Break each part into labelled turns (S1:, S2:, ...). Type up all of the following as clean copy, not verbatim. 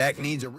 S1: Jack needs a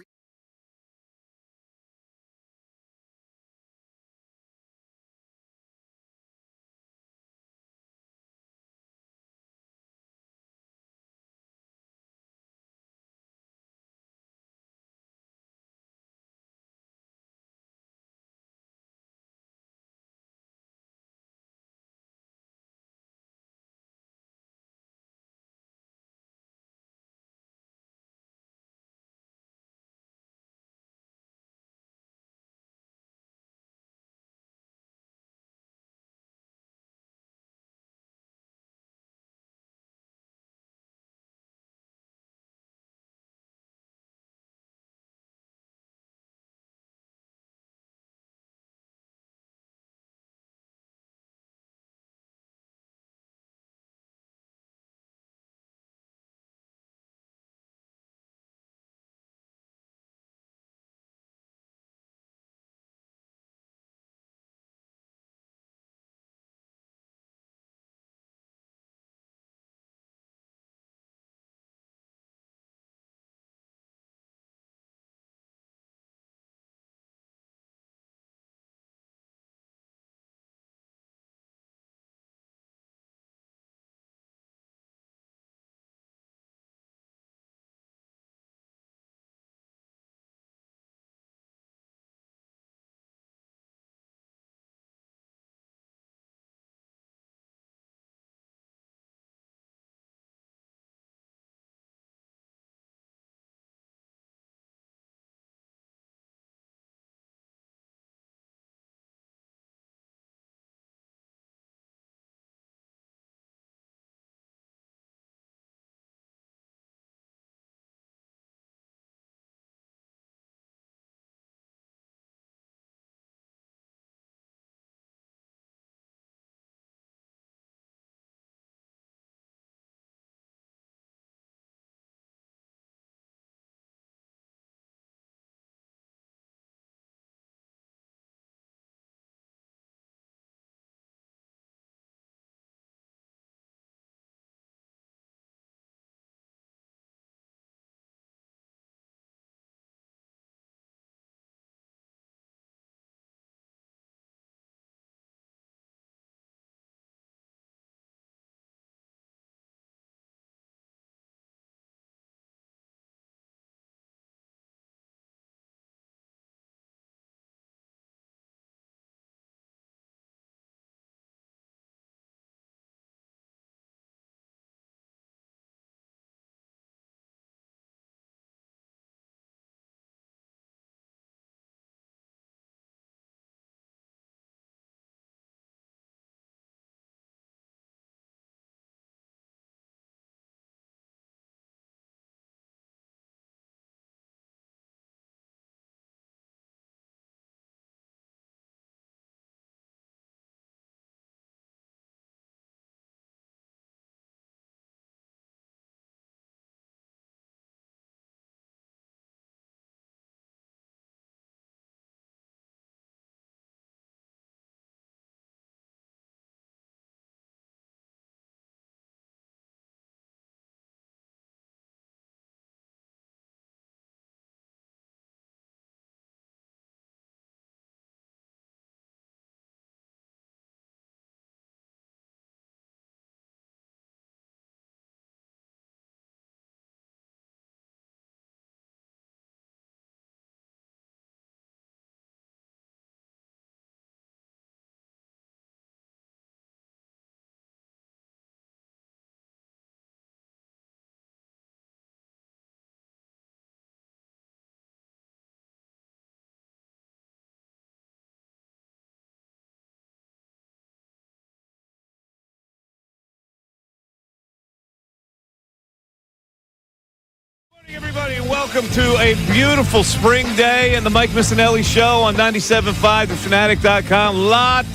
S2: Everybody, welcome to a beautiful spring day and the Mike Missanelli Show on 97.5, thefanatic.com. Lot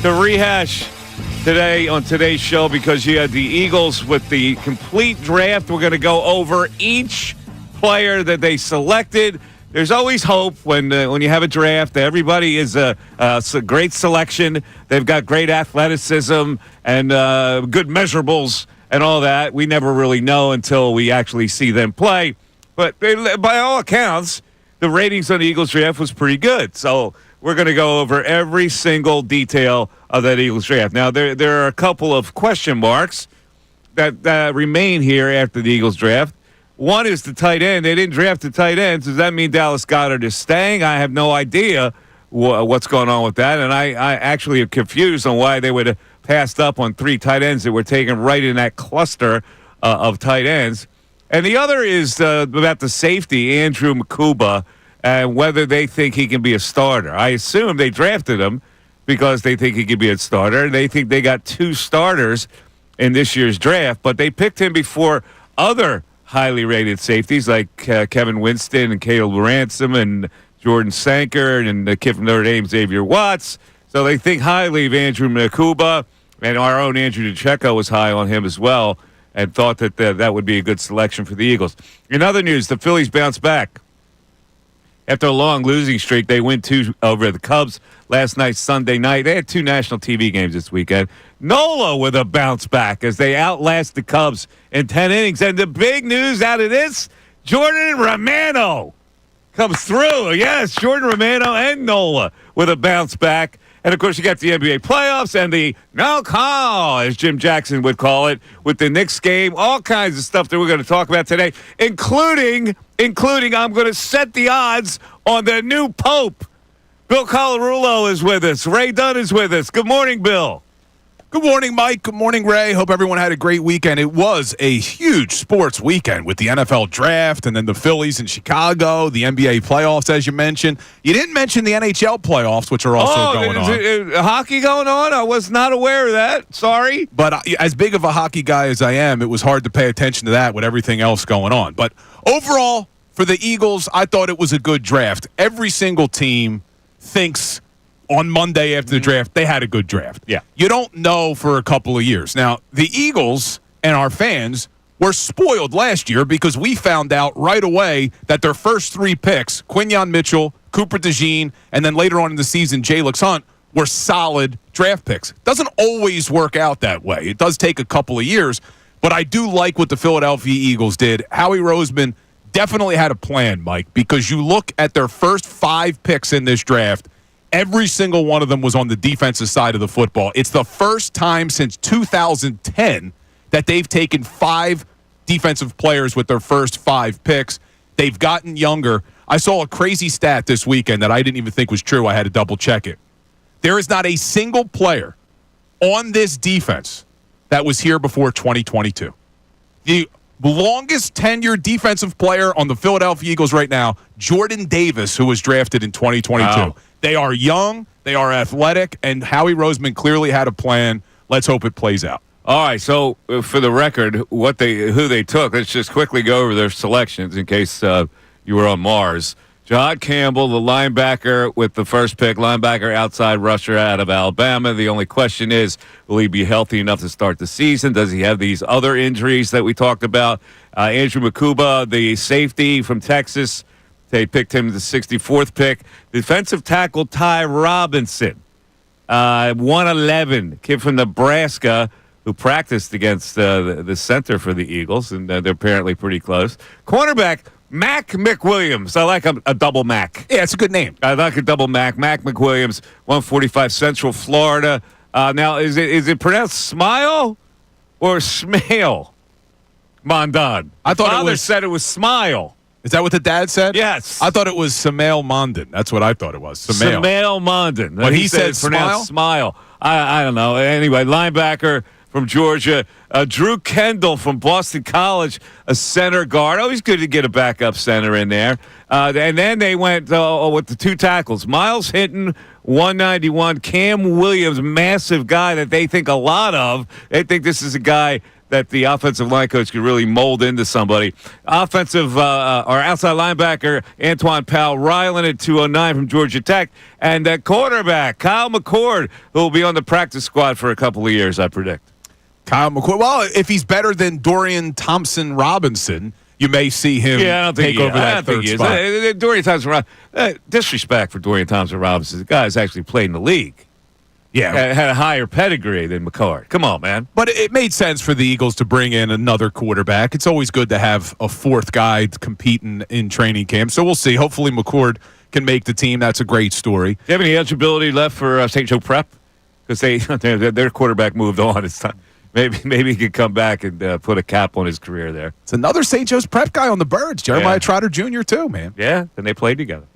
S2: to rehash today on today's show because you had the Eagles with the complete draft. We're going to go over each player that they selected. There's always hope when you have a draft. Everybody is a great selection. They've got great athleticism and good measurables and all that. We never really know until we actually see them play. But by all accounts, the ratings on the Eagles draft was pretty good. So we're going to go over every single detail of that Eagles draft. Now, there are a couple of question marks that remain here after the Eagles draft. One is the tight end. They didn't draft the tight end. Does that mean Dallas Goedert is staying? I have no idea what's going on with that. And I actually am confused on why they would have passed up on 3 tight ends that were taken right in that cluster of tight ends. And the other is about the safety, Andrew Makuba, and whether they think he can be a starter. I assume they drafted him because they think he can be a starter. They think they got 2 starters in this year's draft, but they picked him before other highly rated safeties like Kevin Winston and Caleb Ransom and Jordan Sanker and the kid from Notre Dame, Xavier Watts. So they think highly of Andrew Makuba, and our own Andrew DiCecco was high on him as well and thought that that would be a good selection for the Eagles. In other news, the Phillies bounced back. After a long losing streak, they win 2 over the Cubs last night, Sunday night. They had 2 national TV games this weekend. Nola with a bounce back as they outlast the Cubs in 10 innings. And the big news out of this, Jordan Romano comes through. Yes, Jordan Romano and Nola with a bounce back. And, of course, you got the NBA playoffs and the no call, as Jim Jackson would call it, with the Knicks game. All kinds of stuff that we're going to talk about today, including I'm going to set the odds on the new Pope. Bill Colarulo is with us. Ray Dunn is with us. Good morning, Bill.
S1: Good morning, Mike. Good morning, Ray. Hope everyone had a great weekend. It was a huge sports weekend with the NFL draft and then the Phillies in Chicago, the NBA playoffs, as you mentioned. You didn't mention the NHL playoffs, which are also going on.
S2: Hockey going on? I was not aware of that. Sorry.
S1: But as big of a hockey guy as I am, it was hard to pay attention to that with everything else going on. But overall, for the Eagles, I thought it was a good draft. Every single team thinks on Monday after the draft, they had a good draft.
S2: Yeah.
S1: You don't know for a couple of years. Now, the Eagles and our fans were spoiled last year because we found out right away that their first 3 picks, Quinyon Mitchell, Cooper DeJean, and then later on in the season, Jalix Hunt, were solid draft picks. Doesn't always work out that way. It does take a couple of years, but I do like what the Philadelphia Eagles did. Howie Roseman definitely had a plan, Mike, because you look at their first 5 picks in this draft, every single one of them was on the defensive side of the football. It's the first time since 2010 that they've taken 5 defensive players with their first 5 picks. They've gotten younger. I saw a crazy stat this weekend that I didn't even think was true. I had to double check it. There is not a single player on this defense that was here before 2022. The longest tenured defensive player on the Philadelphia Eagles right now, Jordan Davis, who was drafted in 2022. Wow. They are young, they are athletic, and Howie Roseman clearly had a plan. Let's hope it plays out.
S2: All right, so for the record, who they took, let's just quickly go over their selections in case you were on Mars. John Campbell, the linebacker with the first pick, linebacker outside rusher out of Alabama. The only question is, will he be healthy enough to start the season? Does he have these other injuries that we talked about? Andrew Makuba, the safety from Texas, they picked him the 64th pick. Defensive tackle Ty Robinson, 111, kid from Nebraska who practiced against the center for the Eagles, and they're apparently pretty close. Cornerback Mac McWilliams. I like a double Mac.
S1: Yeah, it's a good name.
S2: I like a double Mac. Mac McWilliams, 145, Central Florida. Now, is it pronounced Smile or Smale? Mondon.
S1: I thought
S2: Father
S1: it was
S2: said it was Smile.
S1: Is that what the dad said?
S2: Yes.
S1: I thought it was Samael Mondon. That's what I thought it was.
S2: Samael Mondon.
S1: But he said
S2: it's pronounced Smile. I don't know. Anyway, linebacker from Georgia. Drew Kendall from Boston College, a center guard. Always good to get a backup center in there. And then they went with the 2 tackles. Miles Hinton, 191. Cam Williams, massive guy that they think a lot of. They think this is a guy that the offensive line coach could really mold into somebody. Offensive or outside linebacker Antoine Powell-Ryland at 209 from Georgia Tech. And quarterback Kyle McCord, who will be on the practice squad for a couple of years, I predict.
S1: Kyle McCord. Well, if he's better than Dorian Thompson-Robinson, you may see him take over that third spot.
S2: Dorian Thompson-Robinson, disrespect for Dorian Thompson-Robinson. The guy's actually played in the league.
S1: Yeah.
S2: had a higher pedigree than McCord. Come on, man.
S1: But it made sense for the Eagles to bring in another quarterback. It's always good to have a fourth guy competing in training camp. So we'll see. Hopefully McCord can make the team. That's a great story.
S2: Do you have any eligibility left for St. Joe Prep? Because their quarterback moved on. It's time. Maybe he could come back and put a cap on his career there.
S1: It's another St. Joe's Prep guy on the Birds. Jeremiah Trotter Jr. too, man.
S2: Yeah, and they played together.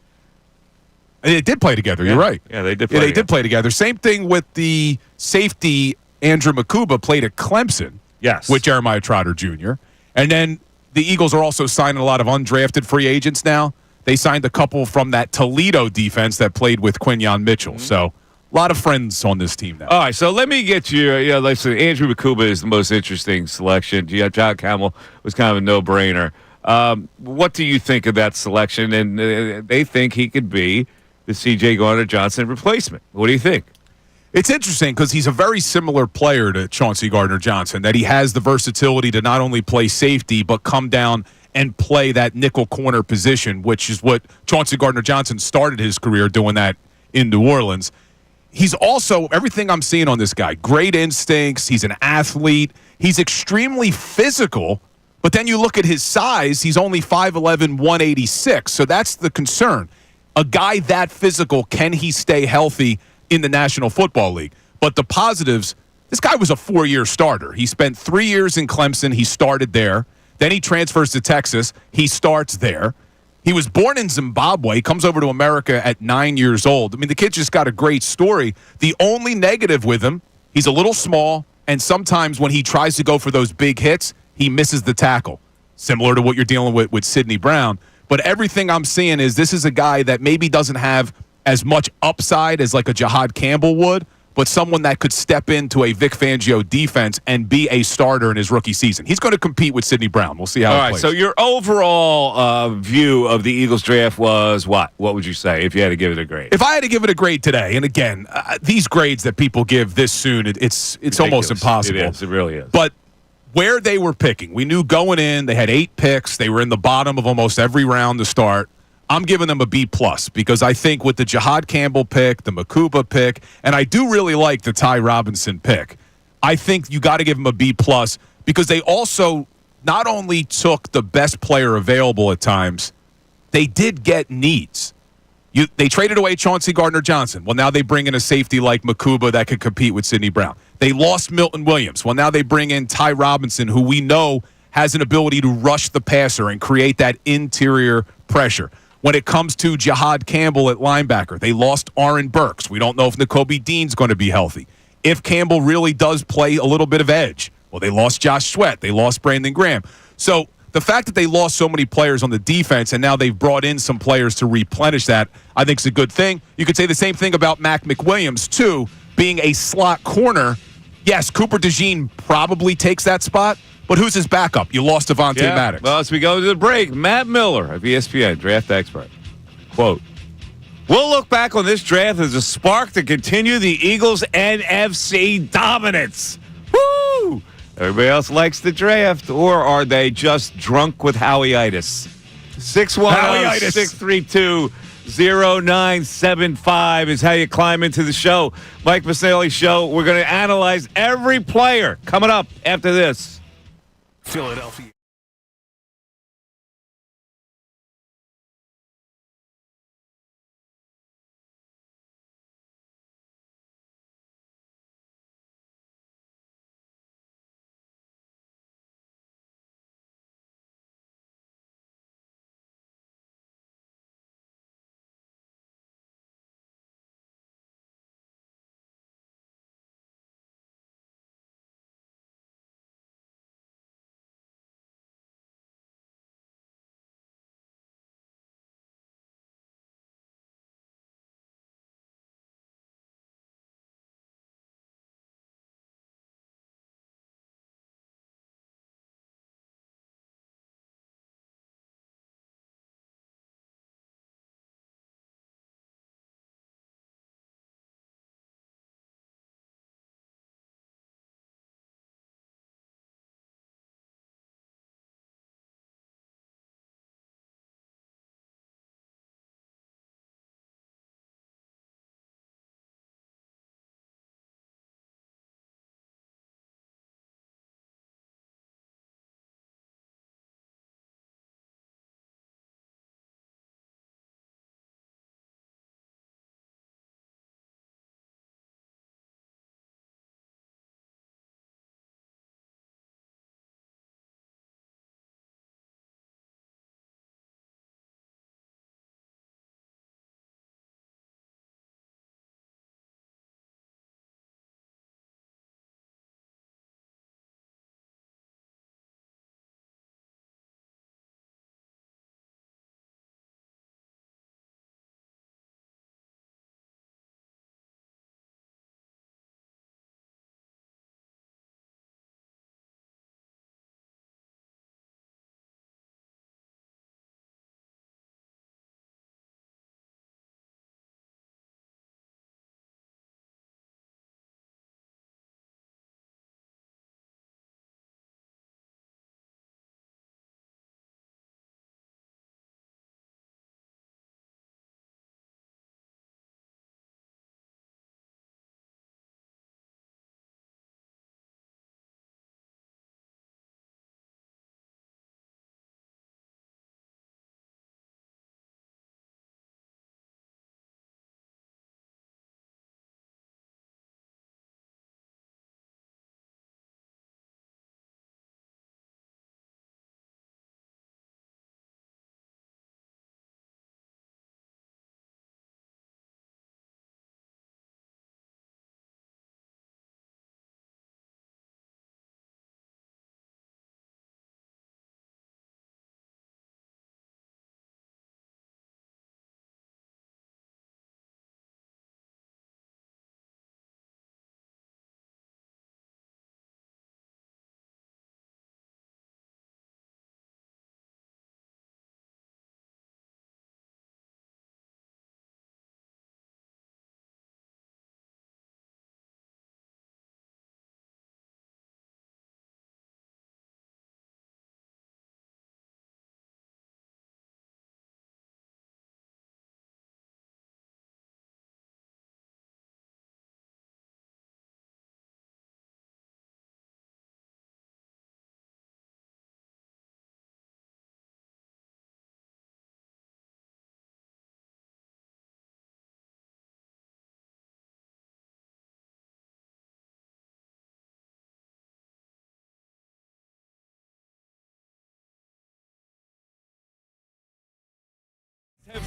S1: They did play together. You're right.
S2: Yeah, they did.
S1: They did play together. Same thing with the safety Andrew Makuba played at Clemson.
S2: Yes,
S1: with Jeremiah Trotter Jr. And then the Eagles are also signing a lot of undrafted free agents now. They signed a couple from that Toledo defense that played with Quinyon Mitchell. Mm-hmm. So a lot of friends on this team now.
S2: All right, so let me get you. Listen, Andrew Makuba is the most interesting selection. John Campbell was kind of a no-brainer. What do you think of that selection? And they think he could be the C.J. Gardner-Johnson replacement. What do you think?
S1: It's interesting because he's a very similar player to Chauncey Gardner-Johnson, that he has the versatility to not only play safety but come down and play that nickel corner position, which is what Chauncey Gardner-Johnson started his career doing that in New Orleans. He's also, everything I'm seeing on this guy, great instincts. He's an athlete. He's extremely physical, but then you look at his size, he's only 5'11", 186, so that's the concern. A guy that physical, can he stay healthy in the National Football League? But the positives, this guy was a 4-year starter. He spent 3 years in Clemson. He started there. Then he transfers to Texas. He starts there. He was born in Zimbabwe, comes over to America at 9 years old. I mean, the kid just got a great story. The only negative with him, he's a little small, and sometimes when he tries to go for those big hits, he misses the tackle, similar to what you're dealing with Sidney Brown. But everything I'm seeing is this is a guy that maybe doesn't have as much upside as like a Jahad Campbell would, but someone that could step into a Vic Fangio defense and be a starter in his rookie season. He's going to compete with Sidney Brown. We'll see how it plays.
S2: So your overall view of the Eagles draft was what? What would you say if you had to give it a grade?
S1: If I had to give it a grade today, and again, these grades that people give this soon, it's almost impossible.
S2: It is. It really is.
S1: But where they were picking, we knew going in, they had 8 picks. They were in the bottom of almost every round to start. I'm giving them a B+ because I think with the Jahad Campbell pick, the Makuba pick, and I do really like the Ty Robinson pick, I think you got to give them a B+ because they also not only took the best player available at times, they did get needs. They traded away Chauncey Gardner-Johnson. Well, now they bring in a safety like Makuba that could compete with Sidney Brown. They lost Milton Williams. Well, now they bring in Ty Robinson, who we know has an ability to rush the passer and create that interior pressure. When it comes to Jahad Campbell at linebacker, they lost Aaron Burks. We don't know if Nakobe Dean's going to be healthy. If Campbell really does play a little bit of edge, well, they lost Josh Sweat. They lost Brandon Graham. So the fact that they lost so many players on the defense and now they've brought in some players to replenish that, I think is a good thing. You could say the same thing about Mac McWilliams, too, being a slot corner. Yes, Cooper DeJean probably takes that spot, but who's his backup? You lost Devontae Maddox.
S2: Well, as we go to the break, Matt Miller of ESPN, draft expert, quote, "We'll look back on this draft as a spark to continue the Eagles' NFC dominance." Woo! Everybody else likes the draft, or are they just drunk with Howie-itis? 610-632-0975 is how you climb into the show. Mike Missanelli Show. We're going to analyze every player coming up after this.
S3: Philadelphia.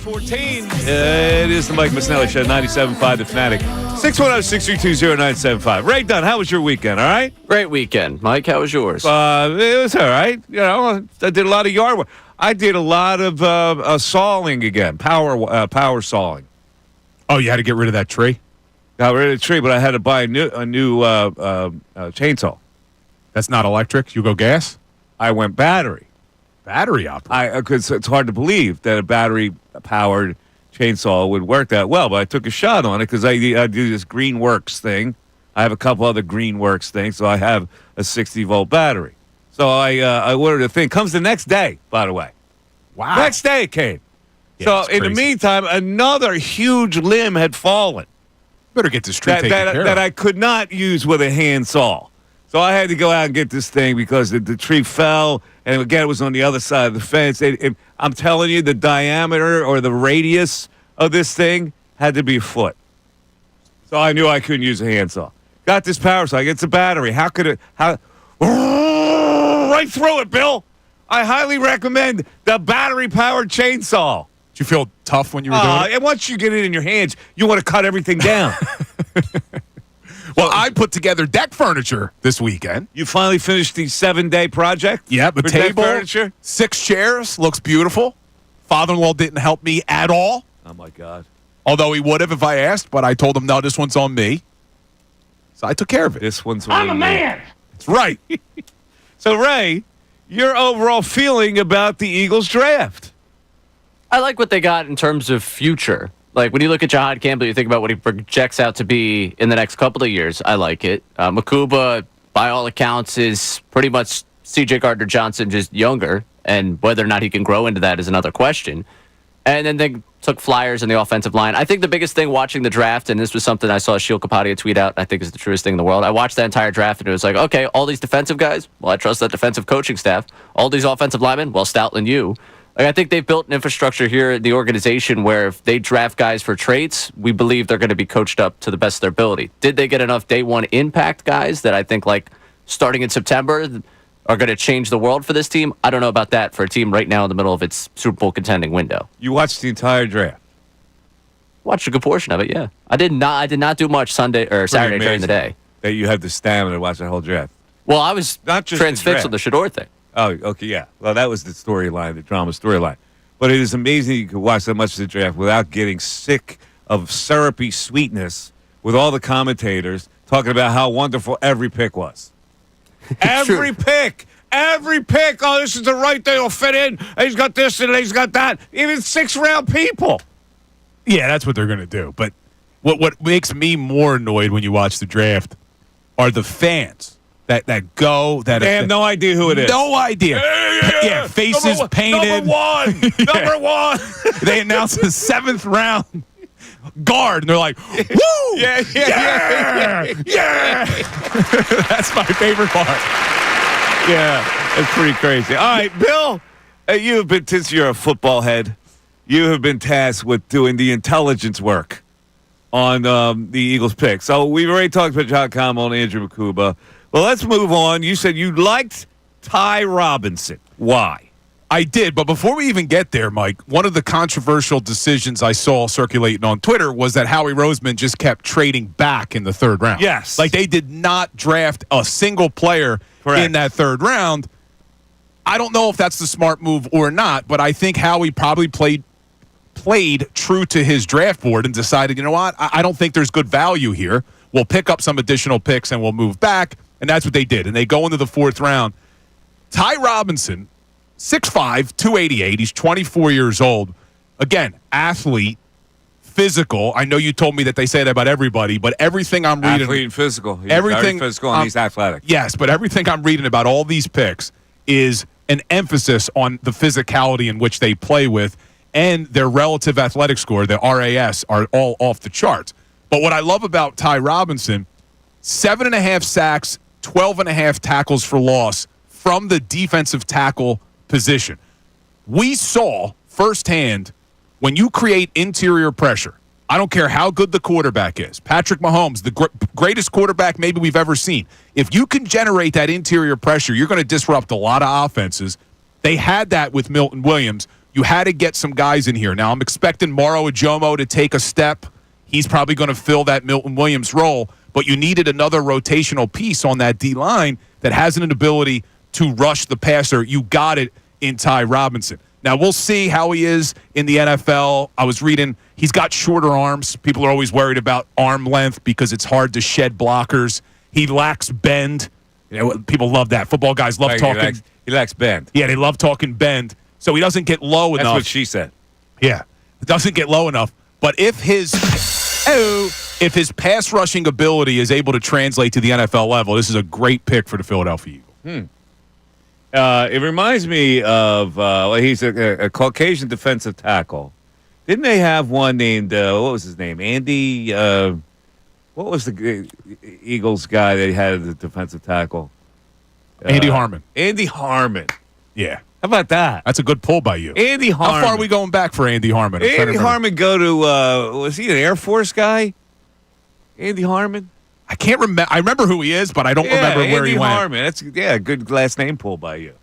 S2: 5:14. It is the Mike Missanelli Show, 97.5 The Fanatic. 610-632-0975. Ray Dunn, how was your weekend, all right?
S4: Great weekend. Mike, how was yours?
S2: It was all right. You know, I did a lot of yard work. I did a lot of sawing again, power sawing.
S1: Oh, you had to get rid of that tree?
S2: Got rid of the tree, but I had to buy a new chainsaw.
S1: That's not electric? You go gas?
S2: I went battery.
S1: Battery operated?
S2: Because it's hard to believe that a battery-powered chainsaw would work that well, but I took a shot on it because I do this Greenworks thing. I have a couple other Greenworks things, so I have a 60-volt battery. So I ordered a thing. Comes the next day, by the way.
S1: Wow.
S2: Next day it came.
S1: Yeah,
S2: so
S1: it's
S2: in the
S1: crazy.
S2: meantime, another huge limb had fallen
S1: Better get this tree taken care of.
S2: that I could not use with a handsaw. So I had to go out and get this thing because the tree fell, and again, it was on the other side of the fence. I'm telling you, the diameter or the radius of this thing had to be a foot. So I knew I couldn't use a handsaw. Got this power saw. It's a battery. How could it? Right through it, Bill. I highly recommend the battery-powered chainsaw.
S1: Did you feel tough when you were doing it?
S2: And once you get it in your hands, you want to cut everything down.
S1: Well, I put together deck furniture this weekend.
S2: You finally finished the 7-day project?
S1: Yeah, the
S2: for deck
S1: table,
S2: furniture?
S1: 6 chairs, looks beautiful. Father-in-law didn't help me at all,
S2: Oh, my God.
S1: although he would have if I asked, but I told him, no, this one's on me. So I took care of it.
S2: This one's
S3: I'm a man.
S1: That's right.
S2: So, Ray, your overall feeling about the Eagles draft?
S4: I like what they got in terms of future. Like, when you look at Jahad Campbell, you think about what he projects out to be in the next couple of years. I like it. Makuba, by all accounts, is pretty much C.J. Gardner-Johnson, just younger, and whether or not he can grow into that is another question. And then they took flyers in the offensive line. I think the biggest thing watching the draft, and this was something I saw Sheil Kapadia tweet out, I think is the truest thing in the world. I watched that entire draft, and it was like, okay, all these defensive guys, well, I trust that defensive coaching staff. All these offensive linemen, well, Stoutland, you. Like, I think they've built an infrastructure here in the organization where if they draft guys for traits, we believe they're going to be coached up to the best of their ability. Did they get enough day one impact guys that I think, like, starting in September are going to change the world for this team? I don't know about that for a team right now in the middle of its Super Bowl contending window.
S2: You watched the entire draft.
S4: Watched a good portion of it, yeah. I did not do much Sunday or Saturday during the day.
S2: That you had the stamina to watch the whole draft.
S4: Well, I was
S2: Not just the
S4: transfixed
S2: draft.
S4: on the Shador thing.
S2: Oh, okay, yeah. Well, that was the storyline, the drama storyline. But it is amazing you could watch that much of the draft without getting sick of syrupy sweetness with all the commentators talking about how wonderful every pick was. Every pick. Every pick. Oh, this is the right thing. It'll fit in. He's got this and he's got that. Even 6th-round people.
S1: Yeah, that's what they're going to do. But what makes me more annoyed when you watch the draft are the fans that go. That
S2: They have no idea who it is.
S1: No idea. Yeah, faces painted.
S2: Number one. Number one.
S1: They announced the 7th round guard, and they're like, "Woo!
S2: Yeah.
S1: That's my favorite part."
S2: Yeah, it's pretty crazy. All right, Bill, you have been, since you're a football head, you have been tasked with doing the intelligence work on the Eagles pick. So we've already talked about John Campbell and Andrew Makuba. Well, let's move on. You said you liked Ty Robinson. Why?
S1: I did, but before we even get there, Mike, one of the controversial decisions I saw circulating on Twitter was that Howie Roseman just kept trading back in the 3rd round.
S2: Yes.
S1: Like they did not draft a single player in that 3rd round. I don't know if that's the smart move or not, but I think Howie probably played true to his draft board and decided, you know what, I don't think there's good value here. We'll pick up some additional picks and we'll move back, and that's what they did. And they go into the 4th round. Ty Robinson, 6'5", 288. He's 24 years old. Again, athlete, physical. I know you told me that they say that about everybody, but everything I'm reading.
S2: Athlete and physical. He's
S1: everything
S2: very physical and he's athletic.
S1: Yes, but everything I'm reading about all these picks is an emphasis on the physicality in which they play with, and their relative athletic score, the RAS, are all off the charts. But what I love about Ty Robinson, 7.5 sacks, 12.5 tackles for loss from the defensive tackle position. We saw firsthand when you create interior pressure, I don't care how good the quarterback is. Patrick Mahomes, the greatest quarterback maybe we've ever seen. If you can generate that interior pressure, you're going to disrupt a lot of offenses. They had that with Milton Williams. You had to get some guys in here. Now, I'm expecting Moro Ajomo to take a step. He's probably going to fill that Milton Williams role, but you needed another rotational piece on that D-line that has an ability to rush the passer. You got it in Ty Robinson. Now, we'll see how he is in the NFL. I was reading he's got shorter arms. People are always worried about arm length because it's hard to shed blockers. He lacks bend. People love that. Football guys love talking.
S2: He lacks bend.
S1: Yeah, they love talking bend. So he doesn't get low enough.
S2: That's what she said.
S1: Yeah, it doesn't get low enough. But if his pass rushing ability is able to translate to the NFL level, this is a great pick for the Philadelphia Eagles.
S2: It reminds me of he's a Caucasian defensive tackle. Didn't they have one named what was his name? Andy. What was the Eagles guy they had as a defensive tackle?
S1: Andy Harmon.
S2: Andy Harmon.
S1: Yeah.
S2: How about that?
S1: That's a good pull by you.
S2: Andy Harmon.
S1: How far are we going back for Andy Harmon?
S2: Andy Harmon go to was he an Air Force guy? Andy Harmon?
S1: I can't remember. I remember who he is, but I don't remember where he went.
S2: Andy Harmon. That's a good last name pull by you.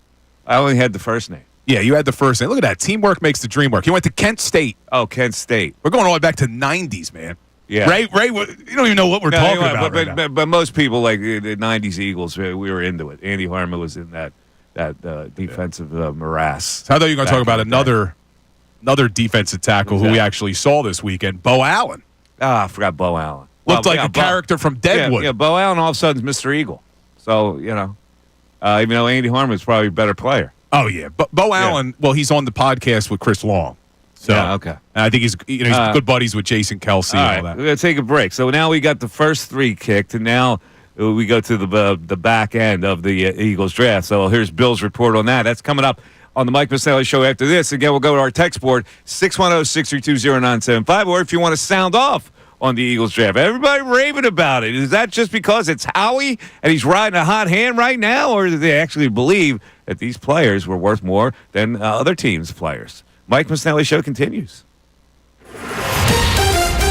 S2: I only had the first name.
S1: Yeah, you had the first name. Look at that. Teamwork makes the dream work. He went to Kent State.
S2: Oh, Kent State.
S1: We're going all the way back to 90s, man.
S2: Yeah.
S1: Ray, you don't even know what we're talking about right now.
S2: But most people, like the 90s Eagles, we were into it. Andy Harmon was in that defensive morass.
S1: So I thought you were going to talk about another defensive tackle who we actually saw this weekend, Bo Allen.
S2: I forgot Bo Allen.
S1: Looked like a character from Deadwood.
S2: Yeah, Bo Allen all of a sudden is Mr. Eagle. So, even though Andy Harmon is probably a better player.
S1: Oh, yeah. But Bo Allen, well, he's on the podcast with Chris Long. So,
S2: yeah, okay.
S1: And I think he's good buddies with Jason Kelsey and all that.
S2: We're going to take a break. So now we got the first three kicked, and now we go to the back end of the Eagles draft. So here's Bill's report on that. That's coming up on the Mike Missanelli Show after this. Again, we'll go to our text board, 610-632-0975, or if you want to sound off on the Eagles draft. Everybody raving about it. Is that just because it's Howie and he's riding a hot hand right now, or do they actually believe that these players were worth more than other teams' players? Mike Missanelli Show continues.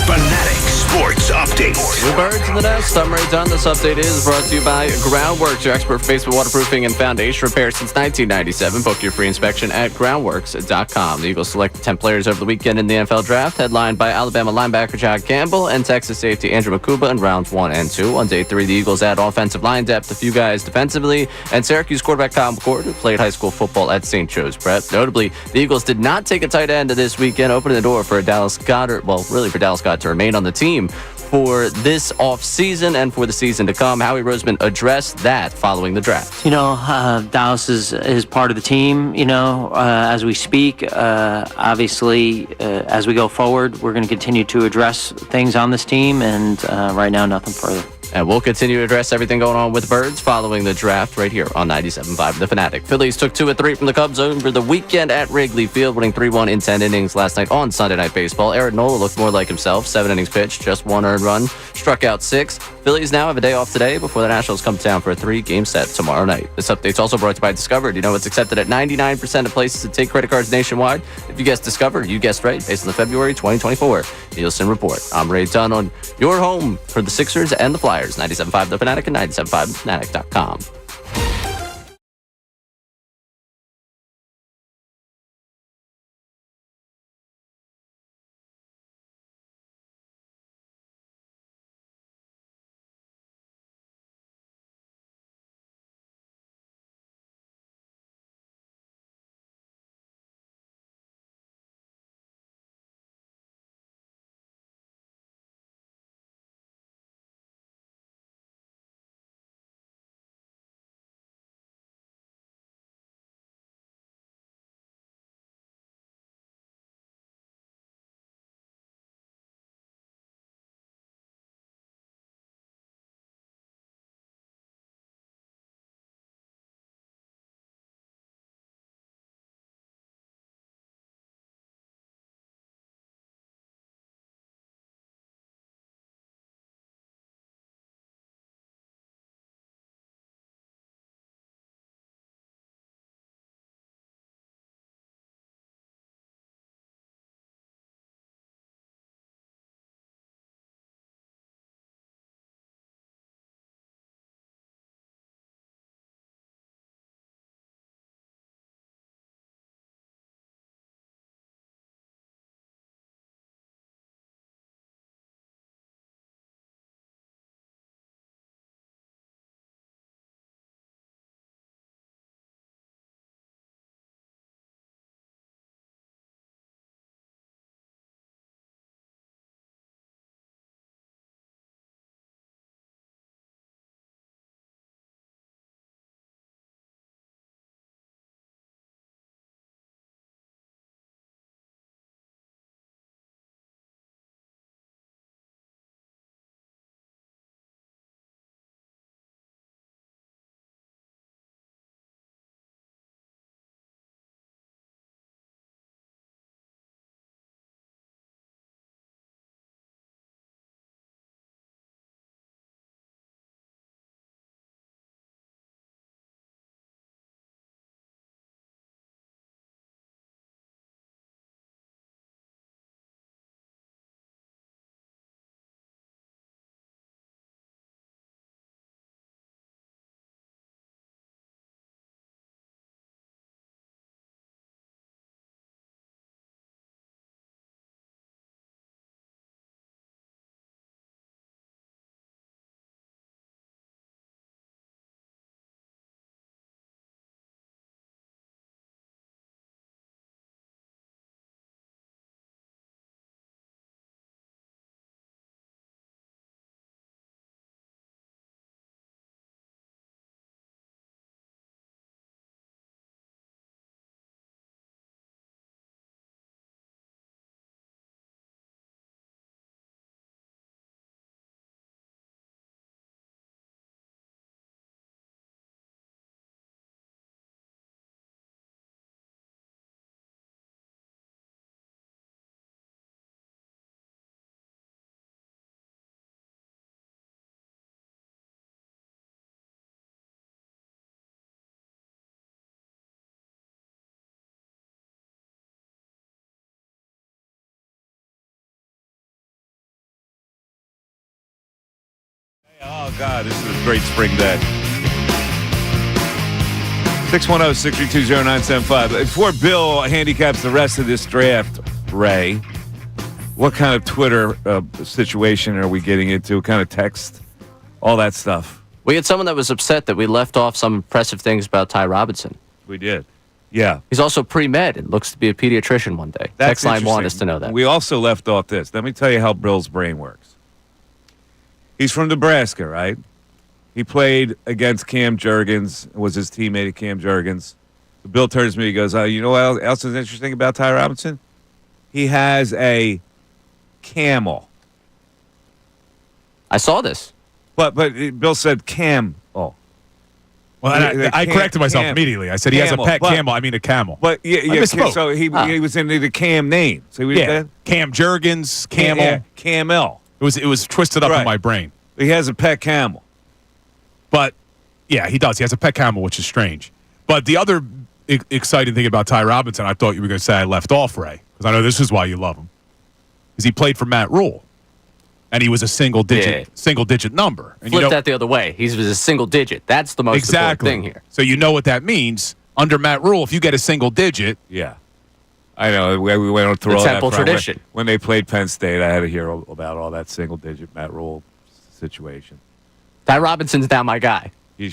S3: Fanatic Sports Update.
S4: New birds in the nest. I'm Ray Dunn. This update is brought to you by Groundworks, your expert for basement waterproofing and foundation repair since 1997. Book your free inspection at groundworks.com. The Eagles selected 10 players over the weekend in the NFL draft, headlined by Alabama linebacker John Campbell and Texas safety Andrew Makuba in rounds 1 and 2. On day 3, the Eagles add offensive line depth, a few guys defensively, and Syracuse quarterback Kyle McCord, who played high school football at St. Joe's Prep. Notably, the Eagles did not take a tight end this weekend, opening the door for Dallas Goedert, for Dallas Goedert to remain on the team for this offseason and for the season to come. Howie Roseman addressed that following the draft.
S5: Dallas is part of the team, as we speak. Obviously, as we go forward, we're going to continue to address things on this team, and right now, nothing further.
S4: And we'll continue to address everything going on with Birds following the draft right here on 97.5 The Fanatic. Phillies took 2 of 3 from the Cubs over the weekend at Wrigley Field, winning 3-1 in 10 innings last night on Sunday Night Baseball. Aaron Nola looked more like himself. 7 innings pitched, just 1 earned run, struck out 6. Phillies now have a day off today before the Nationals come to town for a 3-game set tomorrow night. This update's also brought to you by Discover. Do you know it's accepted at 99% of places that take credit cards nationwide? If you guessed Discover, you guessed right, based on the February 2024 Nielsen report. I'm Ray Dunn on your home for the Sixers and the Flyers. 97.5 The Fanatic and 97.5thefanatic.com.
S2: Oh, God, this is a great spring day. 610-632-0975. Before Bill handicaps the rest of this draft, Ray, what kind of Twitter situation are we getting into? What kind of text? All that stuff.
S4: We had someone that was upset that we left off some impressive things about Ty Robinson.
S2: We did. Yeah.
S4: He's also pre-med and looks to be a pediatrician one day.
S2: That's
S4: Text line wanted us
S2: interesting.
S4: to know that.
S2: We also left off this. Let me tell you how Bill's brain works. He's from Nebraska, right? He played against Cam Jurgens, was his teammate at Cam Jurgens. Bill turns to me, he goes, you know what else is interesting about Ty Robinson? He has a camel.
S4: I saw this.
S2: But Bill said camel.
S1: Well, I corrected myself immediately. I said he has a pet camel. I mean a camel.
S2: But
S1: I misspoke.
S2: so he was in the Cam name. So
S1: Cam Jurgens, camel.
S2: Yeah, Camel.
S1: It was twisted up in my brain.
S2: He has a pet camel.
S1: But, yeah, he does. He has a pet camel, which is strange. But the other exciting thing about Ty Robinson, I thought you were going to say I left off, Ray, because I know this is why you love him, is he played for Matt Rule, and he was a single digit number. And
S4: Flip that the other way. He was a single digit. That's the most important thing here.
S1: So you know what that means. Under Matt Rule, if you get a single digit.
S2: Yeah. I know. We went through all that.
S4: Temple tradition.
S2: When they played Penn State, I had to hear about all that single digit Matt Rule situation.
S4: Ty Robinson's now my guy.
S2: He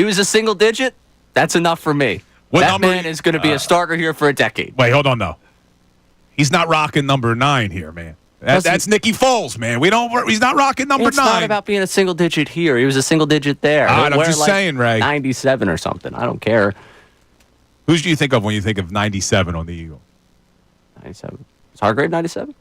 S4: was a single digit. That's enough for me. That man is going to be a starter here for a decade.
S1: Wait, hold on, though. He's not rocking number 9 here, man. That's Nicky Foles, man. He's not rocking number 9.
S4: It's not about being a single digit here. He was a single digit there.
S1: I'm just saying, Ray.
S4: 97 or something. I don't care.
S1: Who do you think of when you think of 97 on the Eagle?
S4: 97. Was Hargrave 97?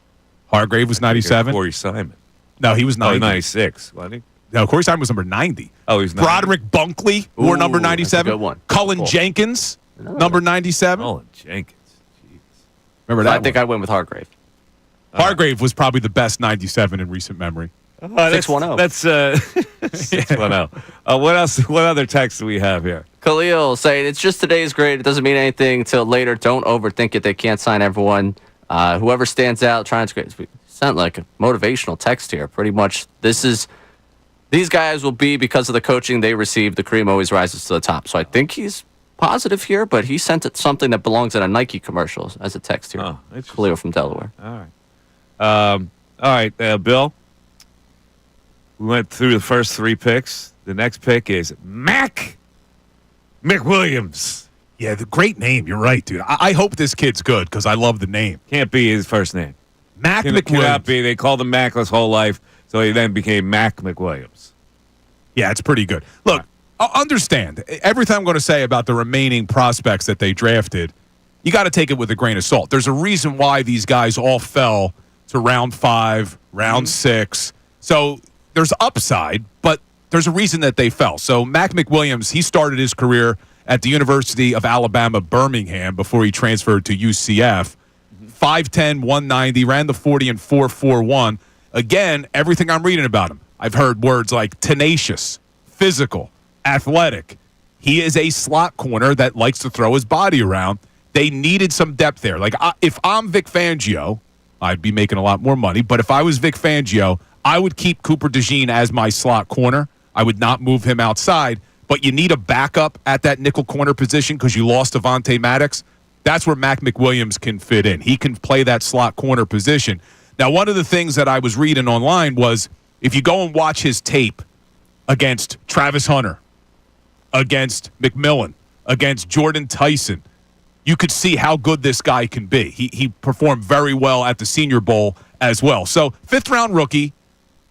S1: Hargrave was 97.
S2: Corey Simon.
S1: No, he was 90.
S2: 96, wasn't he?
S1: No, Corey Simon was number 90.
S2: Oh, he's 90.
S1: Broderick Bunkley wore number 97.
S4: That's a good one.
S1: Cullen Jenkins, number 97.
S2: Cullen Jenkins. Jeez.
S1: Remember that
S4: I think I went with Hargrave.
S1: Hargrave was probably the best 97 in recent memory.
S4: 610.
S2: That's 610. What else? What other text do we have here?
S4: Khalil saying, it's just today's grade. It doesn't mean anything until later. Don't overthink it. They can't sign everyone. Whoever stands out, trying to sound like a motivational text here. Pretty much, these guys will be, because of the coaching they receive, the cream always rises to the top. So I think he's positive here, but he sent it something that belongs in a Nike commercial as a text here.
S2: Oh,
S4: Khalil from Delaware.
S2: All right, Bill. We went through the first 3 picks. The next pick is Mac McWilliams.
S1: Yeah, the great name. You're right, dude. I hope this kid's good because I love the name.
S2: Can't be his first name.
S1: Mac
S2: Cannot
S1: McWilliams.
S2: be. They called him Mac his whole life, so he then became Mac McWilliams.
S1: Yeah, it's pretty good. Look, understand, everything I'm going to say about the remaining prospects that they drafted, you got to take it with a grain of salt. There's a reason why these guys all fell to round 5, round 6. So there's upside, but there's a reason that they fell. So Mac McWilliams, he started his career at the University of Alabama, Birmingham, before he transferred to UCF. 5'10", 190, ran the 40 in 4.41. Again, everything I'm reading about him, I've heard words like tenacious, physical, athletic. He is a slot corner that likes to throw his body around. They needed some depth there. Like, if I'm Vic Fangio, I'd be making a lot more money. But if I was Vic Fangio, I would keep Cooper DeJean as my slot corner. I would not move him outside. But you need a backup at that nickel corner position because you lost Avonte Maddox. That's where Mac McWilliams can fit in. He can play that slot corner position. Now, one of the things that I was reading online was if you go and watch his tape against Travis Hunter, against McMillan, against Jordan Tyson, you could see how good this guy can be. He performed very well at the Senior Bowl as well. So, 5th-round rookie,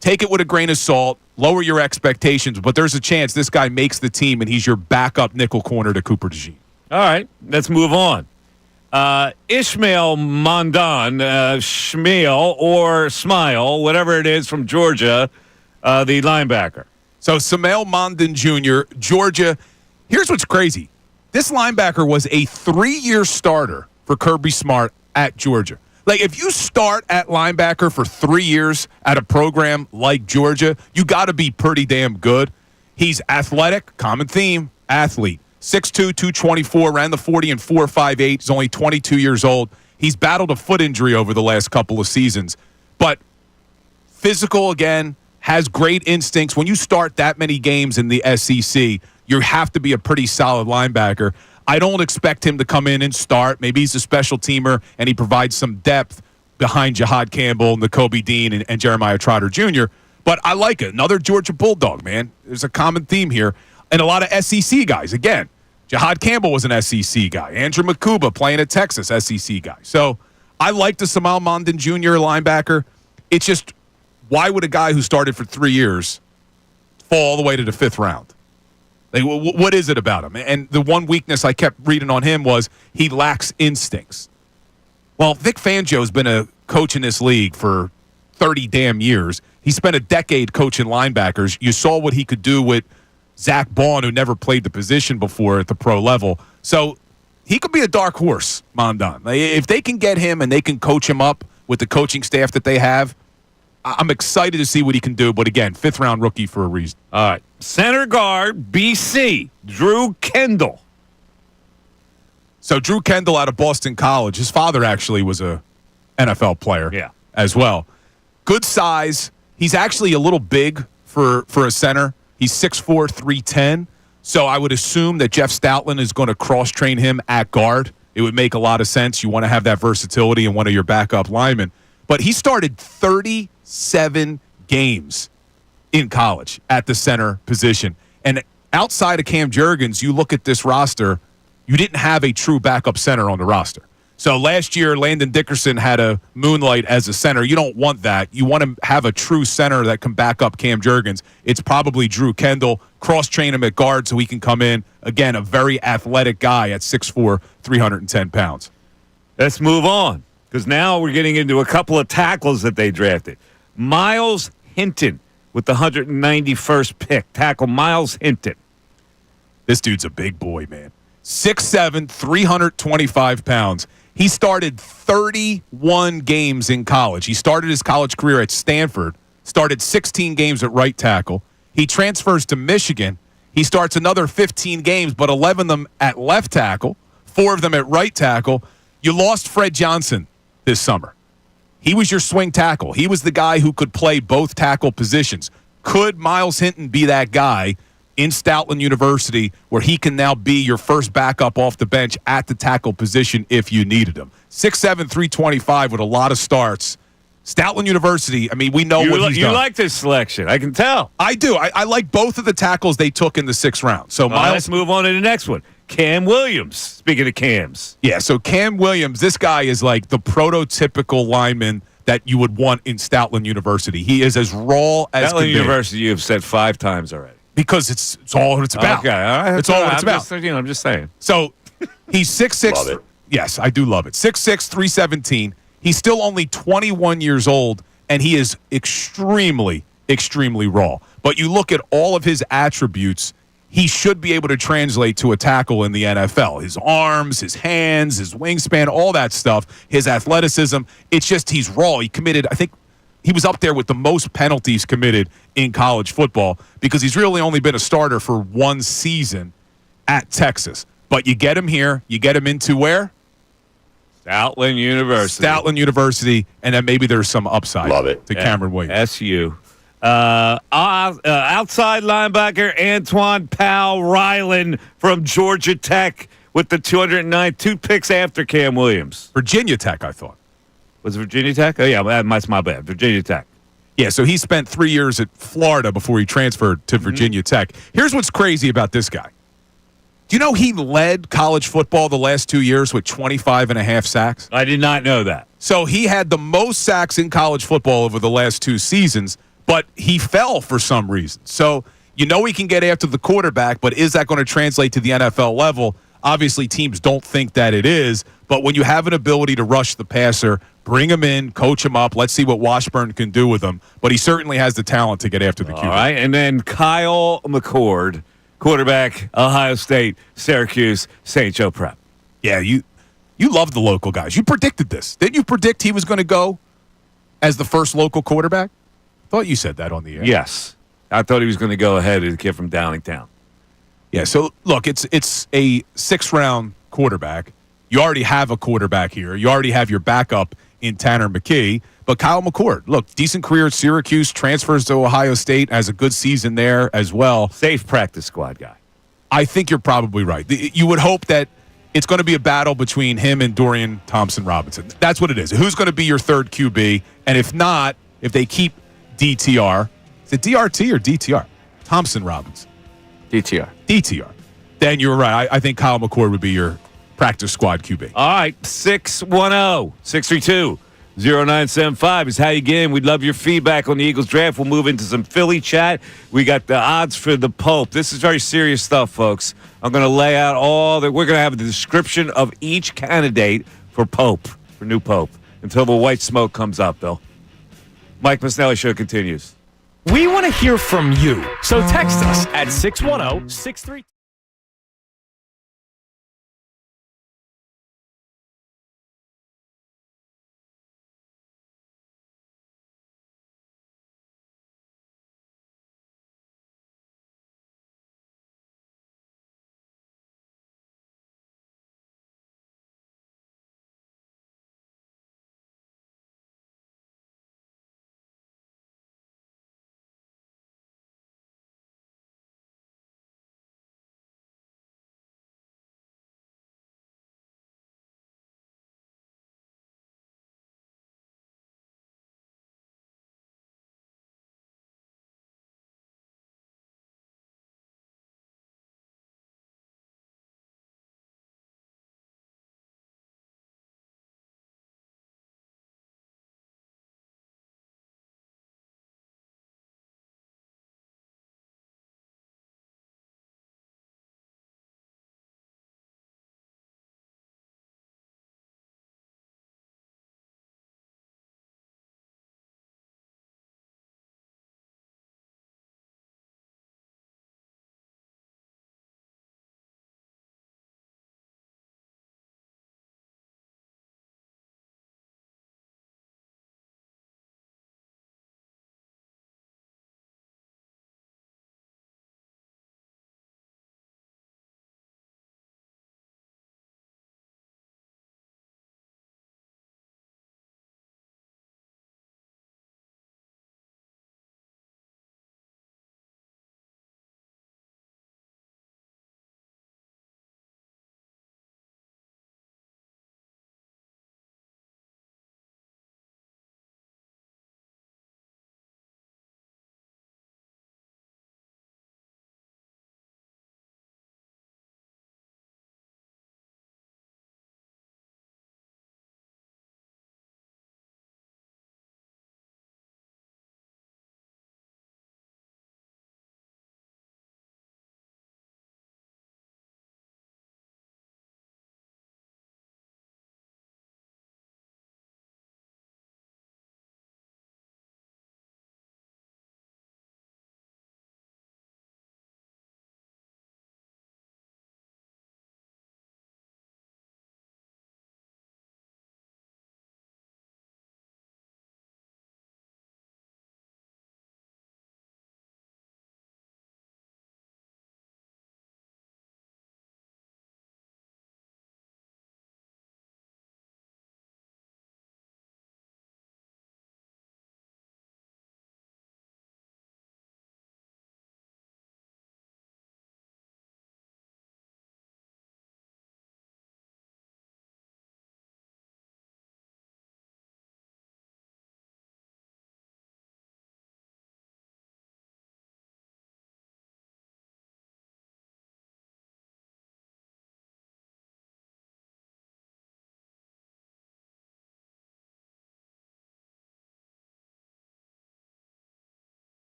S1: take it with a grain of salt, lower your expectations, but there's a chance this guy makes the team and he's your backup nickel corner to Cooper DeJean.
S2: All right, let's move on. Ishmael Mondon, Shmael or Smile, whatever it is, from Georgia, the linebacker.
S1: So Samael Mondon Jr., Georgia. Here's what's crazy. This linebacker was a 3-year starter for Kirby Smart at Georgia. Like, if you start at linebacker for 3 years at a program like Georgia, you got to be pretty damn good. He's athletic, common theme, athlete. 6'2", 224, ran the 40 in 4.58. He's only 22 years old. He's battled a foot injury over the last couple of seasons. But physical again, has great instincts. When you start that many games in the SEC, you have to be a pretty solid linebacker. I don't expect him to come in and start. Maybe he's a special teamer and he provides some depth behind Jahad Campbell, Nakobe Dean, and Jeremiah Trotter Jr., but I like it. Another Georgia Bulldog, man. There's a common theme here. And a lot of SEC guys. Again, Jahad Campbell was an SEC guy. Andrew Makuba playing at Texas, SEC guy. So I like the Samal Mondin Jr. linebacker. It's just, why would a guy who started for 3 years fall all the way to the 5th round? Like, what is it about him? And the one weakness I kept reading on him was he lacks instincts. Well, Vic Fangio's been a coach in this league for 30 damn years. He spent a decade coaching linebackers. You saw what he could do with Zach Baun, who never played the position before at the pro level. So he could be a dark horse, Mondon. If they can get him and they can coach him up with the coaching staff that they have, I'm excited to see what he can do. But again, 5th-round rookie for a reason.
S2: All right. Center guard, BC, Drew Kendall.
S1: So Drew Kendall out of Boston College. His father actually was a NFL player as well. Good size. He's actually a little big for a center. He's 6'4", 310. So I would assume that Jeff Stoutland is going to cross-train him at guard. It would make a lot of sense. You want to have that versatility in one of your backup linemen. But he started 37 games in college at the center position. And outside of Cam Jurgens, you look at this roster, you didn't have a true backup center on the roster. So last year, Landon Dickerson had a moonlight as a center. You don't want that. You want to have a true center that can back up Cam Jurgens. It's probably Drew Kendall. Cross-train him at guard so he can come in. Again, a very athletic guy at 6'4", 310 pounds.
S2: Let's move on, because now we're getting into a couple of tackles that they drafted. Miles Hinton with the 191st pick. Tackle Miles Hinton.
S1: This dude's a big boy, man. 6'7", 325 pounds. He started 31 games in college. He started his college career at Stanford, started 16 games at right tackle. He transfers to Michigan. He starts another 15 games, but 11 of them at left tackle, 4 of them at right tackle. You lost Fred Johnson this summer. He was your swing tackle. He was the guy who could play both tackle positions. Could Miles Hinton be that guy in Stoutland University where he can now be your first backup off the bench at the tackle position if you needed him? 6'7", 325 with a lot of starts. Stoutland University, I mean, we know what he's done.
S2: You like this selection. I can tell.
S1: I do. I like both of the tackles they took in the 6th round. So Miles,
S2: let's move on to the next one. Cam Williams. Speaking of Cams.
S1: Yeah, so Cam Williams, this guy is like the prototypical lineman that you would want in Stoutland University. He is as raw as can be.
S2: Stoutland University, you've said 5 times already.
S1: Because it's all what it's about.
S2: Okay, all right.
S1: It's all what it's about.
S2: I'm just saying.
S1: So he's 6'6".
S3: Love it.
S1: Yes, I do love it. 6'6", 317. He's still only 21 years old, and he is extremely, extremely raw. But you look at all of his attributes, he should be able to translate to a tackle in the NFL. His arms, his hands, his wingspan, all that stuff, his athleticism. It's just he's raw. He committed, I think, he was up there with the most penalties committed in college football because he's really only been a starter for 1 season at Texas. But you get him here, you get him into where?
S2: Stoutland University.
S1: Stoutland University, and then maybe there's some upside
S3: Love it.
S1: to Cameron Williams.
S2: SU. Outside linebacker Antoine Powell Ryland from Georgia Tech with the 209, 2 picks after Cam Williams.
S1: Virginia Tech, I thought.
S2: Was it Virginia Tech? Oh, yeah, that's my bad. Virginia Tech.
S1: Yeah, so he spent 3 years at Florida before he transferred to Virginia Tech. Here's what's crazy about this guy. Do you know he led college football the last 2 years with 25 and a half sacks?
S2: I did not know that.
S1: So he had the most sacks in college football over the last 2 seasons, but he fell for some reason. So you know he can get after the quarterback, but is that going to translate to the NFL level? Obviously, teams don't think that it is, but when you have an ability to rush the passer, bring him in, coach him up. Let's see what Washburn can do with him. But he certainly has the talent to get after the QB.
S2: All right, and then Kyle McCord, quarterback, Ohio State, Syracuse, St. Joe Prep.
S1: Yeah, you love the local guys. You predicted this. Didn't you predict he was going to go as the first local quarterback? I thought you said that on the air.
S2: Yes. I thought he was going to go ahead of the kid from Downingtown.
S1: Yeah, so look, it's a 6th-round quarterback. You already have a quarterback here. You already have your backup in Tanner McKee. But Kyle McCord, look, decent career at Syracuse, transfers to Ohio State, has a good season there as well.
S2: Safe practice squad guy.
S1: I think you're probably right. You would hope that it's going to be a battle between him and Dorian Thompson-Robinson. That's what it is. Who's going to be your third QB? And if not, if they keep DTR, is it DRT or DTR? Thompson-Robinson. DTR. Then you're right. I think Kyle McCord would be your practice squad QB.
S2: All right, 610-632-0975 is how you get in. We'd love your feedback on the Eagles draft. We'll move into some Philly chat. We got the odds for the Pope. This is very serious stuff, folks. I'm going to lay out all that. We're going to have the description of each candidate for Pope, for new Pope, until the white smoke comes up, Bill. Mike Missanelli Show continues.
S6: We want to hear from you. So text us at 610-63.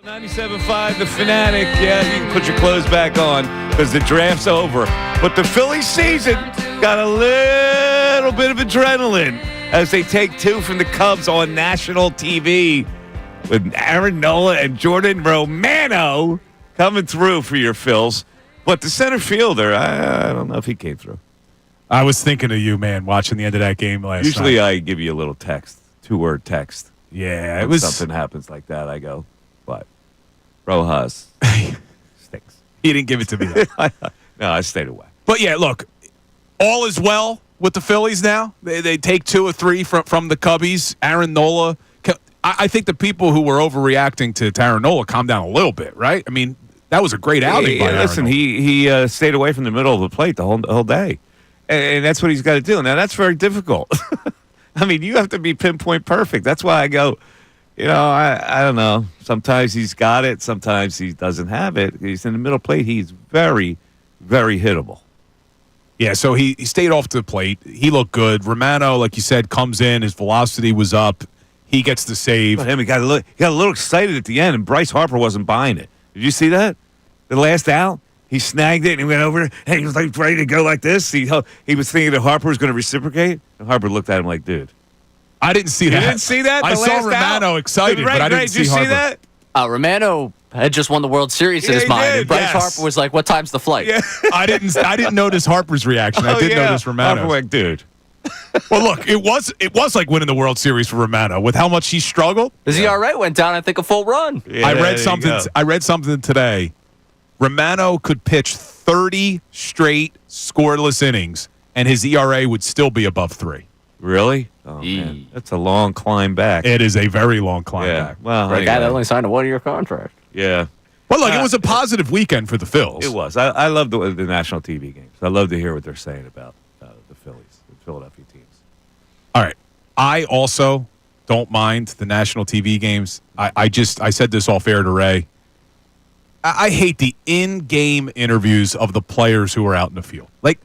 S2: .97.5 The Fanatic. Yeah, you can put your clothes back on because the draft's over. But the Phillies season got a little bit of adrenaline as they take 2 from the Cubs on national TV with Aaron Nola and Jordan Romano coming through for your Phils. But the center fielder, I don't know if he came through.
S1: I was thinking of you, man, watching the end of that game last
S2: Usually
S1: night.
S2: I give you a little text, 2-word text.
S1: Yeah, it
S2: When
S1: was.
S2: something happens like that, I go, but Rojas stinks.
S1: He didn't give it to me. Though.
S2: No, I stayed away.
S1: But yeah, look, all is well with the Phillies now. They take 2 or 3 from the Cubbies. Aaron Nola. I think the people who were overreacting to Aaron Nola calmed down a little bit, right? I mean, that was a great outing by Aaron
S2: Listen,
S1: Nola.
S2: he stayed away from the middle of the plate the whole day. And that's what he's got to do. Now, that's very difficult. I mean, you have to be pinpoint perfect. That's why I go, I don't know. Sometimes he's got it. Sometimes he doesn't have it. He's in the middle plate. He's very, very hittable.
S1: Yeah, so he stayed off the plate. He looked good. Romano, like you said, comes in. His velocity was up. He gets the save.
S2: But him, he got a little excited at the end, and Bryce Harper wasn't buying it. Did you see that? The last out, he snagged it and he went over and he was like ready to go like this. He was thinking that Harper was going to reciprocate, and Harper looked at him like, "Dude,
S1: I didn't see
S2: you
S1: that.
S2: didn't see that."
S1: I
S2: The
S1: saw
S2: last
S1: Romano
S2: out?
S1: excited,
S2: Right,
S1: but I didn't
S2: Did you
S1: see Harper.
S2: that?
S4: Romano had just won the World Series in
S2: Yeah,
S4: his
S2: he
S4: mind,
S2: did,
S4: and Bryce
S2: yes.
S4: Harper was like, "What time's the flight?"
S2: Yeah.
S1: I didn't notice Harper's reaction. I
S2: Oh,
S1: did
S2: yeah.
S1: notice Romano's.
S2: Harper went, "Dude."
S1: Well, look, it was like winning the World Series for Romano with how much he struggled.
S4: His ERA went down, I think, a full run.
S2: Yeah,
S1: I
S2: there
S1: read
S2: you
S1: something.
S2: go.
S1: I read something today. Romano could pitch 30 straight scoreless innings, and his ERA would still be above 3.
S2: Really? Oh man, that's a long climb back.
S1: It is a very long climb
S2: Yeah.
S1: back.
S2: Well,
S4: For a guy that
S2: anyway.
S4: only signed a 1-year contract.
S2: Yeah.
S1: But look, it was a positive weekend for the Phils.
S2: It was. I love the national TV games. I love to hear what they're saying about the Phillies, the Philadelphia teams.
S1: All right. I also don't mind the national TV games. I said this off air to Ray. I hate the in-game interviews of the players who are out in the field. Like,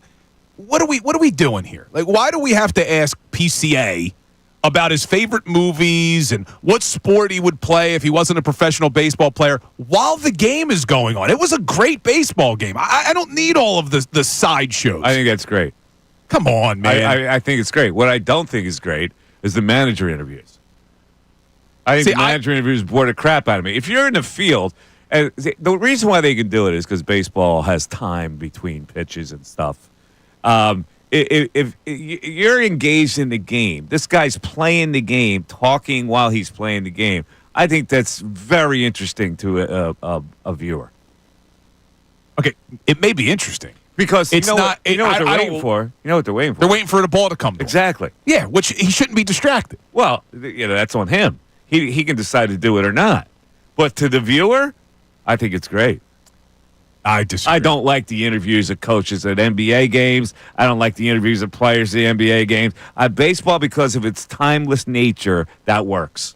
S1: what are we doing here? Like, why do we have to ask PCA about his favorite movies and what sport he would play if he wasn't a professional baseball player while the game is going on? It was a great baseball game. I don't need all of the sideshows.
S2: I think that's great.
S1: Come on, man.
S2: I think it's great. What I don't think is great is the manager interviews. I think the manager interviews bore the crap out of me. If you're in the field, and the reason why they can do it is because baseball has time between pitches and stuff. If you're engaged in the game, this guy's playing the game, talking while he's playing the game. I think that's very interesting to a viewer.
S1: Okay, it may be interesting.
S2: Because
S1: It's
S2: you know
S1: not-
S2: what, you know what
S1: I-
S2: they're
S1: I
S2: waiting
S1: don't-
S2: for. You know what they're waiting for.
S1: They're waiting for the ball to come to him.
S2: Exactly.
S1: Yeah, which he shouldn't be distracted.
S2: Well, that's on him. He can decide to do it or not. But to the viewer, I think it's great.
S1: I disagree.
S2: I don't like the interviews of coaches at NBA games. I don't like the interviews of players at the NBA games. Baseball, because of its timeless nature, that works.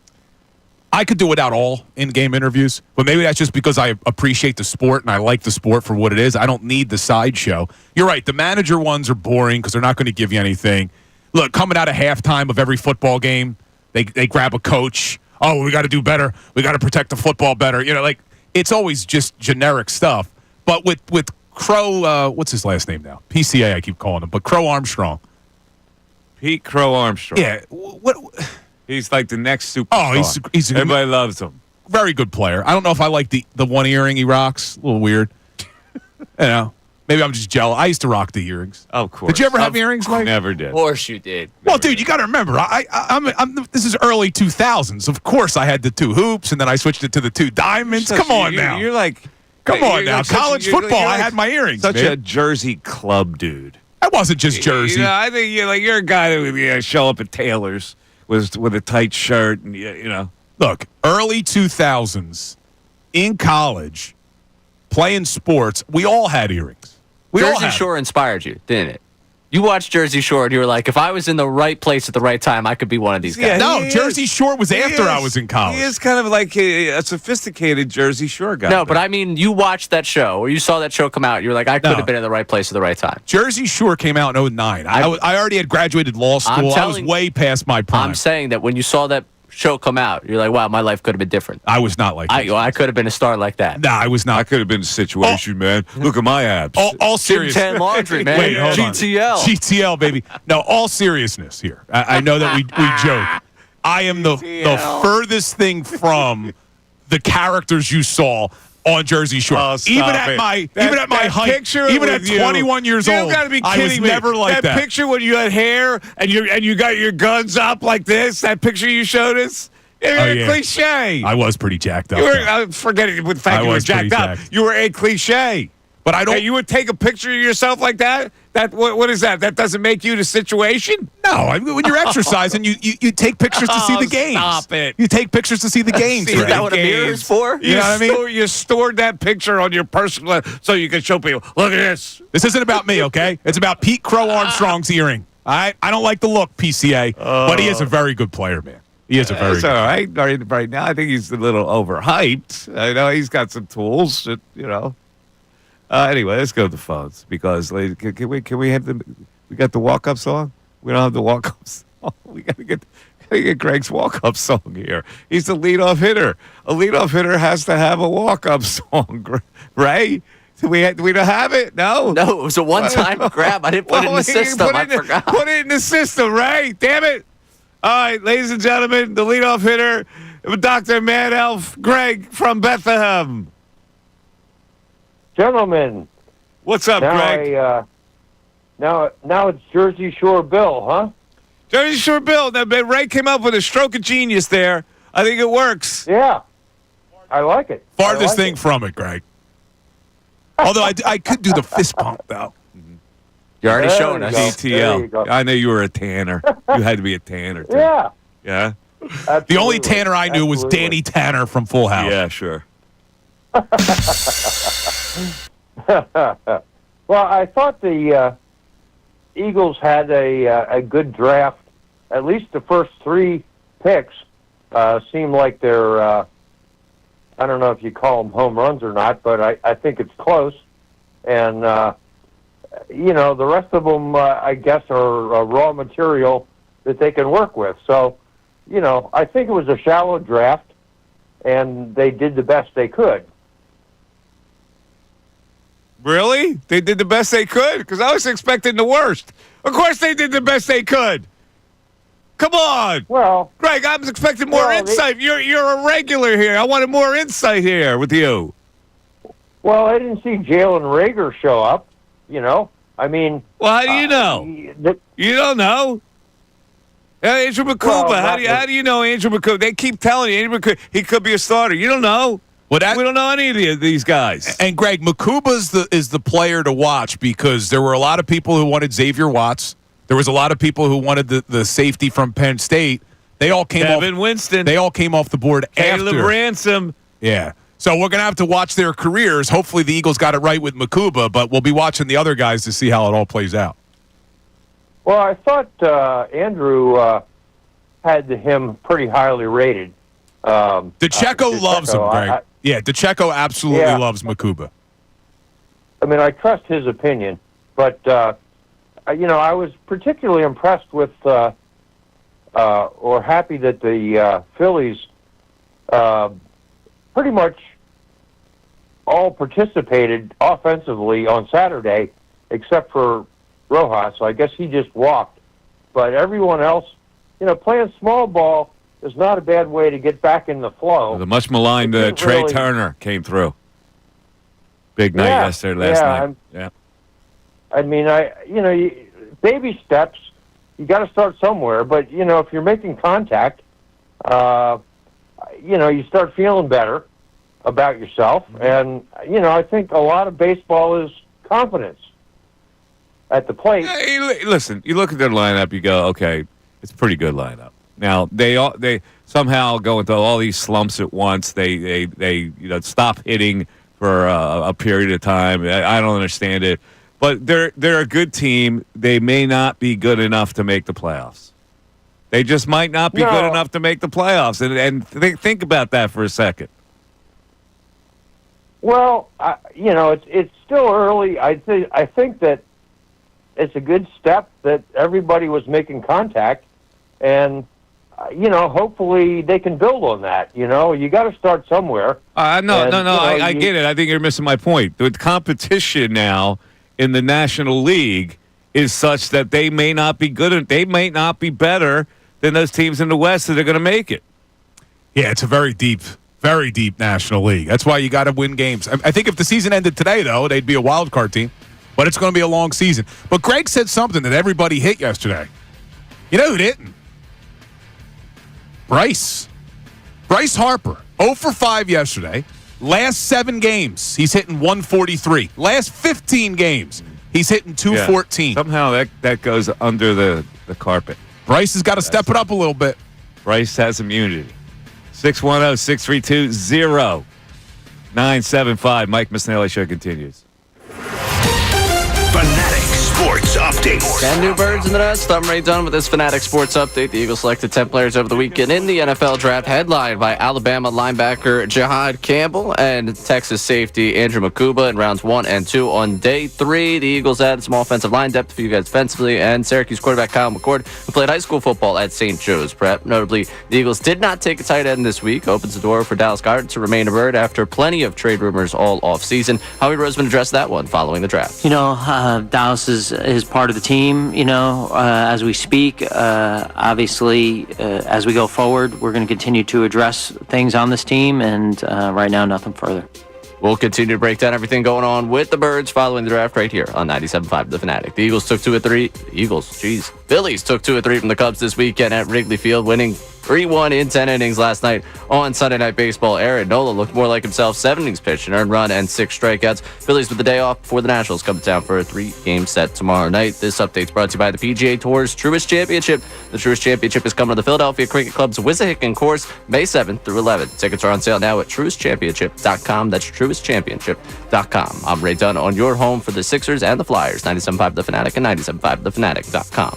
S1: I could do without all in-game interviews, but maybe that's just because I appreciate the sport and I like the sport for what it is. I don't need the sideshow. You're right. The manager ones are boring because they're not going to give you anything. Look, coming out of halftime of every football game, they grab a coach. Oh, we got to do better. We got to protect the football better. It's always just generic stuff. But with Crow, what's his last name now? PCA, I keep calling him, but Crow Armstrong.
S2: Pete Crow Armstrong.
S1: Yeah, what?
S2: He's like the next superstar.
S1: Oh, he's
S2: everybody loves him.
S1: Very good player. I don't know if I like the one earring he rocks. A little weird. Maybe I'm just jealous. I used to rock the earrings.
S2: Of course.
S1: Did you ever have earrings, Mike?
S2: Never did.
S4: Of course you did.
S1: Well, dude, you got to remember, this is early 2000s. Of course, I had the 2 hoops, and then I switched it to the 2 diamonds. Come on now.
S2: You're like,
S1: Come on
S2: you're
S1: now.
S2: like
S1: College football, I had my earrings,
S2: Such
S1: man.
S2: a Jersey club dude.
S1: I wasn't just Jersey.
S2: I think you're a guy that would show up at Taylor's with a tight shirt and
S1: Look, early 2000s, in college, playing sports, we all had earrings. We all
S4: Jersey
S1: had
S4: Shore inspired you, didn't it? You watched Jersey Shore and you were like, if I was in the right place at the right time, I could be one of these guys.
S2: Yeah,
S1: No,
S2: he
S1: Jersey
S2: is.
S1: Shore was
S2: He
S1: after I
S2: is.
S1: was in college.
S2: He is kind of like a sophisticated Jersey Shore guy.
S4: No, but I mean, you watched that show, or you saw that show come out. You were like, I could
S1: No.
S4: have been in the right place at the right time.
S1: Jersey Shore came out in 2009. I already had graduated law school. I was
S4: telling-
S1: way past my prime.
S4: I'm saying that when you saw that show come out, you're like, wow, my life could have been different.
S1: I was not like that.
S4: I could have been a star like that.
S1: Nah, I was
S2: I
S1: not.
S2: could have been in a situation, man. Look at my abs.
S1: All serious.
S4: Tan laundry, man.
S1: Wait, hold on.
S4: GTL.
S1: GTL, baby. No, all seriousness here. I know that we joke. I am the furthest thing from the characters you saw on Jersey Shore.
S2: Oh, stop
S1: even at
S2: it.
S1: my
S2: That
S1: height,
S2: picture
S1: even at
S2: with you,
S1: 21 years
S2: you
S1: old,
S2: gotta be
S1: I was
S2: kidding me.
S1: never like that.
S2: Picture when you had hair and you got your guns up like this. That picture you showed us. You're a
S1: yeah.
S2: cliche.
S1: I was pretty jacked up.
S2: You were,
S1: then.
S2: forget it. With the fact
S1: I
S2: you were
S1: was pretty
S2: jacked up,
S1: jacked.
S2: you were a cliche.
S1: But I don't.
S2: And you would take a picture of yourself like that. What is that? That doesn't make you the situation.
S1: No, I mean, when you're exercising, you take pictures to see the games.
S2: Stop it.
S1: You take pictures to see the games.
S2: See
S1: Ray.
S4: Is that what a mirror is for?
S1: You know what I mean?
S2: You stored that picture on your personal so you can show people. Look at this.
S1: This isn't about me, okay? It's about Pete Crow Armstrong's earring. I don't like the look, PCA, but he is a very good player, man. He is a very
S2: It's
S1: good
S2: all right. Right now, I think he's a little overhyped. I know he's got some tools, Anyway, let's go to the phones because can we have we got the walk-up song? We don't have the walk-up song. We got to get Greg's walk-up song here. He's the leadoff hitter. A leadoff hitter has to have a walk-up song, Ray. Do we don't have it? No.
S4: No, it was a one-time grab. I didn't put it in the system. I forgot.
S2: Put it in the system, Ray. Damn it. All right, ladies and gentlemen, the leadoff hitter, Dr. Mad Elf Greg from Bethlehem.
S7: Gentlemen,
S2: What's up, Greg?
S7: Now it's Jersey Shore Bill, huh?
S2: Jersey Shore Bill. Now, Ray came up with a stroke of genius there. I think it works.
S7: Yeah, I like it.
S1: Farthest
S7: I like
S1: thing from it, Greg. Although I could do the fist pump, though.
S4: You're already
S7: There
S4: showing
S7: you
S4: us.
S7: go. There you go.
S2: DTL. I know you were a tanner. You had to be a tanner, too.
S7: Yeah,
S2: Yeah?
S1: The only
S7: absolutely.
S1: Tanner I knew was
S7: Absolutely.
S1: Danny Tanner from Full House.
S2: Yeah, sure.
S7: Well, I thought the Eagles had a good draft. At least the first three picks seem like they're, I don't know if you call them home runs or not, but I think it's close. And, the rest of them, I guess, are raw material that they can work with. So, I think it was a shallow draft, and they did the best they could.
S2: Really? They did the best they could? Because I was expecting the worst. Of course they did the best they could. Come on.
S7: Well,
S2: Greg, I was expecting more
S7: Well,
S2: insight. You're a regular here. I wanted more insight here with you.
S7: Well, I didn't see Jalen Rager show up. I mean,
S2: Well, how do you know? You don't know. Andrew Makuba.
S7: Well,
S2: how do you know Andrew Makuba? They keep telling you Andrew Makuba, he could be a starter. You don't know.
S1: Well,
S2: We don't know any of these guys.
S1: And Greg, Makuba is the player to watch because there were a lot of people who wanted Xavier Watts. There was a lot of people who wanted the safety from Penn State. They all came
S2: Kevin
S1: off.
S2: Winston.
S1: They all came off the board
S2: Caleb
S1: after.
S2: Ransom.
S1: Yeah. So we're gonna have to watch their careers. Hopefully, the Eagles got it right with Makuba, but we'll be watching the other guys to see how it all plays out.
S7: well, I thought Andrew had him pretty highly rated.
S1: DeCecco loves him, Greg. Yeah, DeCecco absolutely
S7: Yeah.
S1: loves Makuba.
S7: I mean, I trust his opinion, but I was particularly impressed with, or happy that the Phillies pretty much all participated offensively on Saturday, except for Rojas. So I guess he just walked, but everyone else, playing small ball is not a bad way to get back in the flow.
S2: The much maligned
S7: It didn't
S2: Trey
S7: really-
S2: Turner came through. Big night
S7: Yeah,
S2: yesterday, last
S7: yeah,
S2: night. Yeah.
S7: I mean, baby steps. You got to start somewhere, but if you're making contact, you start feeling better about yourself, and I think a lot of baseball is confidence at the plate.
S2: Hey, listen, you look at their lineup, you go, okay, it's a pretty good lineup. Now they somehow go into all these slumps at once. They stop hitting for a period of time. I don't understand it, but they're a good team. They may not be good enough to make the playoffs. They just might not be good enough to make the playoffs. And think about that for a second.
S7: Well, it's still early. I think that it's a good step that everybody was making contact, and hopefully they can build on that. You got to start somewhere.
S2: I get it. I think you're missing my point. The competition now in the National League is such that they may not be good. They may not be better than those teams in the West that are going to make it.
S1: Yeah, it's a very deep National League. That's why you got to win games. I think if the season ended today, though, they'd be a wild card team. But it's going to be a long season. But Greg said something that everybody hit yesterday. You know who didn't? Bryce Harper, 0 for 5 yesterday. Last 7 games, he's hitting 143. Last 15 games, he's hitting 214.
S2: Somehow that goes under the carpet.
S1: Bryce has got to step it up a little bit.
S2: Bryce has immunity. 610-632-0975. Mike Missanelli Show continues.
S3: Fanatic Sports Update.
S4: 10 new birds in the nest. I'm Ray Dunn with this Fanatic Sports Update. The Eagles selected 10 players over the weekend in the NFL Draft, headlined by Alabama linebacker Jahad Campbell and Texas safety Andrew Makuba in rounds 1 and 2. On day 3, the Eagles added some offensive line depth for you guys defensively, and Syracuse quarterback Kyle McCord, who played high school football at St. Joe's Prep. Notably, the Eagles did not take a tight end this week. Opens the door for Dallas Goedert to remain a bird after plenty of trade rumors all offseason. Howie Roseman addressed that one following the draft.
S5: Dallas is part of the team, as we speak. Obviously, as we go forward, we're going to continue to address things on this team, and right now, nothing further.
S4: We'll continue to break down everything going on with the Birds following the draft right here on 97.5 The Fanatic. The Eagles took 2 of 3. Phillies took 2 of 3 from the Cubs this weekend at Wrigley Field, winning 3-1 in 10 innings last night on Sunday Night Baseball. Aaron Nola looked more like himself, 7 innings pitched, an earned run, and 6 strikeouts. Phillies with the day off before the Nationals come to town for a 3-game set tomorrow night. This update's brought to you by the PGA Tour's Truist Championship. The Truist Championship is coming to the Philadelphia Cricket Club's Wissahickon course May 7th through 11th. Tickets are on sale now at truistchampionship.com. That's truistchampionship.com. I'm Ray Dunn on your home for the Sixers and the Flyers. 97.5 The Fanatic and 97.5thefanatic.com.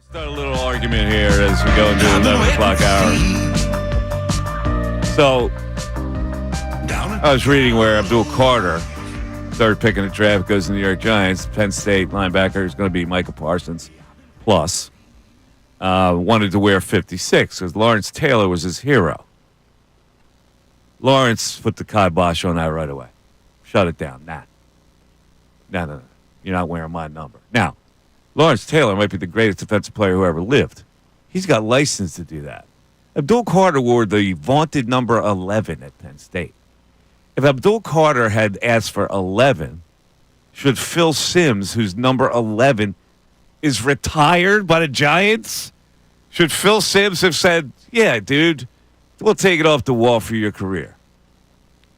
S2: Start a little argument here as we go into the 11 o'clock hour. So, I was reading where Abdul Carter started picking a draft, goes to the New York Giants. Penn State linebacker is going to be Michael Parsons plus. Wanted to wear 56 because Lawrence Taylor was his hero. Lawrence put the kibosh on that right away. Shut it down. No. You're not wearing my number. Now, Lawrence Taylor might be the greatest defensive player who ever lived. He's got license to do that. Abdul Carter wore the vaunted number 11 at Penn State. If Abdul Carter had asked for 11, should Phil Simms, whose number 11 is retired by the Giants, should Phil Simms have said, yeah, dude, we'll take it off the wall for your career?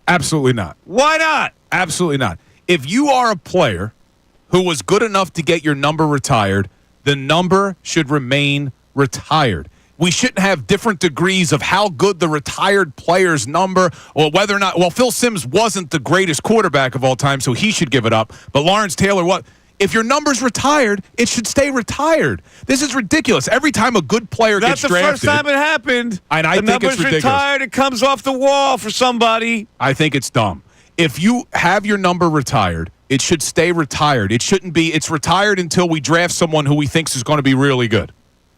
S1: Absolutely not.
S2: Why not?
S1: Absolutely not. If you are a player who was good enough to get your number retired, the number should remain retired. We shouldn't have different degrees of how good the retired player's number or whether or not. Well, Phil Simms wasn't the greatest quarterback of all time, so he should give it up. But Lawrence Taylor, what? If your number's retired, it should stay retired. This is ridiculous. Every time a good player gets drafted.
S2: That's the first time it happened.
S1: And I think it's ridiculous.
S2: The number's retired, it comes off the wall for somebody.
S1: I think it's dumb. If you have your number retired, it should stay retired. It shouldn't be, it's retired until we draft someone who we think is going to be really good.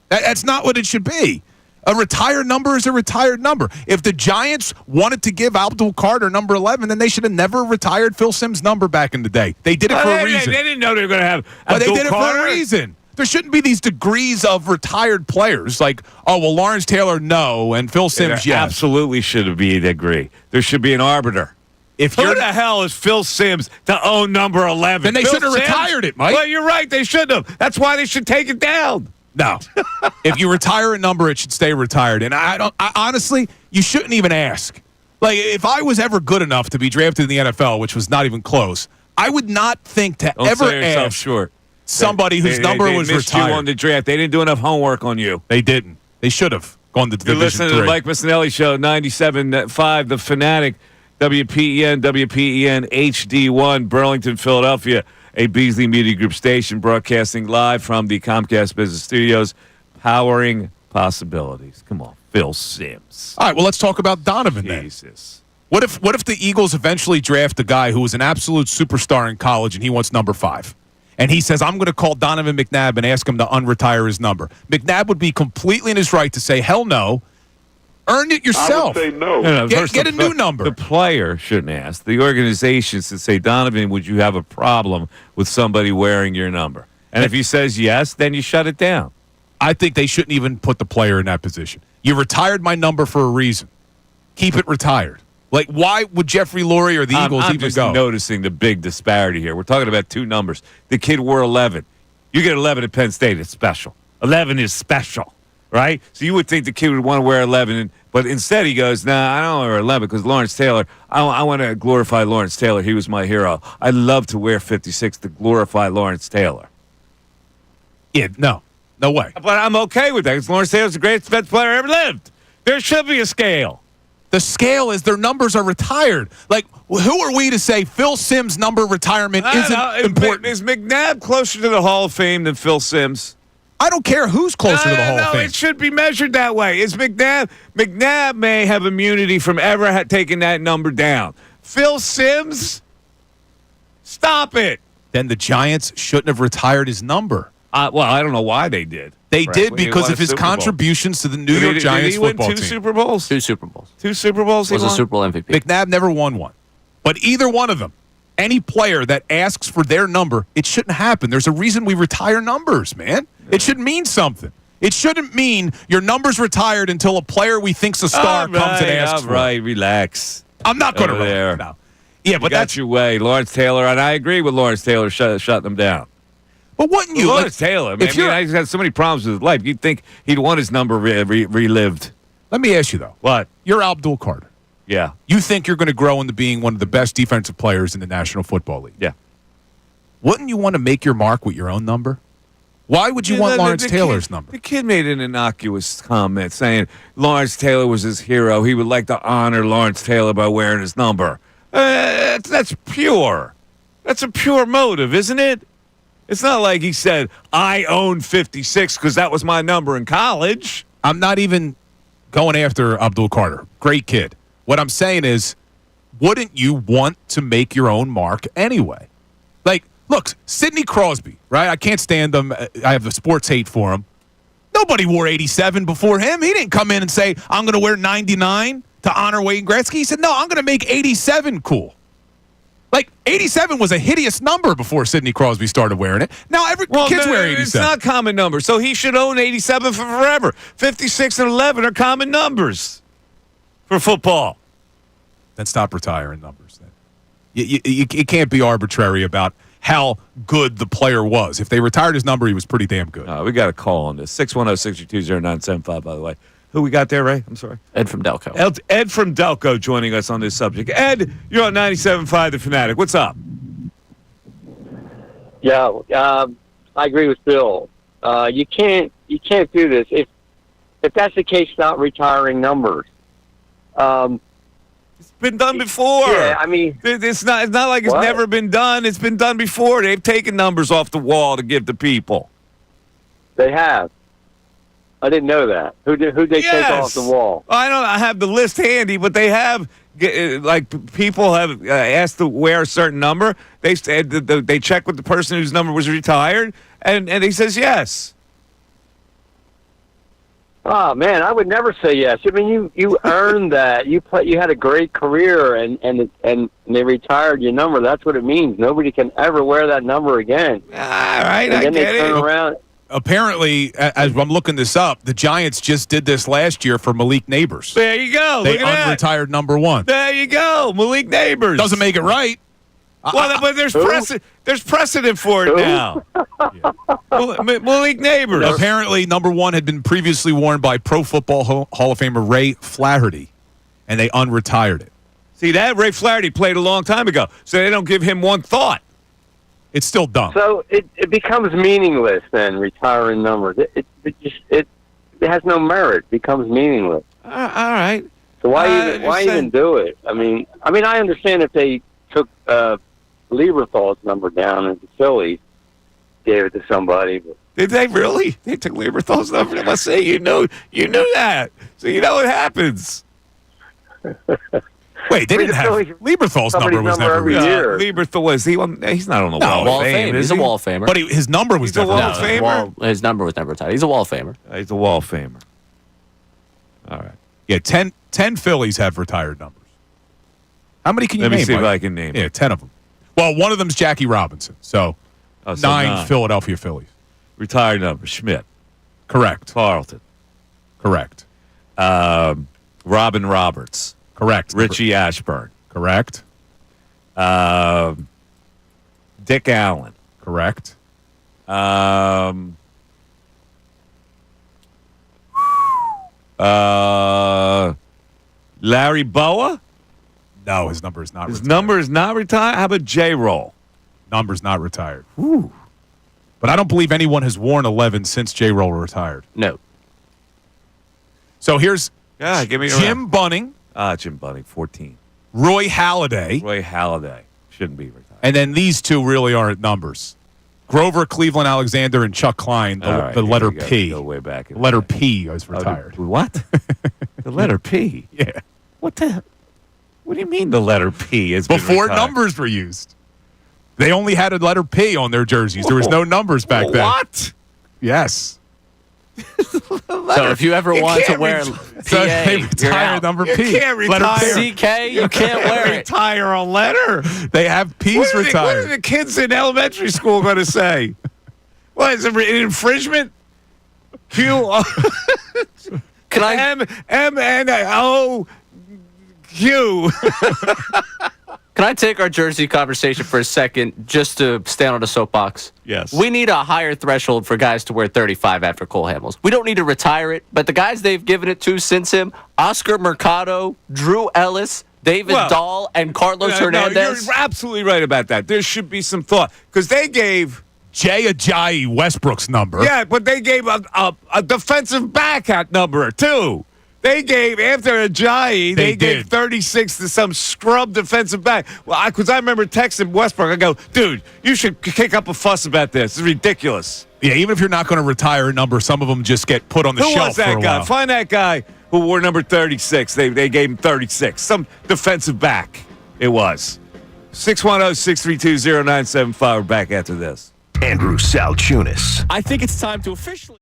S1: That's not what it should be. A retired number is a retired number. If the Giants wanted to give Abdul Carter number 11, then they should have never retired Phil Simms' number back in the day. They did it for a reason.
S2: They didn't know they were going to have
S1: But
S2: Abdul
S1: they did
S2: Carter.
S1: it for a reason. There shouldn't be these degrees of retired players like, oh, well, Lawrence Taylor, no, and Phil Simms,
S2: There
S1: yes.
S2: absolutely should be a degree. There should be an arbiter.
S1: If
S2: Who
S1: you're
S2: the hell is Phil Simms to own number 11?
S1: Then they
S2: Phil
S1: should have
S2: Simms?
S1: retired it, Mike.
S2: Well, you're right. They should have. That's why they should take it down.
S1: No. If you retire a number, it should stay retired. And I honestly, you shouldn't even ask. Like, if I was ever good enough to be drafted in the NFL, which was not even close, I would not think to
S2: Don't
S1: ever
S2: sell yourself
S1: ask
S2: short.
S1: somebody whose number
S2: they
S1: was
S2: missed
S1: retired.
S2: You on the draft. They didn't do enough homework on you.
S1: They didn't. They should have gone to
S2: You're
S1: Division
S2: listening to the
S1: 3.
S2: Mike Missanelli Show, 97.5, The Fanatic, WPEN, HD1, Burlington, Philadelphia, a Beasley Media Group station broadcasting live from the Comcast Business Studios, powering possibilities. Come on, Phil Simms.
S1: All right, well, let's talk about Donovan then.
S2: Jesus.
S1: What if the Eagles eventually draft a guy who was an absolute superstar in college and he wants number 5? And he says, I'm going to call Donovan McNabb and ask him to unretire his number. McNabb would be completely in his right to say, hell no. Earn it yourself.
S8: I would say no.
S1: Get a new number.
S2: The player shouldn't ask. The organization should say, Donovan, would you have a problem with somebody wearing your number? And if he says yes, then you shut it down.
S1: I think they shouldn't even put the player in that position. You retired my number for a reason. Keep it retired. Like, why would Jeffrey Lurie or the Eagles
S2: I'm
S1: even
S2: just
S1: go?
S2: noticing the big disparity here. We're talking about two numbers. The kid wore 11. You get 11 at Penn State, it's special. 11 is special, right? So you would think the kid would want to wear 11, but instead he goes, nah, I don't want to wear 11 because Lawrence Taylor, I want to glorify Lawrence Taylor. He was my hero. I love to wear 56 to glorify Lawrence Taylor.
S1: Yeah, no way.
S2: But I'm okay with that because Lawrence Taylor's the greatest defensive player ever lived. There should be a scale.
S1: The scale is their numbers are retired. Like, who are we to say Phil Simms' number retirement isn't important?
S2: Is McNabb closer to the Hall of Fame than Phil Simms?
S1: I don't care who's closer to the Hall of Fame.
S2: It should be measured that way. Is McNabb may have immunity from ever taking that number down. Phil Simms, stop it.
S1: Then the Giants shouldn't have retired his number.
S2: Well, I don't know why they did.
S1: They did because of his contributions to the New York Giants football team.
S2: Did he win 2 Super Bowls?
S4: 2 Super Bowls.
S2: 2 Super Bowls?
S4: Was a Super Bowl MVP.
S1: McNabb never won one. But either one of them, any player that asks for their number, it shouldn't happen. There's a reason we retire numbers, man. It should mean something. It shouldn't mean your number's retired until a player we think's a star comes and asks for it.
S2: All right, relax.
S1: I'm not going to
S2: there.
S1: No. Yeah, but
S2: that's your way. Lawrence Taylor, and I agree with Lawrence Taylor shutting them down.
S1: But wouldn't you?
S2: Lawrence Taylor, man, he's had so many problems with his life. You'd think he'd want his number relived.
S1: Let me ask you, though.
S2: What?
S1: You're Abdul Carter.
S2: Yeah.
S1: You think you're going to grow into being one of the best defensive players in the National Football League.
S2: Yeah.
S1: Wouldn't you want to make your mark with your own number? Why would you want Lawrence Taylor's number?
S2: The kid made an innocuous comment saying Lawrence Taylor was his hero. He would like to honor Lawrence Taylor by wearing his number. That's pure. That's a pure motive, isn't it? It's not like he said, I own 56 because that was my number in college.
S1: I'm not even going after Abdul Carter. Great kid. What I'm saying is, wouldn't you want to make your own mark anyway? Like, look, Sidney Crosby, right? I can't stand him. I have a sports hate for him. Nobody wore 87 before him. He didn't come in and say, I'm going to wear 99 to honor Wayne Gretzky. He said, no, I'm going to make 87 cool. Like, 87 was a hideous number before Sidney Crosby started wearing it. Now every kid's wearing 87.
S2: It's not a common number, so he should own 87 for forever. 56 and 11 are common numbers for football.
S1: Then stop retiring numbers. Then you can't be arbitrary about how good the player was. If they retired his number, he was pretty damn good.
S2: We got a call on this. 610-622-0975, by the way. Who we got there, Ray? I'm sorry.
S4: Ed from Delco.
S2: Ed from Delco joining us on this subject. Ed, you're on 97.5 The Fanatic. What's up?
S8: Yeah, I agree with Bill. You can't do this. If that's the case, stop retiring numbers.
S2: It's been done before.
S8: Yeah, I mean,
S2: it's not like it's never been done. It's been done before. They've taken numbers off the wall to give to people.
S8: they have. I didn't know that. Who they take off the wall?
S2: I have the list handy, but they have like people have asked to wear a certain number. They said they check with the person whose number was retired, and he says yes.
S8: Oh man, I would never say yes. I mean, you earned that. You had a great career, and they retired your number. That's what it means. Nobody can ever wear that number again.
S2: All right,
S8: and then they turn around.
S1: Apparently, as I'm looking this up, the Giants just did this last year for Malik Neighbors.
S2: There you go.
S1: They
S2: Look at
S1: unretired number one.
S2: There you go, Malik Neighbors.
S1: Doesn't make it right.
S2: Well, but there's precedent for it now. Malik Neighbors.
S1: Apparently, number one had been previously worn by Pro Football Hall of Famer Ray Flaherty, and they unretired it.
S2: See, that Ray Flaherty played a long time ago, so they don't give him one thought.
S1: It's still dumb.
S8: So it becomes meaningless then, retiring numbers. It has no merit. It becomes meaningless.
S2: All right.
S8: So why even do it? I mean, I understand if they took Lieberthal's number down and the Phillies gave it to somebody. But
S2: Did they really? They took Lieberthal's number. Let's say you knew that, so you know what happens.
S1: Wait, they didn't have Lieberthal's number was never
S8: every
S1: reached.
S8: year.
S2: Lieberthal was he's not on the
S4: Wall
S2: of Fame.
S4: He's a Wall of Famer.
S1: But his number was
S2: He's a
S1: never
S2: Wall
S1: reached.
S2: of Famer?
S4: His number was never retired. He's a Wall of Famer.
S2: He's a Wall of Famer. All right.
S1: Yeah, 10 Phillies have retired numbers. How many can you name?
S2: Let me see if
S1: Mike?
S2: I can name.
S1: Yeah, 10 of them. Well, one of them's Jackie Robinson, so,
S2: so
S1: 9 Philadelphia Phillies.
S2: Retired number: Schmidt,
S1: Correct.
S2: Carlton,
S1: Correct.
S2: Robin Roberts,
S1: Correct.
S2: Richie Ashburn,
S1: Correct.
S2: Dick Allen,
S1: Correct.
S2: Larry Boa.
S1: No, his number is not
S2: His
S1: retired.
S2: number is not retired. How about J-Roll?
S1: Number's not retired. Ooh. But I don't believe anyone has worn 11 since J-Roll retired.
S4: No.
S1: So here's
S2: Give me
S1: Jim Bunning,
S2: Jim Bunning, 14.
S1: Roy Halladay,
S2: Roy Halladay shouldn't be retired.
S1: and then these two really aren't numbers. Grover Cleveland Alexander and Chuck Klein,
S2: All right,
S1: the
S2: here
S1: letter
S2: we go.
S1: P.
S2: Go way back.
S1: The letter P is retired.
S2: What? The letter P?
S1: Yeah.
S2: What do you mean the letter P is
S1: Before numbers were used. They only had a letter P on their jerseys. There was no numbers back then.
S2: What?
S1: Yes.
S4: So if you ever want to wear PA,
S1: So they
S4: you're
S1: retired
S4: out.
S1: number
S2: You
S1: P.
S2: can't
S1: Letter
S2: retire.
S1: P.
S4: CK, you can't wear it.
S2: Retire on letter.
S1: They have P's
S2: What are
S1: retired.
S2: the kids in elementary school going to say? What is it? An infringement? Q
S4: Can I?
S2: M-N-O-Q.
S4: Can I take our jersey conversation for a second just to stand on a soapbox?
S2: Yes.
S4: We need a higher threshold for guys to wear 35 after Cole Hamels. We don't need to retire it, but the guys they've given it to since him, Oscar Mercado, Drew Ellis, David Dahl, and Carlos Hernandez.
S2: No, you're absolutely right about that. There should be some thought. Because they gave...
S1: Jay Ajayi, Westbrook's number.
S2: Yeah, but they gave a defensive back at number, too. They gave, after Ajayi, they gave 36 to some scrub defensive back. Well, because I remember texting Westbrook. I go, dude, you should kick up a fuss about this. It's ridiculous.
S1: Yeah, even if you're not going to retire a number, some of them just get put on the
S2: Who
S1: shelf
S2: was that
S1: for a
S2: guy?
S1: while.
S2: Find that guy who wore number 36. They gave him 36. Some defensive back it was. 610-632-0975. We're back after this.
S3: Andrew Salciunas.
S6: I think it's time to officially.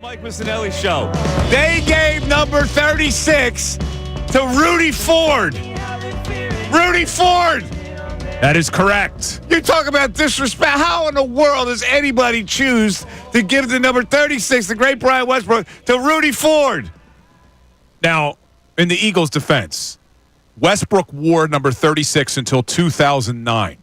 S2: Mike Missanelli Show. They gave number 36 to Rudy Ford. Rudy Ford!
S1: That is correct.
S2: You talk about disrespect. How in the world does anybody choose to give the number 36, the great Brian Westbrook, to Rudy Ford?
S1: Now, in the Eagles' defense, Westbrook wore number 36 until 2009.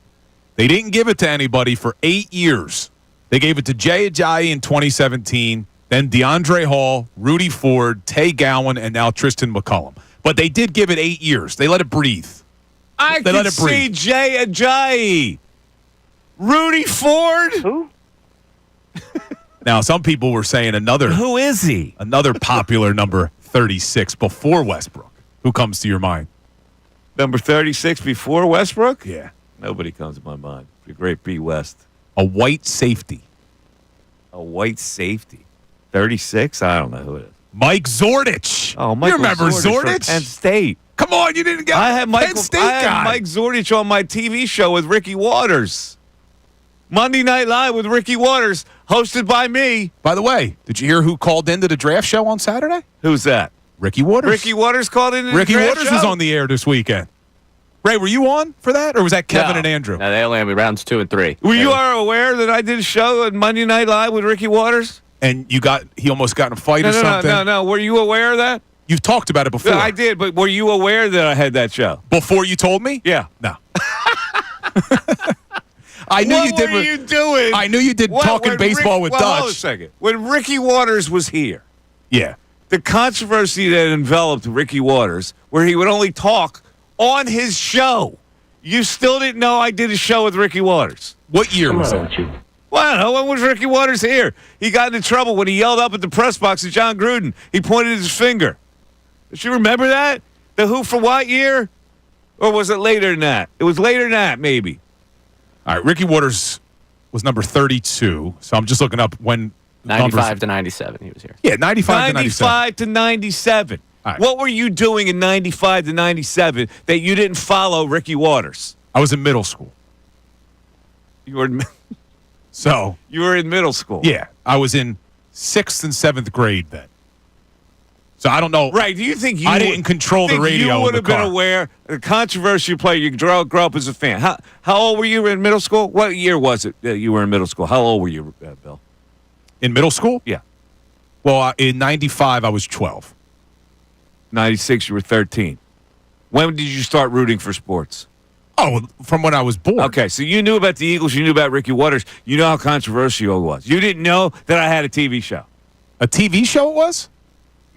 S1: They didn't give it to anybody for 8 years. They gave it to Jay Ajayi in 2017, then DeAndre Hall, Rudy Ford, Tay Gowan, and now Tristan McCullum. But they did give it 8 years. They let it breathe.
S2: I
S1: They let
S2: can
S1: it breathe.
S2: see Jay Ajayi. Rudy Ford?
S8: Who?
S1: Now, some people were saying
S2: Who is he?
S1: another popular number 36 before Westbrook. Who comes to your mind?
S2: Number 36 before Westbrook?
S1: Yeah.
S2: Nobody comes to my mind. The great B. West.
S1: A white safety.
S2: A white safety. 36? I don't know who it is.
S1: Mike Zordich.
S2: Oh,
S1: You
S2: Michael
S1: remember
S2: Zordich from
S1: Zordich?
S2: Penn State.
S1: Come on, you didn't get
S2: I had
S1: Penn
S2: Michael.
S1: State
S2: I had
S1: guy.
S2: Mike Zordich on my TV show with Ricky Waters. Monday Night Live with Ricky Waters, hosted by me.
S1: By the way, did you hear who called into the draft show on Saturday?
S2: Who's that?
S1: Ricky Waters.
S2: Ricky Waters called in.
S1: Ricky Waters was on the air this weekend. Ray, were you on for that, or was that Kevin
S4: No.
S1: and Andrew?
S4: No, they only had me rounds 2 and 3.
S2: Were you aware that I did a show on Monday Night Live with Ricky Waters?
S1: And he almost got in a fight or something?
S2: No. Were you aware of that?
S1: You've talked about it before.
S2: I did, but were you aware that I had that show?
S1: Before you told me?
S2: Yeah.
S1: No. I knew you did.
S2: What were you doing?
S1: I knew you did talking
S2: when
S1: baseball with
S2: Hold on a
S1: Dutch.
S2: second. When Ricky Waters was here,
S1: Yeah.
S2: the controversy that enveloped Ricky Waters, where he would only talk on his show, you still didn't know I did a show with Ricky Waters.
S1: What year was that?
S2: Well, I don't know. When was Ricky Waters here? He got into trouble when he yelled up at the press box at John Gruden. He pointed his finger. Does you remember that? The who for what year? Or was it later than that? It was later than that, maybe.
S1: All right, Ricky Waters was number 32, so I'm just looking up when.
S4: 95 to 97, he was here.
S1: Yeah, 95 to 97.
S2: 95 to 97.
S1: All right.
S2: What were you doing in 95 to 97 that you didn't follow Ricky Waters?
S1: I was in middle school.
S2: You were in,
S1: So,
S2: you were in middle school.
S1: yeah, I was in 6th and 7th grade then. So I don't know.
S2: Right. Do you think you
S1: I didn't control the
S2: think
S1: radio
S2: You
S1: in
S2: would
S1: the
S2: have been
S1: car.
S2: aware the controversial player. You grow up as a fan. How old were you in middle school? What year was it that you were in middle school? How old were you, Bill?
S1: In middle school?
S2: Yeah.
S1: Well, in 95, I was 12.
S2: 96, you were 13. When did you start rooting for sports?
S1: Oh, from when I was born.
S2: Okay, so you knew about the Eagles. You knew about Ricky Waters. You know how controversial it was. You didn't know that I had a TV show.
S1: A TV show it was?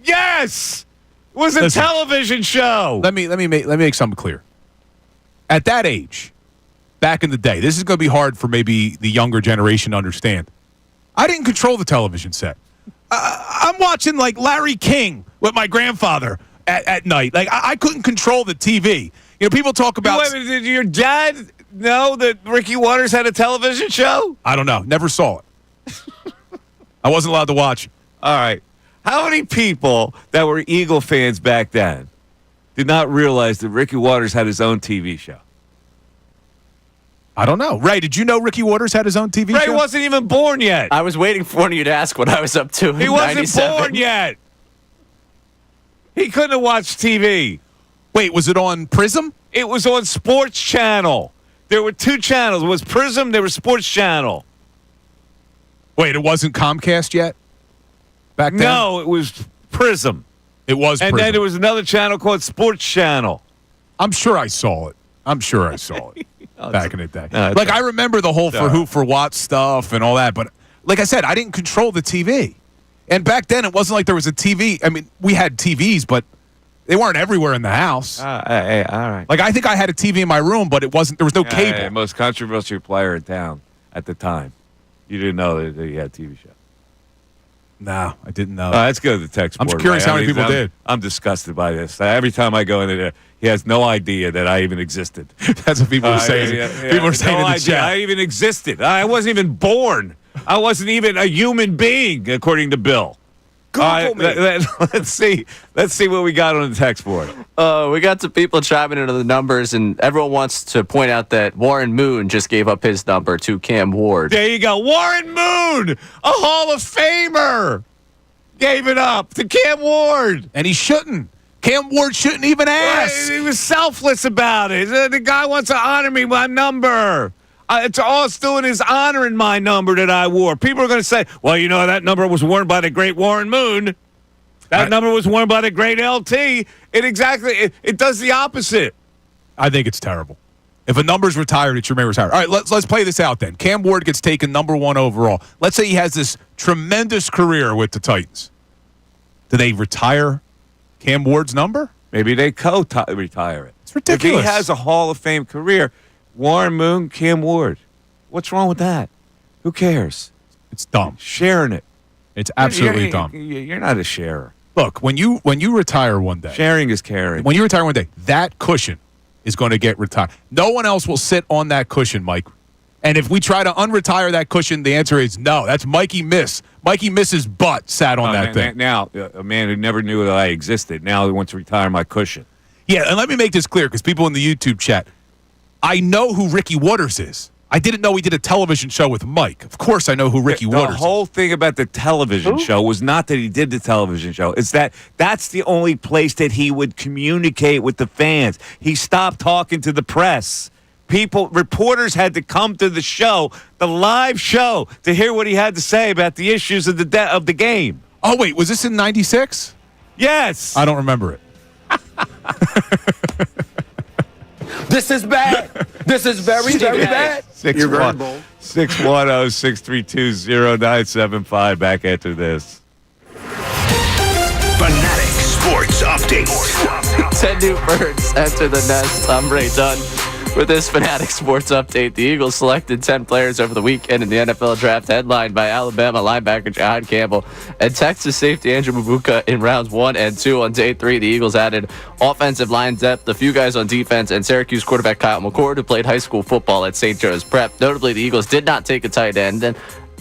S2: Yes! It was a
S1: Listen.
S2: television show.
S1: Let me make something clear. At that age, back in the day, this is going to be hard for maybe the younger generation to understand. I didn't control the television set. I'm watching like Larry King with my grandfather at night. Like I couldn't control the TV. You know, people talk about.
S2: Wait a minute, did your dad know that Ricky Waters had a television show?
S1: I don't know. Never saw it. I wasn't allowed to watch it.
S2: All right. How many people that were Eagle fans back then did not realize that Ricky Waters had his own TV show?
S1: I don't know. Ray, did you know Ricky Waters had his own TV
S2: Ray
S1: show?
S2: wasn't even born yet.
S4: I was waiting for one of you to ask what I was up to.
S2: He
S4: in
S2: wasn't
S4: 97.
S2: born yet. He couldn't have watched TV.
S1: Wait, was it on Prism?
S2: It was on Sports Channel. There were two channels. It was Prism, there was Sports Channel.
S1: Wait, it wasn't Comcast yet? Back then?
S2: No, it was Prism.
S1: It was
S2: And
S1: Prism.
S2: then there was another channel called Sports Channel.
S1: I'm sure I saw it. Back in the day.
S2: No, it's
S1: Like,
S2: all
S1: I remember the whole for who, for what stuff and all that. But like I said, I didn't control the TV. And back then, it wasn't like there was a TV. I mean, we had TVs, but they weren't everywhere in the house.
S2: Hey, all right.
S1: Like, I think I had a TV in my room, but it wasn't. There was no cable.
S2: Hey, most controversial player in town at the time. You didn't know that he had a TV show.
S1: No, I didn't know.
S2: Let's go to the text
S1: I'm
S2: board.
S1: curious
S2: Ray.
S1: how many people did.
S2: I'm disgusted by this. Every time I go into there, he has no idea that I even existed.
S1: That's what people were saying. People were saying
S2: no
S1: in the
S2: idea
S1: chat.
S2: I even existed. I wasn't even born. I wasn't even a human being, according to Bill.
S1: Google me.
S2: Let's see what we got on the text board.
S4: We got some people chiming into the numbers, and everyone wants to point out that Warren Moon just gave up his number to Cam Ward.
S2: There you go. Warren Moon, a Hall of Famer, gave it up to Cam Ward.
S1: And he shouldn't. Cam Ward shouldn't even ask.
S2: He was selfless about it. The guy wants to honor me by number. It's all still in his honoring my number that I wore. People are going to say, well, you know, that number was worn by the great Warren Moon. That number was worn by the great LT. It does the opposite.
S1: I think it's terrible. If a number's retired, it should remain retired. All right, let's play this out then. Cam Ward gets taken number 1 overall. Let's say he has this tremendous career with the Titans. Do they retire Cam Ward's number?
S2: Maybe they retire it.
S1: It's ridiculous.
S2: If he has a Hall of Fame career, Warren Moon, Cam Ward. What's wrong with that? Who cares?
S1: It's dumb.
S2: Sharing it.
S1: It's absolutely dumb.
S2: You're not a sharer.
S1: Look, when you retire one day,
S2: Sharing is caring.
S1: when you retire one day, that cushion is going to get retired. No one else will sit on that cushion, Mike. And if we try to unretire that cushion, the answer is no. That's Mikey Miss. Mikey Miss's butt sat on that thing.
S2: Now, a man who never knew that I existed, now he wants to retire my cushion.
S1: Yeah, and let me make this clear because people in the YouTube chat, I know who Ricky Waters is. I didn't know he did a television show with Mike. Of course I know who Ricky Waters is.
S2: The whole thing about the television show was not that he did the television show. It's that's the only place that he would communicate with the fans. He stopped talking to the press. Reporters had to come to the show, the live show, to hear what he had to say about the issues of the game.
S1: Oh, wait, was this in 96?
S2: Yes.
S1: I don't remember it.
S9: This is bad. This is very, very bad.
S2: 610-632-0975. Back after this.
S3: Fanatic Sports Update.
S4: 10 new birds enter the nest. I'm Ray Dunn. With this Fanatic Sports Update, the Eagles selected 10 players over the weekend in the NFL Draft, headlined by Alabama linebacker Jahad Campbell and Texas safety Andrew Makuba in rounds 1 and 2. On day 3, the Eagles added offensive line depth, a few guys on defense, and Syracuse quarterback Kyle McCord, who played high school football at St. Joe's Prep. Notably, the Eagles did not take a tight end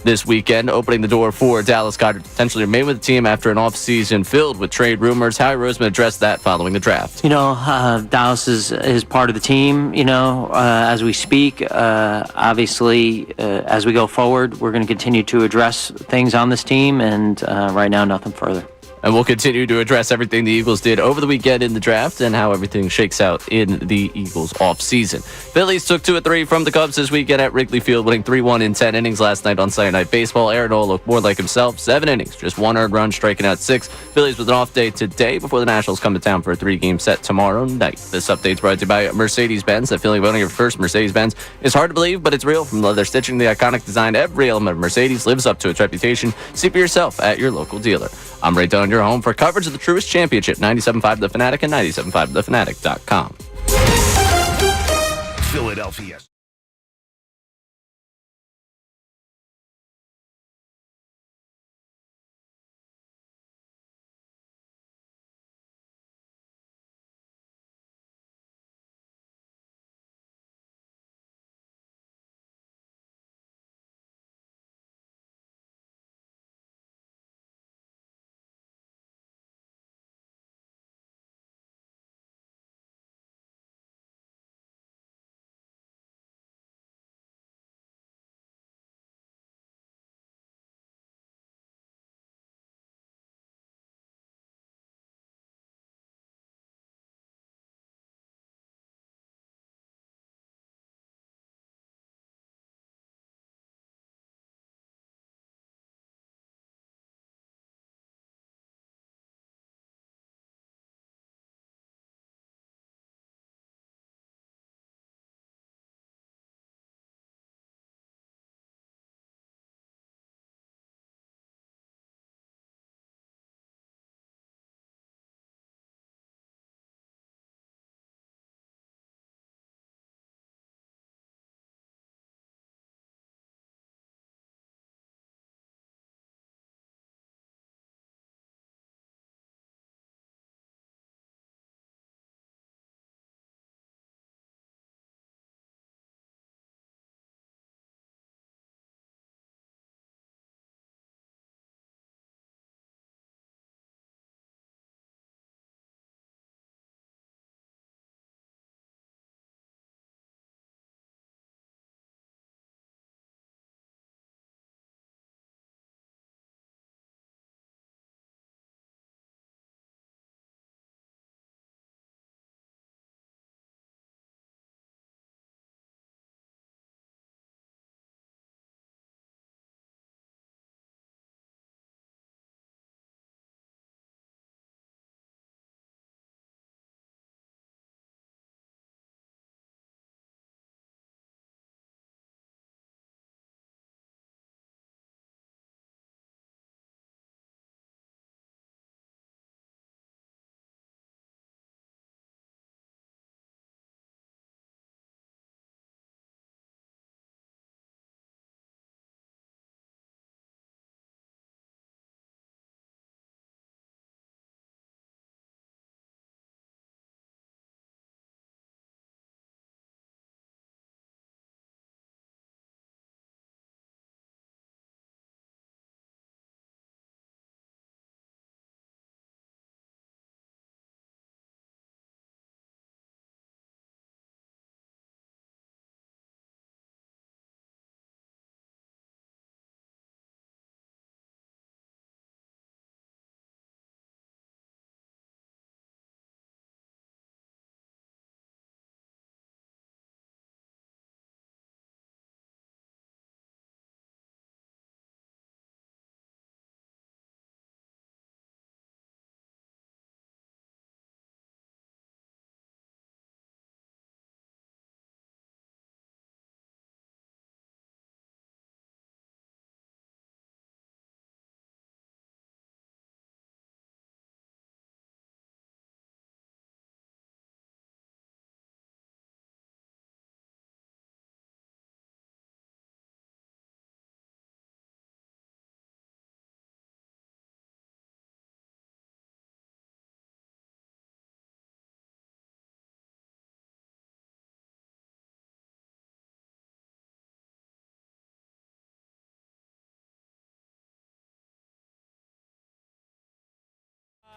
S4: this weekend, opening the door for Dallas Goedert to potentially remain with the team after an offseason filled with trade rumors. Howie Roseman addressed that following the draft.
S5: Dallas is part of the team, as we speak. Obviously, as we go forward, we're going to continue to address things on this team, and right now, nothing further.
S4: And we'll continue to address everything the Eagles did over the weekend in the draft and how everything shakes out in the Eagles offseason. Phillies took 2 of 3 from the Cubs this weekend at Wrigley Field, winning 3-1 in 10 innings last night on Sunday Night Baseball. Aaron Nola looked more like himself. 7 innings, just 1 earned run, striking out 6. Phillies with an off day today before the Nationals come to town for a 3-game set tomorrow night. This update's brought to you by Mercedes-Benz. The feeling of owning your first Mercedes-Benz is hard to believe, but it's real. From leather stitching to the iconic design, every element of Mercedes lives up to its reputation. See for yourself at your local dealer. I'm Ray Dunn, your home for coverage of the truest championship, 97.5 The Fanatic and 97.5thefanatic.com.
S3: Philadelphia.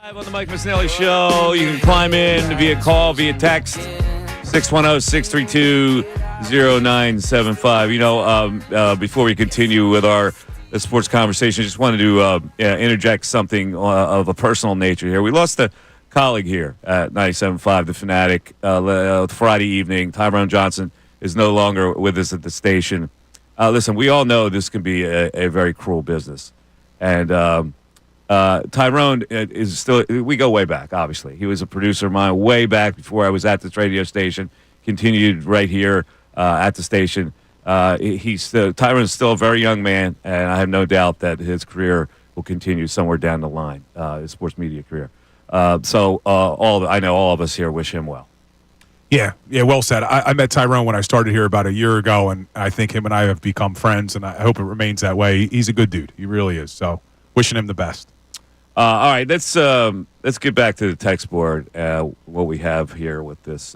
S2: Live on the Mike Missanelli Show. You can climb in via call, via text, 610-632-0975. Before we continue with our sports conversation, I just wanted to interject something of a personal nature here. We lost a colleague here at 97.5, The Fanatic, Friday evening. Tyrone Johnson is no longer with us at the station. Listen, we all know this can be a very cruel business. And Tyrone is still, we go way back, obviously. He was a producer of mine way back before I was at this radio station, continued right here at the station. Tyrone's still a very young man, and I have no doubt that his career will continue somewhere down the line, his sports media career. I know all of us here wish him well.
S1: Yeah, well said. I met Tyrone when I started here about a year ago, and I think him and I have become friends, and I hope it remains that way. He's a good dude. He really is. So wishing him the best.
S2: All right, let's get back to the text board, what we have here with this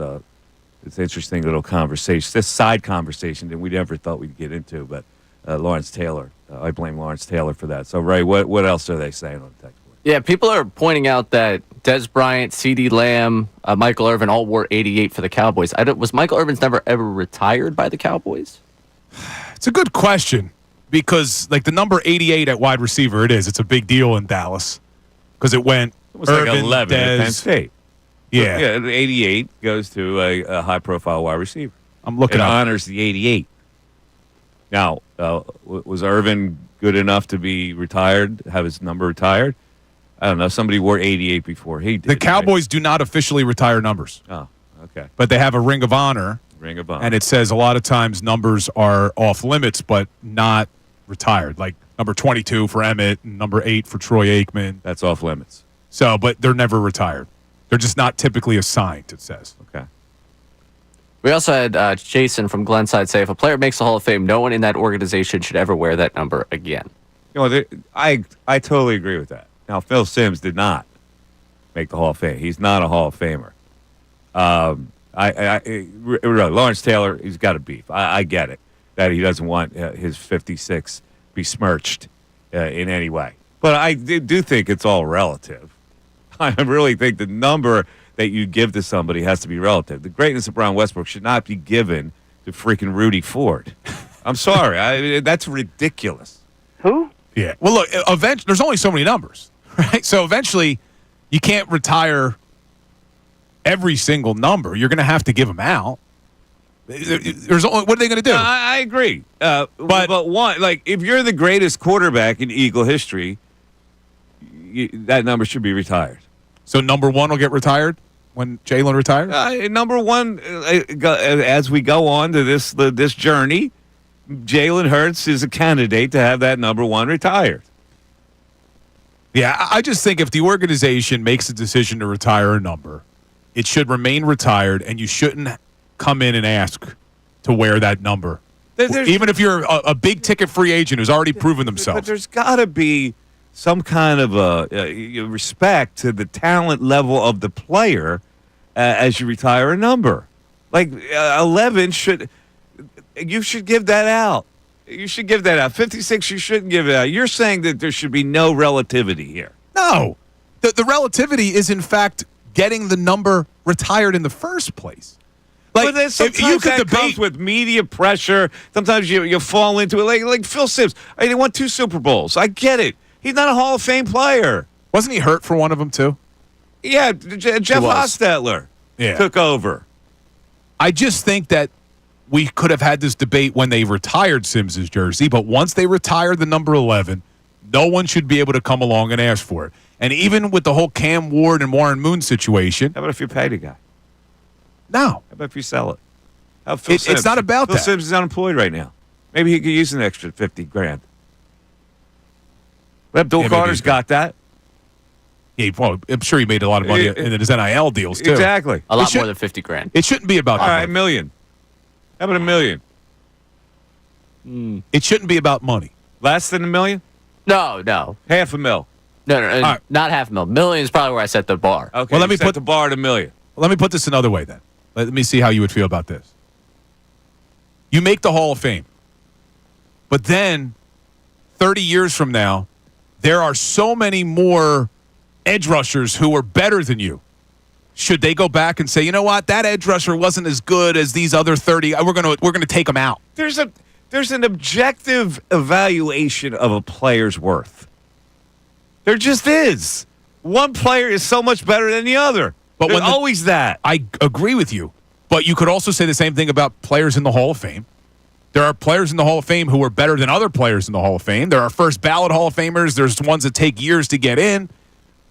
S2: interesting little conversation, this side conversation that we never thought we'd get into, but Lawrence Taylor, I blame Lawrence Taylor for that. So, Ray, what else are they saying on the text board?
S4: Yeah, people are pointing out that Des Bryant, CeeDee Lamb, Michael Irvin all wore 88 for the Cowboys. Was Michael Irvin's never ever retired by the Cowboys?
S1: It's a good question because, like, the number 88 at wide receiver, it's a big deal in Dallas because it went Irvin,
S2: like 11
S1: Des,
S2: at Penn State.
S1: Yeah,
S2: the 88 goes to a high-profile wide receiver.
S1: I'm looking
S2: it
S1: up.
S2: honors the 88. Now, was Irvin good enough to be retired, have his number retired? I don't know. Somebody wore 88 before he did.
S1: The Cowboys do not officially retire numbers.
S2: Oh, okay.
S1: But they have a Ring of Honor.
S2: Ring of Honor.
S1: And it says a lot of times numbers are off limits, but not retired. Like number 22 for Emmett and number 8 for Troy Aikman.
S2: That's off limits.
S1: So, but they're never retired. They're just not typically assigned, it says.
S2: Okay.
S4: We also had Jason from Glenside say, if a player makes the Hall of Fame, no one in that organization should ever wear that number again.
S2: I totally agree with that. Now, Phil Simms did not make the Hall of Fame. He's not a Hall of Famer. Really, Lawrence Taylor, he's got a beef. I get it, that he doesn't want his 56 besmirched in any way. But I do think it's all relative. I really think the number that you give to somebody has to be relative. The greatness of Brian Westbrook should not be given to freaking Rudy Ford. I'm sorry. That's ridiculous.
S8: Who?
S1: Yeah. Well, look, eventually, there's only so many numbers, right? So eventually, you can't retire every single number. You're going to have to give them out. There's only, what are they going to do?
S2: No, I agree. But one, like, if you're the greatest quarterback in Eagle history, that number should be retired.
S1: So number 1 will get retired when Jalen retires?
S2: Number 1, as we go on to this journey, Jalen Hurts is a candidate to have that number 1 retired.
S1: Yeah, I just think if the organization makes a decision to retire a number, it should remain retired, and you shouldn't come in and ask to wear that number. Even if you're a big-ticket free agent who's already proven themselves.
S2: But there's got to be some kind of respect to the talent level of the player as you retire a number. Like 11 you should give that out. You should give that out. 56, you shouldn't give it out. You're saying that there should be no relativity here.
S1: No. The relativity is, in fact, getting the number retired in the first place.
S2: Like, but sometimes you could debate comes with media pressure. Sometimes you fall into it. Like Phil Simms. He won 2 Super Bowls. I get it. He's not a Hall of Fame player.
S1: Wasn't he hurt for one of them, too?
S2: Yeah, Jeff Hostetler took over.
S1: I just think that we could have had this debate when they retired Simms' jersey, but once they retired the number 11, no one should be able to come along and ask for it. And even with the whole Cam Ward and Warren Moon situation.
S2: How about if you pay the guy?
S1: No.
S2: How about if you sell it?
S1: It's not about
S2: Phil
S1: that.
S2: Phil Simms is unemployed right now. Maybe he could use an extra $50,000. Abdul Carter's got that.
S1: Yeah, well, I'm sure he made a lot of money in his NIL deals, too.
S2: Exactly.
S4: A lot more than $50,000.
S1: It shouldn't be about
S2: all right, $1 million. How about $1 million?
S1: It shouldn't be about money.
S2: Less than $1 million?
S4: No.
S2: $500,000.
S4: No,
S1: right.
S4: Not $500,000. Million is probably where I set the bar.
S2: Okay,
S1: well, let me
S2: put the bar at $1 million.
S1: Let me put this another way, then. Let me see how you would feel about this. You make the Hall of Fame, but then 30 years from now, there are so many more edge rushers who are better than you, should they go back and say, you know what, that edge rusher wasn't as good as these other 30? We're gonna take them out.
S2: There's an objective evaluation of a player's worth. There just is. One player is so much better than the other. But there's always that.
S1: I agree with you. But you could also say the same thing about players in the Hall of Fame. There are players in the Hall of Fame who are better than other players in the Hall of Fame. There are first ballot Hall of Famers. There's ones that take years to get in.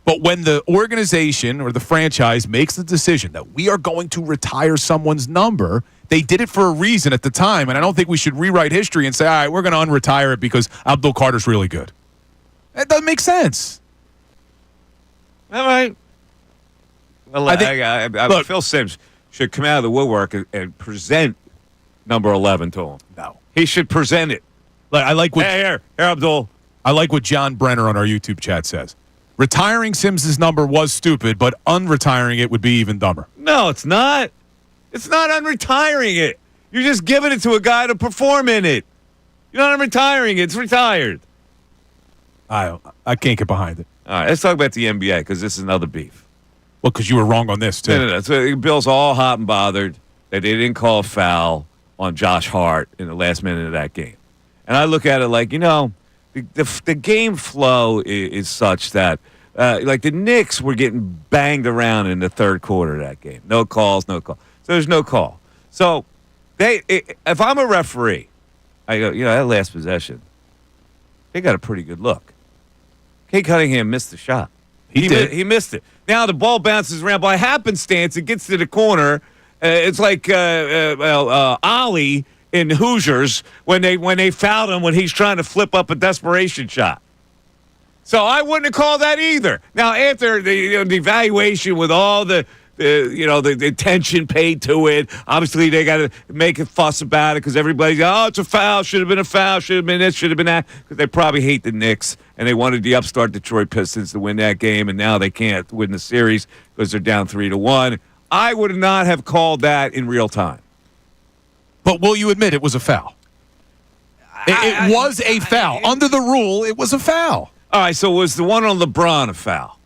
S1: But when the organization or the franchise makes the decision that we are going to retire someone's number, they did it for a reason at the time. And I don't think we should rewrite history and say, all right, we're going to unretire it because Abdul Carter's really good. That doesn't make sense.
S2: All right. Well, I think, look, Phil Simms should come out of the woodwork and present number 11 to him.
S1: No.
S2: He should present it.
S1: I like what
S2: here, Abdul.
S1: I like what John Brenner on our YouTube chat says. Retiring Simms' number was stupid, but unretiring it would be even dumber.
S2: No, it's not. It's not unretiring it. You're just giving it to a guy to perform in it. You're not unretiring it. It's retired.
S1: I can't get behind it.
S2: All right, let's talk about the NBA because this is another beef.
S1: Well, because you were wrong on this, too.
S2: No. So Bill's all hot and bothered that they didn't call a foul on Josh Hart in the last minute of that game. And I look at it like, the game flow is such that, like the Knicks were getting banged around in the third quarter of that game. No calls. So there's no call. So if I'm a referee, I go, that last possession, they got a pretty good look. Kate Cunningham missed the shot. He did. He missed it. Now the ball bounces around by happenstance. It gets to the corner. It's like Ollie in Hoosiers when they fouled him when he's trying to flip up a desperation shot. So I wouldn't have called that either. Now after the evaluation with all the attention paid to it, obviously they got to make a fuss about it because everybody's it's a foul, should have been a foul, should have been this, should have been that, because they probably hate the Knicks and they wanted the upstart Detroit Pistons to win that game, and now they can't win the series because they're down 3-1. I would not have called that in real time.
S1: But will you admit it was a foul? It was a foul. Under the rule, it was a foul.
S2: All right, so was the one on LeBron a foul?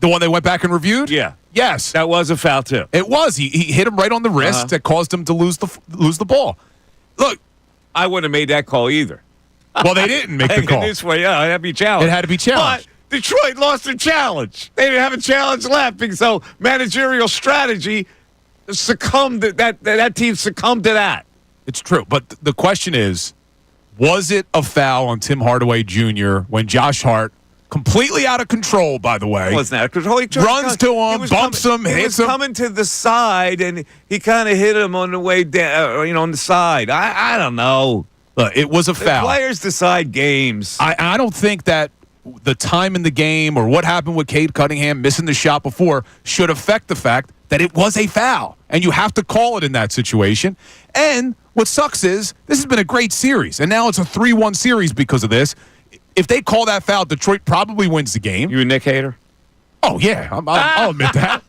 S1: The one they went back and reviewed?
S2: Yeah.
S1: Yes.
S2: That was a foul, too.
S1: It was. He hit him right on the wrist that caused him to lose the ball. Look.
S2: I wouldn't have made that call either.
S1: Well, they didn't make the call.
S2: This way, it had to be challenged.
S1: It had to be challenged.
S2: But Detroit lost their challenge. They didn't have a challenge left, so managerial strategy succumbed. That team succumbed to that.
S1: It's true. But the question is, was it a foul on Tim Hardaway Jr. when Josh Hart, completely out of control, by the way,
S2: wasn't out of control?
S1: Runs to him, bumps him, hits him.
S2: He was coming to the side, and he kind of hit him on the way down, on the side. I don't know.
S1: Look, it was a foul.
S2: The players decide games.
S1: I don't think that the time in the game or what happened with Cade Cunningham missing the shot before should affect the fact that it was a foul. And you have to call it in that situation. And what sucks is this has been a great series, and now it's a 3-1 series because of this. If they call that foul, Detroit probably wins the game.
S2: You a Knick hater?
S1: Oh, yeah. I'll admit that.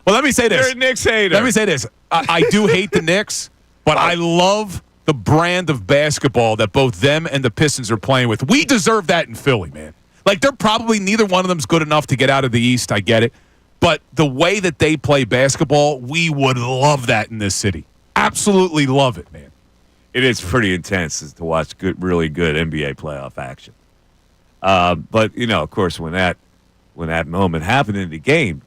S1: Well, let me say this.
S2: You're a Knicks hater.
S1: Let me say this. I do hate the Knicks, but I love the brand of basketball that both them and the Pistons are playing with. We deserve that in Philly, man. Like, they're probably neither one of them's good enough to get out of the East. I get it. But the way that they play basketball, we would love that in this city. Absolutely love it, man.
S2: It is pretty intense to watch really good NBA playoff action. But of course, when that moment happened in the game,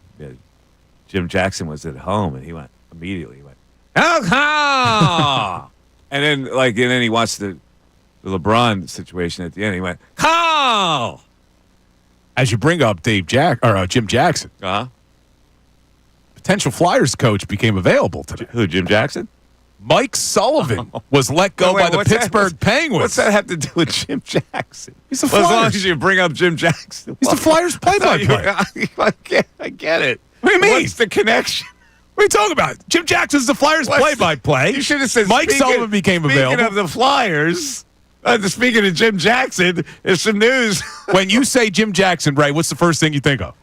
S2: Jim Jackson was at home, and he went immediately. "Call!" and then he watched the LeBron situation at the end. He went, "Call!"
S1: As you bring up Jim Jackson, potential Flyers coach became available today.
S2: Who? Jim Jackson?
S1: Mike Sullivan was let go by the Pittsburgh Penguins.
S2: What's that have to do with Jim Jackson?
S1: He's the Flyers.
S2: As long as you bring up Jim Jackson.
S1: He's the Flyers play-by-play.
S2: I get it.
S1: What do you mean?
S2: What's the connection?
S1: What are you talking about? Jim Jackson's the Flyers play-by-play.
S2: You should have said
S1: Mike Sullivan became available.
S2: Speaking of the Flyers, speaking of Jim Jackson, there's some news.
S1: When you say Jim Jackson, Ray, what's the first thing you think of?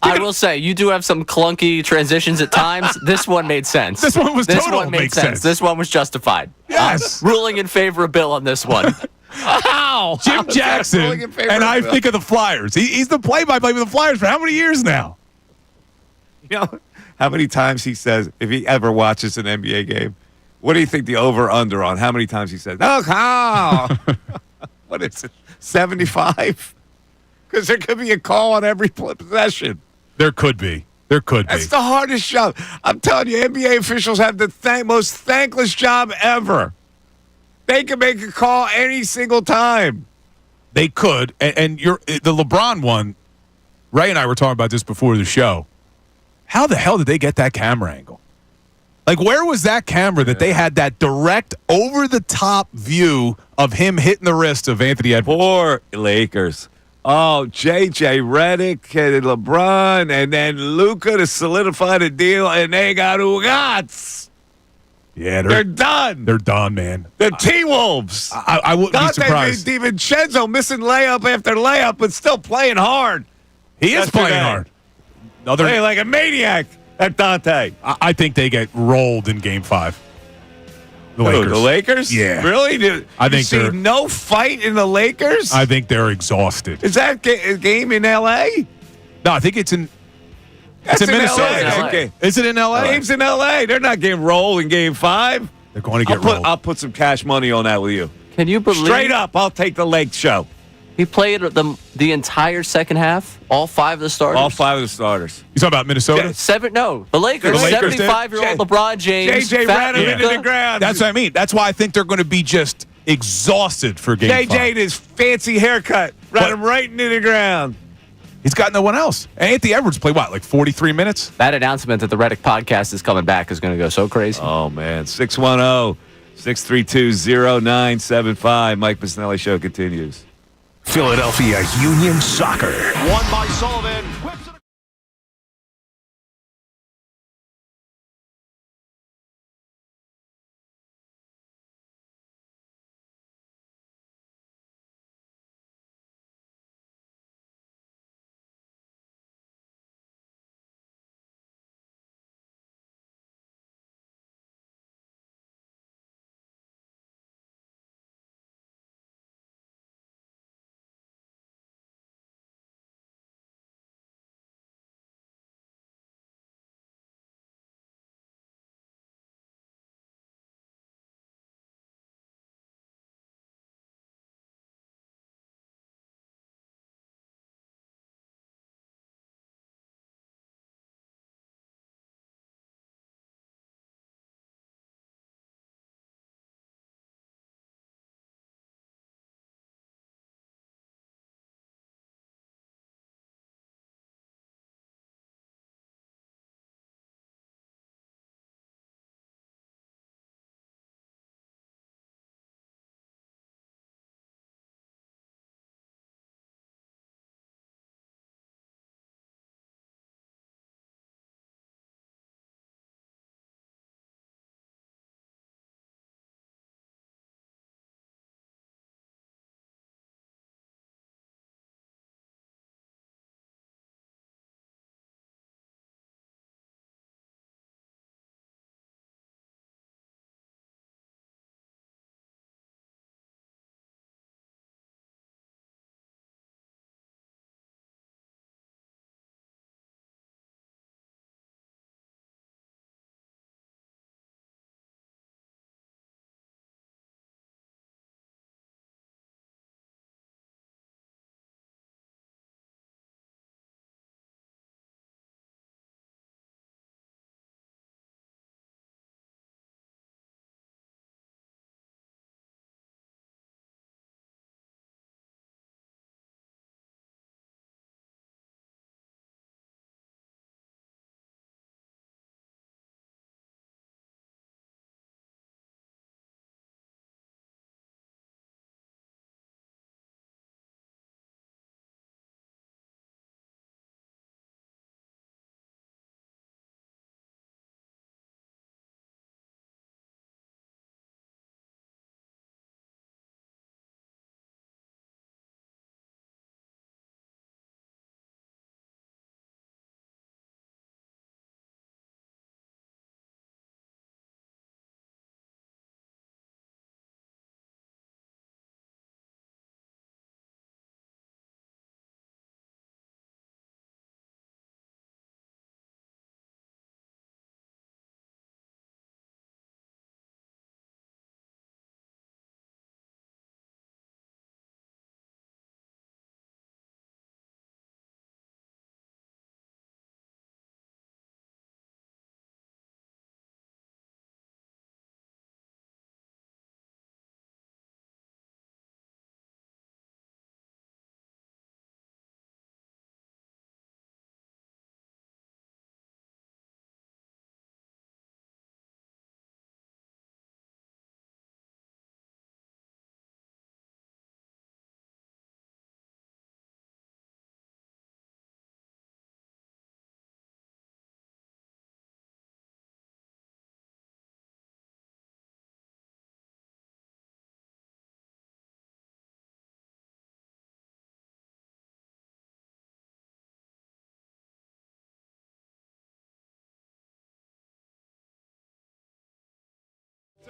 S4: I will say, you do have some clunky transitions at times. This one made sense.
S1: This one made sense.
S4: This one was justified.
S1: Yes.
S4: Ruling in favor of Bill on this one.
S2: How?
S1: Jim Jackson, and I think of the Flyers. He's the play-by-play with the Flyers for how many years now?
S2: You know how many times he says, if he ever watches an NBA game, what do you think the over-under on how many times he says, "Oh, how?" What is it, 75? Because there could be a call on every possession.
S1: There could be.
S2: That's the hardest job. I'm telling you, NBA officials have the most thankless job ever. They can make a call any single time.
S1: They could, and the LeBron one. Ray and I were talking about this before the show. How the hell did they get that camera angle? Like, where was that camera that they had that direct, over-the-top view of him hitting the wrist of Anthony Edwards?
S2: Poor Lakers. Oh, J.J. Redick and LeBron, and then Luka to solidify the deal, and they got Ugats.
S1: Yeah,
S2: they're done.
S1: They're done, man.
S2: The T-Wolves.
S1: I wouldn't be surprised.
S2: Dante DiVincenzo missing layup after layup, but still playing hard.
S1: He is playing hard.
S2: Playing like a maniac at Dante.
S1: I think they get rolled in Game 5. The Lakers.
S2: The Lakers?
S1: Yeah.
S2: Really?
S1: I think
S2: you see no fight in the Lakers?
S1: I think they're exhausted.
S2: Is that a game in L.A.?
S1: No, I think it's in Minnesota.
S2: LA.
S1: Is it in L.A.?
S2: Game's in L.A. They're not getting rolled in Game 5.
S1: They're going to get rolled.
S2: I'll put some cash money on that with you.
S4: Can you believe?
S2: Straight up, I'll take the Lake show.
S4: He played the entire second half. All 5 of the starters.
S2: All 5 of the starters.
S1: You talking about Minnesota?
S4: The Lakers. 75-year-old LeBron James.
S2: JJ ran him into the ground.
S1: That's what I mean. That's why I think they're going to be just exhausted for Game 5.
S2: JJ, his fancy haircut, ran him right into the ground.
S1: He's got no one else. Anthony Edwards played what, like 43 minutes?
S4: That announcement that the Redick podcast is coming back is going to go so crazy.
S2: Oh, man. 610-632-0975. Mike Missanelli Show continues.
S3: Philadelphia Union Soccer.
S6: Won by Sullivan. Whips it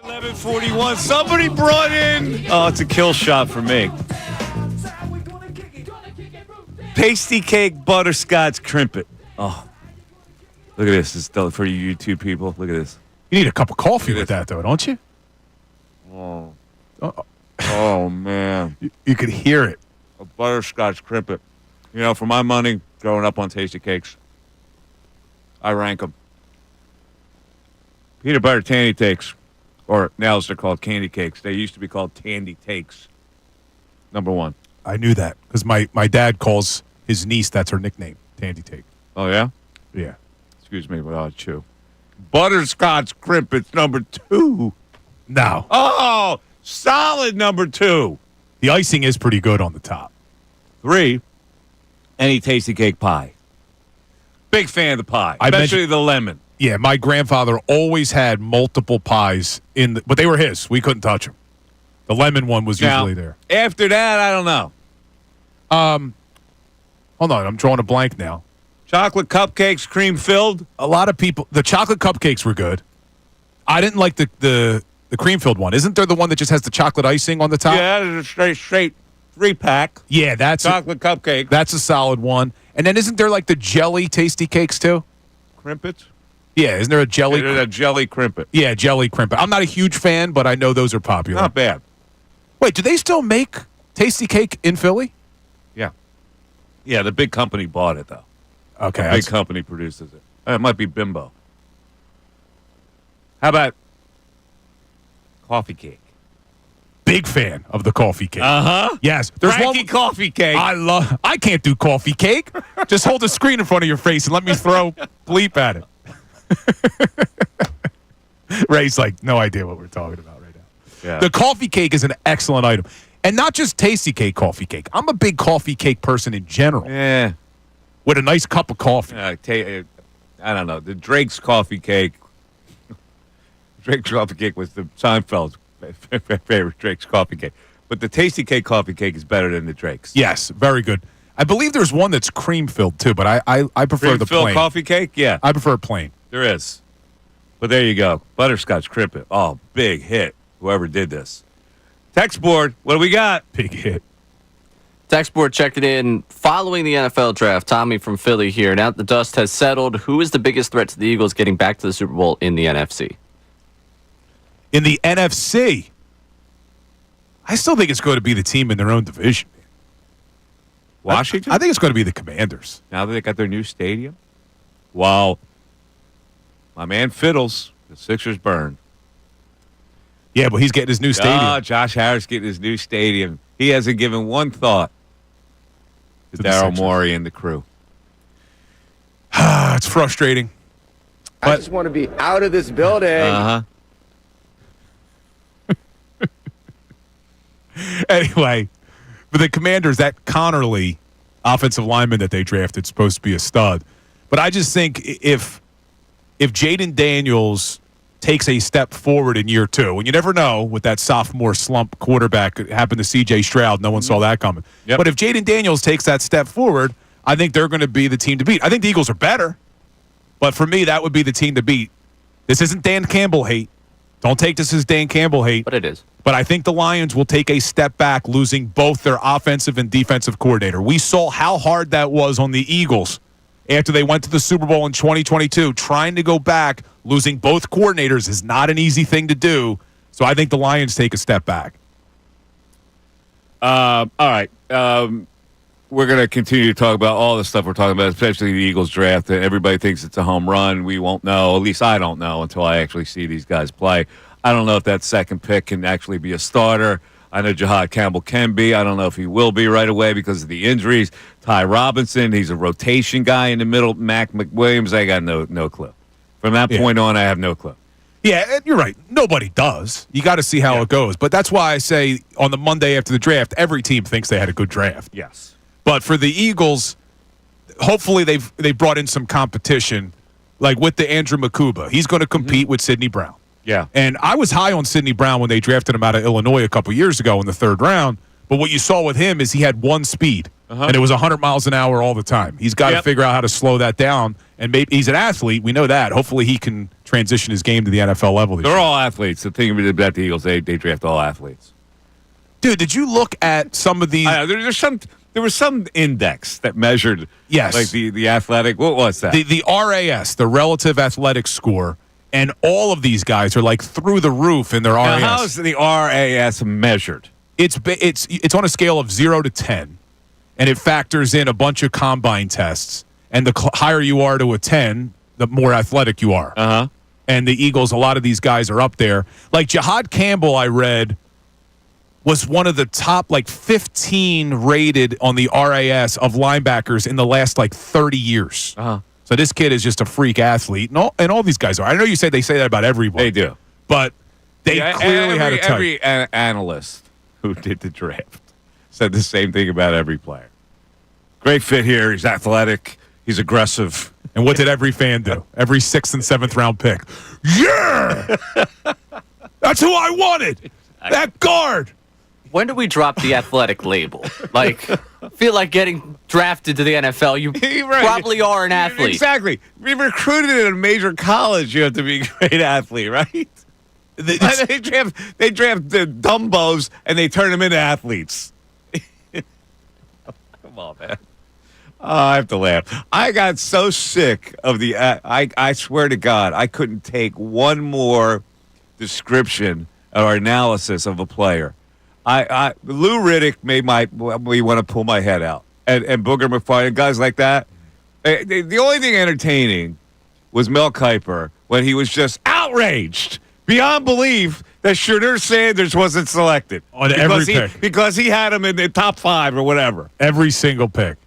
S2: 11:41. Somebody brought in. Oh, it's a kill shot for me. Pasty cake butterscotch crimpet. Oh, look at this. It's for you YouTube people. Look at this.
S1: You need a cup of coffee with that, though, don't you?
S2: Oh man.
S1: You could hear it.
S2: A butterscotch crimpet. You know, for my money, growing up on Tasty Cakes, I rank them. Peanut butter tandy takes, or now they're called candy cakes. They used to be called tandy takes. Number one.
S1: I knew that because my dad calls his niece, that's her nickname, Tandy Take.
S2: Oh, yeah?
S1: Yeah.
S2: Excuse me, but I'll chew. Butterscotch crimpets number 2.
S1: No.
S2: Oh, solid number 2.
S1: The icing is pretty good on the top.
S2: 3, any Tasty Cake pie. Big fan of the pie,
S1: I
S2: especially the lemon.
S1: Yeah, my grandfather always had multiple pies but they were his. We couldn't touch them. The lemon one was usually there.
S2: After that, I don't know.
S1: Hold on, I'm drawing a blank now.
S2: Chocolate cupcakes, cream filled.
S1: A lot of people, the chocolate cupcakes were good. I didn't like the cream filled one. Isn't there the one that just has the chocolate icing on the top?
S2: Yeah, it's a straight 3-pack.
S1: Yeah, that's
S2: chocolate cupcake.
S1: That's a solid one. And then isn't there like the jelly tasty cakes too?
S2: Crimpets?
S1: Yeah, isn't there a jelly?
S2: There's a jelly crimpet.
S1: Yeah, jelly crimpet. I'm not a huge fan, but I know those are popular.
S2: Not bad.
S1: Wait, do they still make tasty cake in Philly?
S2: Yeah. Yeah, the big company bought it, though.
S1: Okay.
S2: The big company produces it. It might be Bimbo. How about coffee cake?
S1: Big fan of the coffee cake.
S2: Uh-huh.
S1: Yes.
S2: Frankie coffee cake.
S1: I can't do coffee cake. Just hold the screen in front of your face and let me throw bleep at it. Ray's like, no idea what we're talking about right now.
S2: Yeah.
S1: The coffee cake is an excellent item. And not just Tasty Cake coffee cake. I'm a big coffee cake person in general.
S2: Yeah.
S1: With a nice cup of coffee.
S2: I don't know. The Drake's coffee cake. Drake's coffee cake was the Seinfeld's favorite Drake's coffee cake. But the Tasty Cake coffee cake is better than the Drake's.
S1: Yes, very good. I believe there's one that's cream filled too, but I prefer the plain.
S2: Coffee cake? Yeah.
S1: I prefer plain.
S2: There is. But there you go. Butterscotch crimpet. Oh, big hit. Whoever did this. Text board, what do we got?
S1: Big hit.
S4: Text board checked it in following the NFL draft. Tommy from Philly here. Now that the dust has settled, who is the biggest threat to the Eagles getting back to the Super Bowl in the NFC?
S1: In the NFC, I still think it's going to be the team in their own division.
S2: Washington?
S1: I think it's going to be the Commanders.
S2: Now that they got their new stadium? Wow. My man Fiddles, the Sixers burn.
S1: Yeah, but he's getting his new stadium.
S2: Oh, Josh Harris getting his new stadium. He hasn't given one thought to Daryl Morey and the crew.
S1: It's frustrating.
S9: I just want to be out of this building.
S2: Uh-huh.
S1: Anyway, for the Commanders, that Connerly offensive lineman that they drafted is supposed to be a stud. But I just think if Jaden Daniels takes a step forward in year 2, and you never know with that sophomore slump quarterback, it happened to C.J. Stroud. No one saw that coming.
S2: Yep.
S1: But if Jaden Daniels takes that step forward, I think they're going to be the team to beat. I think the Eagles are better, but for me, that would be the team to beat. This isn't Dan Campbell hate. Don't take this as Dan Campbell hate.
S4: But it is.
S1: But I think the Lions will take a step back, losing both their offensive and defensive coordinator. We saw how hard that was on the Eagles after they went to the Super Bowl in 2022. Trying to go back, losing both coordinators is not an easy thing to do. So I think the Lions take a step back.
S2: All right. We're going to continue to talk about all the stuff we're talking about, especially the Eagles draft. Everybody thinks it's a home run. We won't know. At least I don't know until I actually see these guys play. I don't know if that second pick can actually be a starter. I know Jahad Campbell can be. I don't know if he will be right away because of the injuries. Ty Robinson, he's a rotation guy in the middle. Mac McWilliams, I got no clue. From that point on, I have no clue.
S1: Yeah, you're right. Nobody does. You got to see how it goes. But that's why I say on the Monday after the draft, every team thinks they had a good draft.
S2: Yes.
S1: But for the Eagles, hopefully they've brought in some competition, like with the Andrew Makuba. He's going to compete with Sidney Brown.
S2: Yeah.
S1: And I was high on Sidney Brown when they drafted him out of Illinois a couple years ago in the 3rd round. But what you saw with him is he had one speed. and it was 100 miles an hour all the time. He's got to figure out how to slow that down, and maybe he's an athlete. We know that. Hopefully he can transition his game to the NFL level this
S2: They're
S1: year.
S2: all athletes. The thing about the Eagles, they draft all athletes.
S1: Dude, did you look at some of these?
S2: There was some index that measured like the athletic. What was that?
S1: The RAS, the relative athletic score, and all of these guys are like through the roof in their
S2: Now,
S1: RAS.
S2: how is the RAS measured?
S1: It's on a scale of 0 to 10, and it factors in a bunch of combine tests. And the higher you are to a 10, the more athletic you are.
S2: Uh-huh.
S1: And the Eagles, a lot of these guys are up there. Like Jihad Campbell, I read, was one of the top 15 rated on the RAS of linebackers in the last 30 years.
S2: Uh-huh.
S1: So this kid is just a freak athlete, and all these guys are. I know you say they say that about everyone.
S2: They do.
S1: But they clearly had a type.
S2: Every analyst who did the draft said the same thing about every player. Great fit here. He's athletic. He's aggressive.
S1: And what did every fan do? Every 6th and 7th round pick. Yeah! That's who I wanted. That guard.
S4: When do we drop the athletic label? Feel like getting drafted to the NFL, you probably are an athlete.
S2: Exactly. Be recruited at a major college, you have to be a great athlete, right? They draft the dumbos and they turn them into athletes. Come on, man. Oh, I have to laugh. I got so sick of the. I swear to God, I couldn't take one more description or analysis of a player. Lou Riddick made me want to pull my head out, and Booger McFarland and guys like that. The only thing entertaining was Mel Kiper when he was just outraged beyond belief that Shedeur Sanders wasn't selected because he had him in the top 5 or whatever.
S1: Every single pick.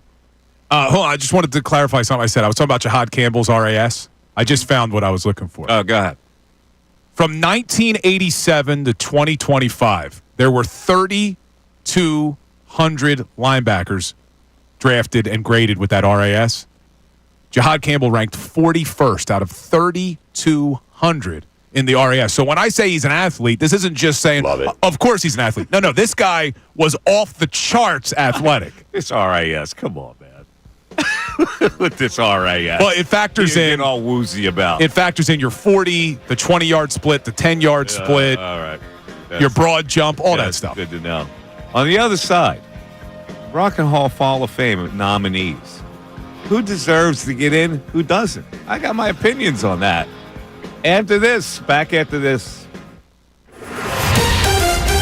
S1: Hold on, I just wanted to clarify something I said. I was talking about Jihad Campbell's RAS. I just found what I was looking for.
S2: Oh, go ahead.
S1: From 1987 to 2025, there were 3,200 linebackers drafted and graded with that RAS. Jihad Campbell ranked 41st out of 3,200 in the RAS. So when I say he's an athlete, this isn't just saying, of course he's an athlete. No, this guy was off the charts athletic.
S2: This RAS, come on, man. With this RAS.
S1: Well, it factors in.
S2: All woozy about.
S1: It factors in your 40, the 20-yard split, the 10-yard split.
S2: All right.
S1: Your broad jump, all that stuff.
S2: Good to know. On the other side, Rock and Roll Hall of Fame nominees. Who deserves to get in? Who doesn't? I got my opinions on that. Back after this.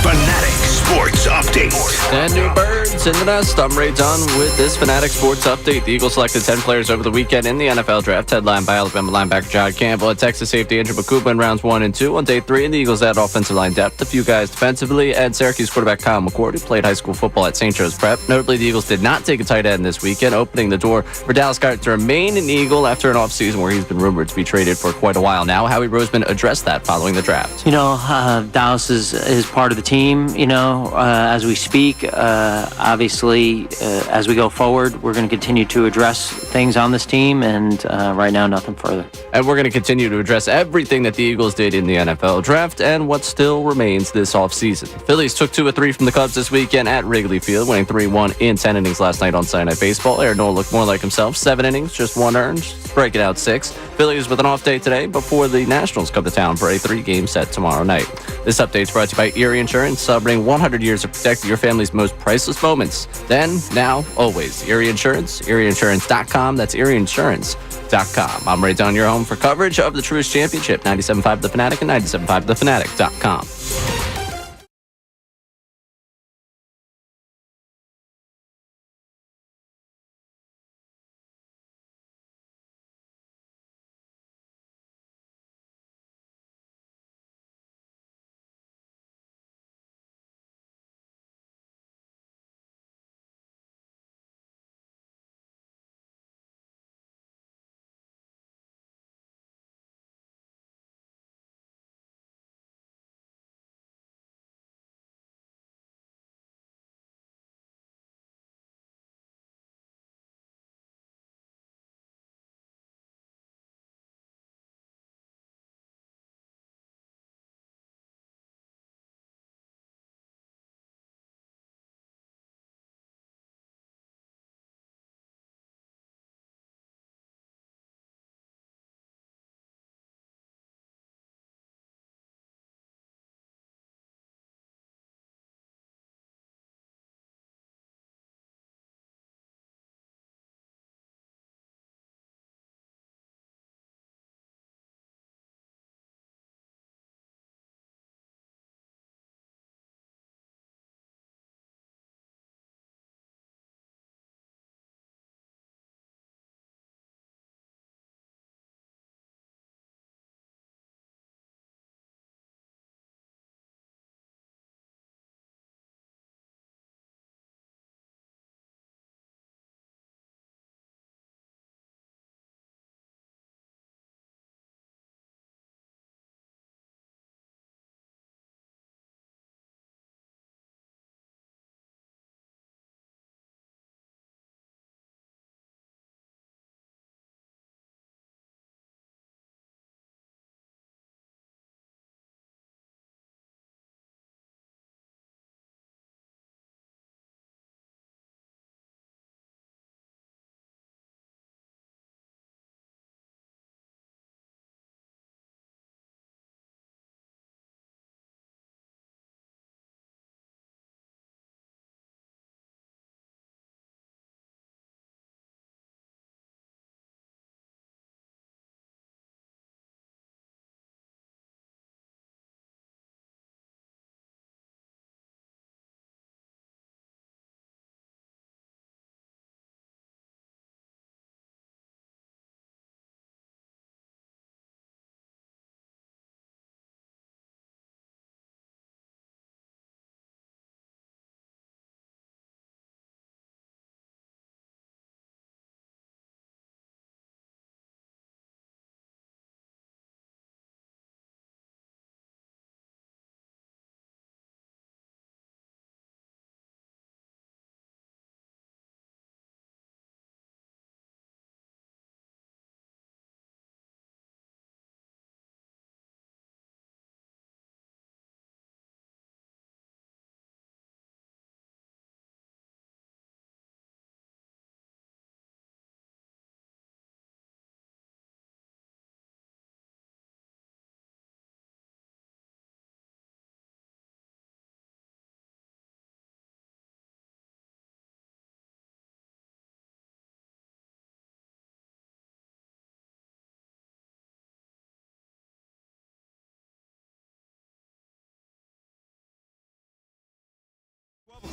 S3: Fanatic Sports Update.
S4: And new birds in the nest. I'm Ray Dunn with this Fanatic Sports Update. The Eagles selected 10 players over the weekend in the NFL draft, headlined by Alabama linebacker Jihad Campbell and Texas safety Andrew Makuba in rounds 1 and 2. On day 3, and the Eagles added offensive line depth, a few guys defensively, and Syracuse quarterback Kyle McCord, who played high school football at St. Joe's Prep. Notably, the Eagles did not take a tight end this weekend, opening the door for Dallas Goedert to remain an Eagle after an offseason where he's been rumored to be traded for quite a while now. Howie Roseman addressed that following the draft.
S5: Dallas is part of the team, as we speak. Obviously, as we go forward, we're going to continue to address things on this team, and right now, nothing further.
S4: And we're going to continue to address everything that the Eagles did in the NFL draft and what still remains this offseason. Phillies took 2 of 3 from the Cubs this weekend at Wrigley Field, winning 3-1 in 10 innings last night on Sunday Night Baseball. Aaron Nola looked more like himself. 7 innings, just 1 earned, striking out 6. Phillies with an off day today before the Nationals come to town for a 3-game set tomorrow night. This update is brought to you by Erie Insurance, celebrating 100 years of protecting your family's most priceless moments. Then, now, always. Erie Insurance, ErieInsurance.com. That's ErieInsurance.com. I'm Ray Dunn, your home for coverage of the Truist Championship, 97.5 The Fanatic and 97.5TheFanatic.com.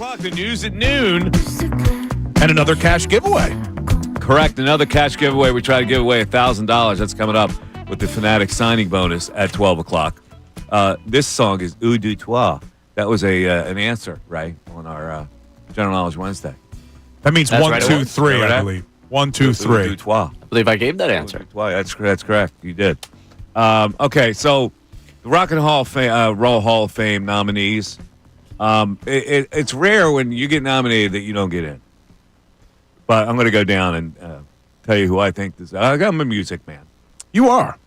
S2: o'clock, the news at noon.
S1: And another cash giveaway.
S2: Correct. Another cash giveaway. We try to give away $1,000. That's coming up with the Fanatic signing bonus at 12 o'clock. This song is Ou du Toi. That was an answer, right, on our General Knowledge Wednesday.
S1: That means
S4: That's
S1: 1,
S4: right,
S1: 2,
S4: it was.
S1: 3,
S2: Remember
S1: I
S2: that?
S1: believe. 1, 2,
S2: Ou
S1: 3.
S2: du Toi.
S4: I believe I gave that answer.
S2: That's correct. You did. Okay, so the Rock and Roll Hall of Fame nominees. It's rare when you get nominated that you don't get in. But I'm going to go down and tell you who I think this. I'm a music man.
S1: You are.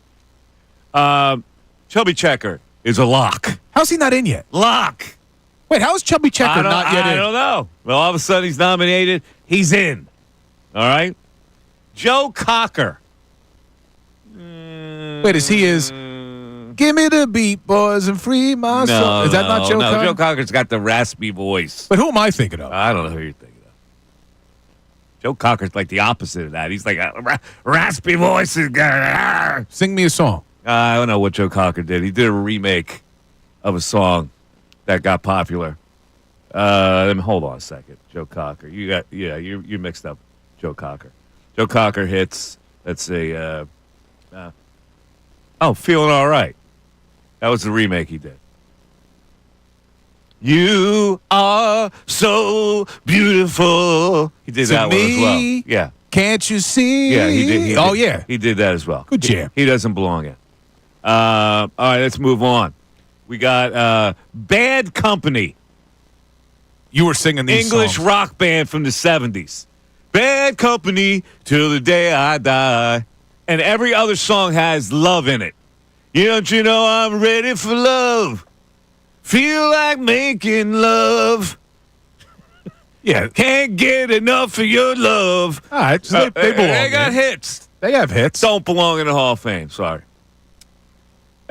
S2: Chubby Checker is a lock.
S1: How's he not in yet?
S2: Lock.
S1: Wait, how is Chubby Checker not yet in?
S2: I don't know. Well, all of a sudden he's nominated. He's in. All right. Joe Cocker.
S1: Wait, is he his... Give me the beat, boys, and free my soul. Is that not Joe Cocker?
S2: Joe Cocker's got the raspy voice.
S1: But who am I thinking of?
S2: I don't know who you're thinking of. Joe Cocker's like the opposite of that. He's like a raspy voice.
S1: Sing me a song.
S2: I don't know what Joe Cocker did. He did a remake of a song that got popular. Hold on a second. Joe Cocker. You mixed up Joe Cocker. Joe Cocker hits, let's see, Feeling All Right. That was the remake he did. You are so beautiful. He did that one as well. Yeah.
S1: Can't you see?
S2: Yeah, he did.
S1: Yeah.
S2: He did that as well.
S1: Good jam.
S2: He doesn't belong in. All right, let's move on. We got Bad Company.
S1: You were singing these
S2: English
S1: songs.
S2: rock band from the 70s. Bad Company till the day I die. And every other song has love in it. Don't you know I'm ready for love? Feel like making love.
S1: Yeah.
S2: Can't get enough of your love.
S1: All right, so they belong.
S2: They got
S1: in.
S2: hits.
S1: They have hits.
S2: Don't belong in the Hall of Fame. Sorry.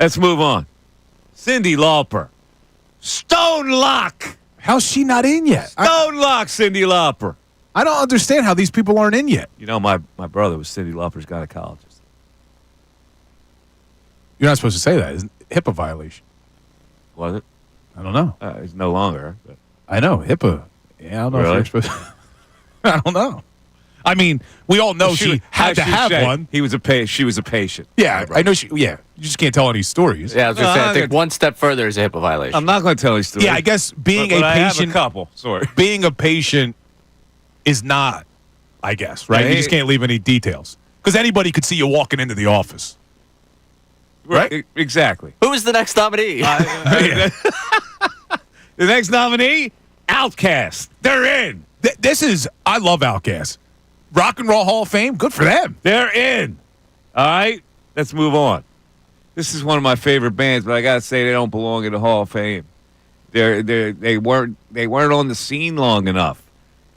S2: Let's move on. Cyndi Lauper. Stone Lock.
S1: How's she not in yet?
S2: Stone Lock, Cyndi Lauper.
S1: I don't understand how these people aren't in yet.
S2: You know, my brother was Cyndi Lauper's gynecologist.
S1: You're not supposed to say that. Isn't HIPAA violation?
S2: Was it?
S1: I don't know.
S2: It's no longer. But.
S1: I know HIPAA. Yeah, I don't know
S2: Really?
S1: if you're supposed to. I don't know. I mean, we all know she had to have one.
S2: She was a patient.
S1: Yeah, I know she. Yeah, you just can't tell any stories.
S4: Yeah, I was going to say, I think one step further is a HIPAA violation.
S2: I'm not going to tell these stories.
S1: Yeah, I guess being
S2: but
S1: a
S2: I have
S1: patient.
S2: a couple. Sorry.
S1: Being a patient is not. I guess right.
S2: Yeah,
S1: You just can't leave any details because anybody could see you walking into the office. Right?
S2: Exactly.
S4: Who is the next nominee?
S2: The next nominee, Outkast. They're in.
S1: This is. I love Outkast. Rock and Roll Hall of Fame. Good for them.
S2: They're in. All right. Let's move on. This is one of my favorite bands, but I gotta say they don't belong in the Hall of Fame. They weren't on the scene long enough.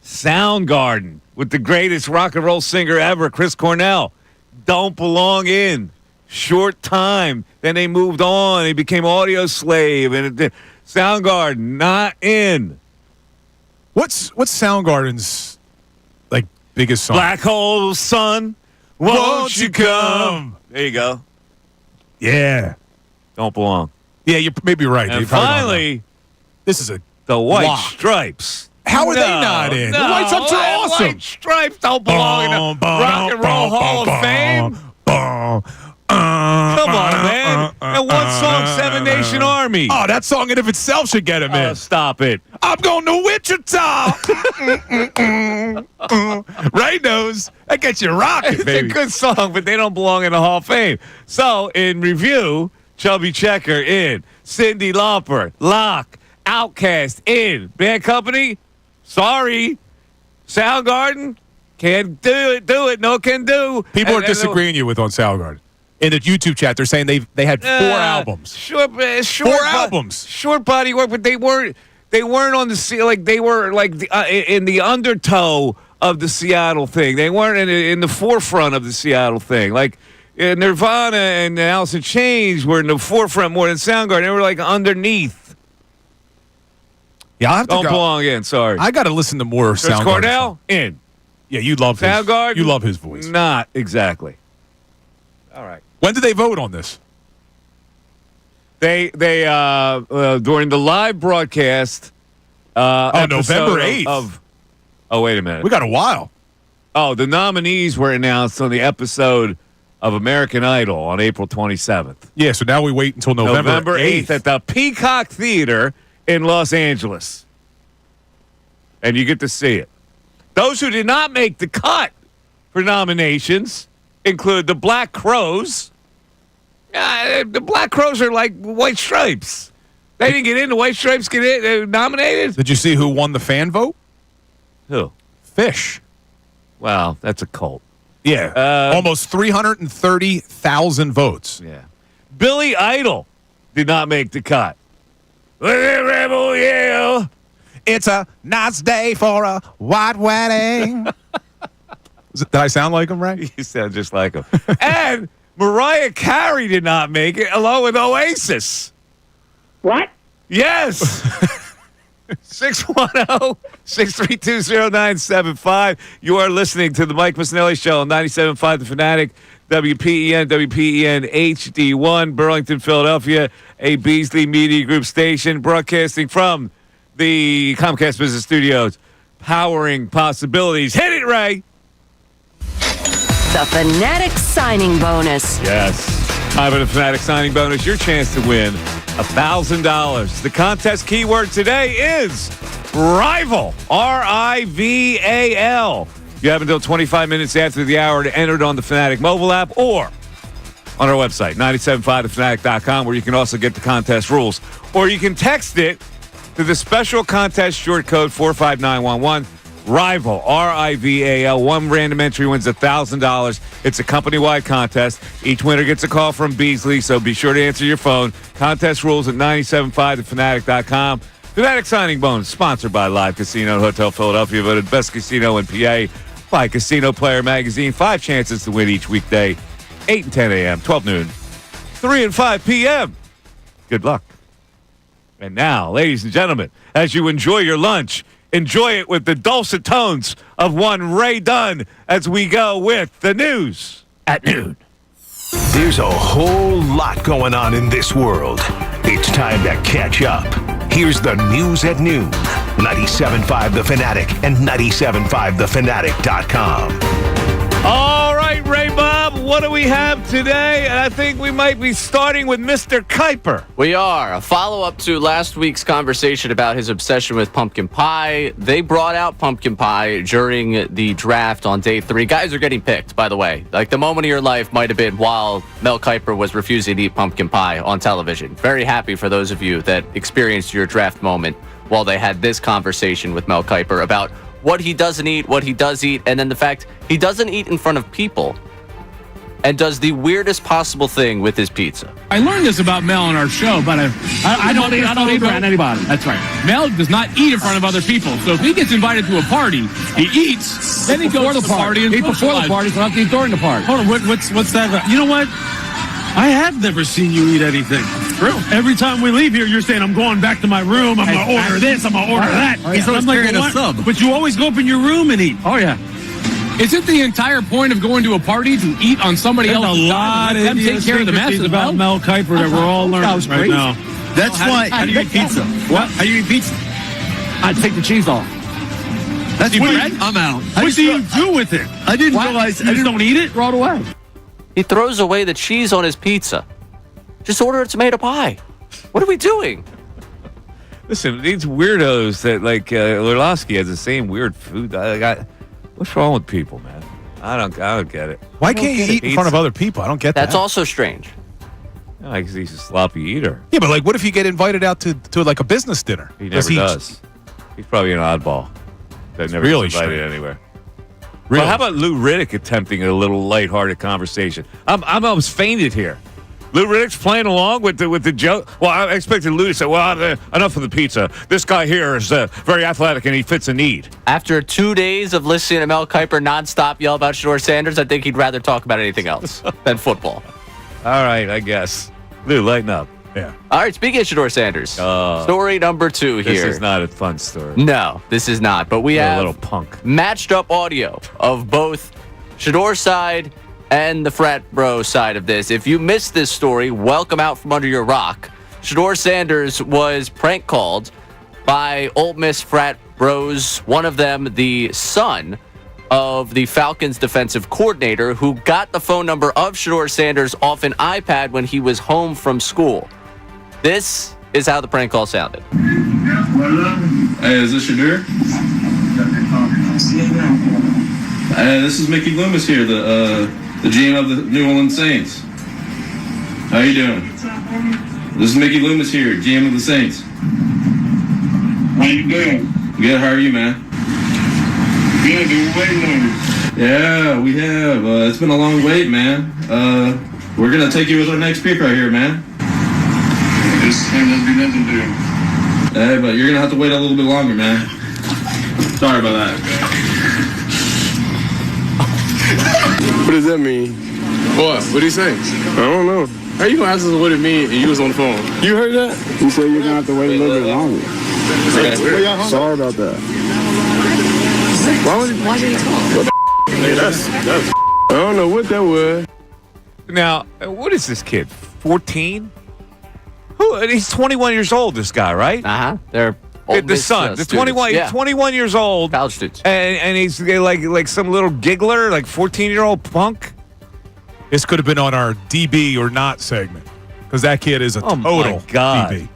S2: Soundgarden with the greatest rock and roll singer ever, Chris Cornell, don't belong in. Short time, then they moved on. They became Audio Slave, and Soundgarden not in.
S1: What's Soundgarden's like biggest song?
S2: Black Hole Sun, won't you come? There you go.
S1: Yeah.
S2: Don't belong.
S1: Yeah, you're maybe right.
S2: And
S1: They probably don't know.
S2: finally,
S1: this is a
S2: the White
S1: lock.
S2: Stripes.
S1: How are they not in?
S2: No,
S1: The White Stripes are awesome.
S2: White Stripes don't belong in the Rock and Roll Hall of Fame. Come on, man. And one song, Seven Nation Army.
S1: Oh, that song in of itself should get him in.
S2: Stop it.
S1: I'm going to Wichita. Right nose. That gets you rocking,
S2: It's
S1: baby.
S2: a good song, but they don't belong in the Hall of Fame. So, in review, Chubby Checker in. Cyndi Lauper, Lock, Outkast in. Bad Company, sorry. Soundgarden, can't do it. No can do.
S1: People are disagreeing with you on Soundgarden. In the YouTube chat, they're saying they had 4 albums.
S2: Short
S1: 4 albums.
S2: Short body work, but they weren't on the like they were like in the undertow of the Seattle thing. They weren't in the forefront of the Seattle thing. Like Nirvana and Alice in Chains were in the forefront more than Soundgarden. They were like underneath.
S1: Yeah, I have to
S2: Don't
S1: go.
S2: belong in. Sorry.
S1: I got to listen to more
S2: Chris
S1: Soundgarden.
S2: Cornell
S1: songs.
S2: in.
S1: Yeah, you love his.
S2: Soundgarden.
S1: You love his voice.
S2: Not exactly. All right.
S1: When did they vote on this?
S2: They during the live broadcast,
S1: November 8th.
S2: Oh, wait a minute.
S1: We got a while.
S2: Oh, the nominees were announced on the episode of American Idol on April 27th.
S1: Yeah, so now we wait until November 8th
S2: at the Peacock Theater in Los Angeles. And you get to see it. Those who did not make the cut for nominations include the Black Crowes. The Black Crowes are like White Stripes. They didn't get in. The White Stripes get in. They were nominated.
S1: Did you see who won the fan vote?
S2: Who?
S1: Fish.
S2: Wow, that's a cult.
S1: Yeah. Almost 330,000 votes.
S2: Yeah. Billy Idol did not make the cut. Rebel Yale.
S1: It's a nice day for a white wedding. Did I sound like him, right?
S2: You sound just like him. And Mariah Carey did not make it, along with Oasis.
S10: What?
S2: Yes. 610-632-0975. You are listening to the Mike Missanelli Show on 97.5 The Fanatic, WPEN HD1, Burlington, Philadelphia, a Beasley Media Group station, broadcasting from the Comcast Business Studios, powering possibilities. Hit it, Ray.
S11: The Fanatic signing bonus.
S2: Yes. Time for the Fanatic signing bonus. Your chance to win $1,000. The contest keyword today is rival. R-I-V-A-L. You have until 25 minutes after the hour to enter it on the Fanatic mobile app or on our website, 975thefanatic.com, where you can also get the contest rules. Or you can text it to the special contest short code 45911. Rival, R-I-V-A-L. One random entry wins $1,000. It's a company-wide contest. Each winner gets a call from Beasley, so be sure to answer your phone. Contest rules at 975thefanatic.com. Fanatic signing bonus, sponsored by Live Casino and Hotel Philadelphia, voted best casino in PA by Casino Player Magazine. 5 chances to win each weekday, 8 and 10 a.m., 12 noon, 3 and 5 p.m. Good luck. And now, ladies and gentlemen, as you enjoy your lunch, enjoy it with the dulcet tones of one Ray Dunn as we go with the news at noon.
S3: There's a whole lot going on in this world. It's time to catch up. Here's the news at noon. 97.5 The Fanatic and 97.5thefanatic.com.
S2: All right, Ray Bob, what do we have today? And I think we might be starting with Mr. Kiper.
S4: We are. A follow-up to last week's conversation about his obsession with pumpkin pie. They brought out pumpkin pie during the draft on day 3. Guys are getting picked, by the way. Like, the moment of your life might have been while Mel Kiper was refusing to eat pumpkin pie on television. Very happy for those of you that experienced your draft moment while they had this conversation with Mel Kiper about what he doesn't eat, what he does eat, and then the fact he doesn't eat in front of people and does the weirdest possible thing with his pizza.
S12: I learned this about Mel on our show, but I don't eat around anybody. That's right. Mel does not eat in front of other people. So if he gets invited to a party, he eats, then he goes to the party and
S9: eat before the party, so not eat during the party.
S12: Hold on, what's that about? You know what? I have never seen you eat anything. True. Every time we leave here, you're saying, I'm going back to my room. I'm going to order this. I'm going to order that.
S9: Oh, yeah. So I'm like, a sub.
S12: But you always go up in your room and eat.
S9: Oh, yeah.
S12: Isn't the entire point of going to a party to eat on somebody else's
S9: a lot of
S12: them take care of the masses
S9: about Mel Kiper that we're all learning right now.
S12: That's why.
S9: How do you eat pizza?
S12: What? How do you eat pizza?
S9: I take the cheese off. That's
S12: bread?
S9: I'm out.
S12: What do you do with it?
S9: I didn't realize.
S12: You just don't eat it?
S9: Throw it away.
S4: He throws away the cheese on his pizza. Just order a tomato pie. What are we doing?
S2: Listen, these weirdos that, like, Orlowski has the same weird food. What's wrong with people, man? I don't get it.
S1: Why can't you eat in front of other people? I don't get that.
S4: That's also strange.
S2: Because he's a sloppy eater.
S1: Yeah, but like, what if you get invited out to like a business dinner?
S2: He never does. He's probably an oddball that never gets invited anywhere. Really? Well, how about Lou Riddick attempting a little lighthearted conversation? I'm almost fainted here. Lou Riddick's playing along with the joke. Well, I expected Lou to say, well, enough of the pizza. This guy here is very athletic and he fits a need.
S4: After 2 days of listening to Mel Kiper nonstop yell about Shedeur Sanders, I think he'd rather talk about anything else than football.
S2: All right, I guess. Lou, lighten up.
S1: Yeah.
S4: All right, speaking of Shedeur Sanders, story number 2 here.
S2: This is not a fun story.
S4: No, this is not. But we have
S2: a little punk
S4: matched up audio of both Shedeur's side and the frat bro side of this. If you missed this story, welcome out from under your rock. Shedeur Sanders was prank called by Ole Miss frat bros, one of them the son of the Falcons defensive coordinator who got the phone number of Shedeur Sanders off an iPad when he was home from school. This is how the prank call sounded.
S10: Hey, is this Shedeur? Hey, this is Mickey Loomis here, the GM of the New Orleans Saints. How you doing? This is Mickey Loomis here, GM of the Saints. How you doing? Good, how are you, man? Good, been waiting on you. Yeah, we have. It's been a long wait, man. We're going to take you with our next pick right here, man. This has been nothing to do. Hey, but you're going to have to wait a little bit longer, man. Sorry about that.
S13: What does that mean? What? What did he say? I don't know. How you gonna ask us what it means and you was on the phone? You heard that?
S14: He said you're gonna have to wait a little bit longer. Sorry about that.
S13: Why did he talk? Hey, that's I don't know what that was.
S2: Now, what is this kid? 14? He's 21 years old, this guy, right?
S4: Uh-huh. They're
S2: the son. The 21,
S4: yeah.
S2: 21 years old.
S4: College students.
S2: And he's like some little giggler, like 14-year-old punk.
S1: This could have been on our DB or not segment because that kid is a total DB.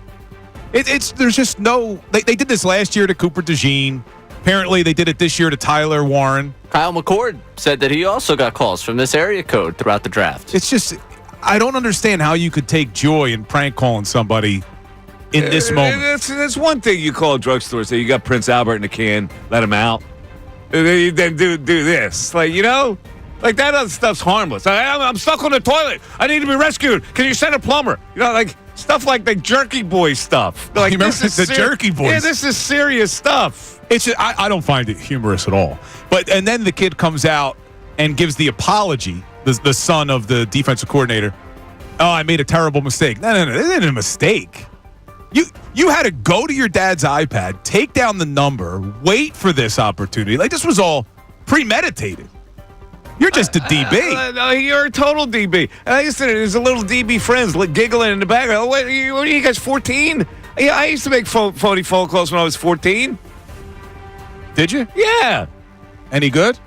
S1: There's just no. They did this last year to Cooper DeJean. Apparently, they did it this year to Tyler Warren.
S4: Kyle McCord said that he also got calls from this area code throughout the draft.
S1: It's just, I don't understand how you could take joy in prank calling somebody in this moment.
S2: That's one thing you call a drugstore. Say you got Prince Albert in the can, let him out. And then do this, like like that other stuff's harmless. I'm stuck on the toilet. I need to be rescued. Can you send a plumber? Like stuff like the Jerky Boy stuff. Like
S1: you remember the Jerky Boys?
S2: Yeah, this is serious stuff.
S1: It's just, I don't find it humorous at all. And then the kid comes out and gives the apology, the son of the defensive coordinator. Oh, I made a terrible mistake. No, this isn't a mistake. You had to go to your dad's iPad, take down the number, wait for this opportunity. Like this was all premeditated. You're just a DB.
S2: No, you're a total DB. And I used to, there's a little DB friends giggling in the background. What are you guys, 14? Yeah, I used to make phony phone calls when I was 14.
S1: Did you?
S2: Yeah.
S1: Any good?